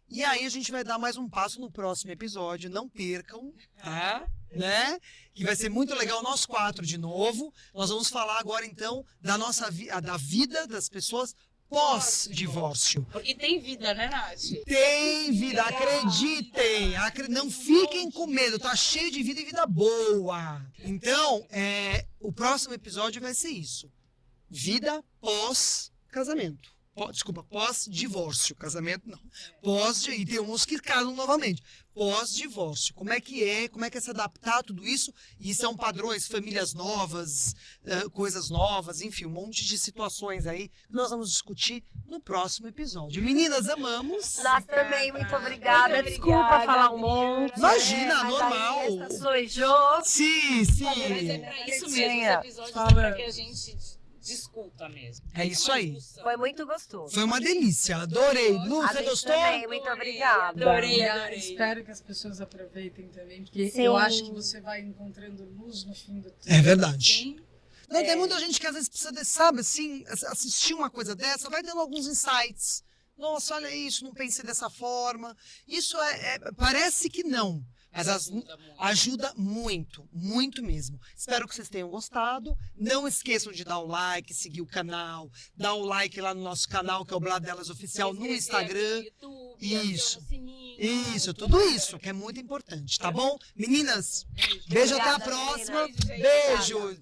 Speaker 1: E aí a gente vai dar mais um passo no próximo episódio, não percam, tá? Né? Que vai ser muito legal, nós 4 de novo. Nós vamos falar agora então da nossa da vida das pessoas pós-divórcio.
Speaker 2: Porque tem vida, né, Nath?
Speaker 1: Tem vida, acreditem. Não fiquem com medo, tá cheio de vida e vida boa. Então, o próximo episódio vai ser isso. Vida pós-casamento. Desculpa, pós-divórcio. Casamento não. E tem uns que casam novamente. Pós-divórcio. Como é que é se adaptar a tudo isso? E são padrões, famílias novas, coisas novas, enfim, um monte de situações aí que nós vamos discutir no próximo episódio. Meninas, amamos.
Speaker 3: Nós também, muito obrigada.
Speaker 2: Muito
Speaker 3: Desculpa
Speaker 2: obrigada,
Speaker 3: falar um monte.
Speaker 1: Imagina,
Speaker 3: mas
Speaker 1: normal.
Speaker 3: aí essa sou eu.
Speaker 1: Sim,
Speaker 2: Mas é
Speaker 1: sim.
Speaker 2: pra isso
Speaker 3: Tinha.
Speaker 2: mesmo, os episódios é pra que a gente discuta mesmo.
Speaker 1: É isso
Speaker 2: uma
Speaker 1: aí.
Speaker 2: discussão.
Speaker 3: Foi muito gostoso.
Speaker 1: Foi uma delícia, adorei. Lu,
Speaker 3: A
Speaker 1: você
Speaker 3: gente
Speaker 1: gostou?
Speaker 3: também, muito obrigada.
Speaker 2: Adorei.
Speaker 4: Espero que as pessoas aproveitem também, porque
Speaker 3: Sim.
Speaker 4: eu acho que você vai encontrando luz no fim do túnel.
Speaker 1: É verdade.
Speaker 2: Sim.
Speaker 1: Não, tem muita gente que às vezes precisa, sabe, assim, assistir uma coisa dessa, vai dando alguns insights. Nossa, olha isso, não pensei dessa forma. Isso parece que não, mas ajuda muito, muito mesmo. Espero que vocês tenham gostado. Não esqueçam de dar o like, seguir o canal, dar o like lá no nosso canal, que é o Blá Delas Oficial, no Instagram. Isso. Isso, tudo isso, que é muito importante, tá bom? Meninas, beijo, até a
Speaker 3: Obrigada,
Speaker 1: próxima.
Speaker 3: meninas.
Speaker 1: Beijo.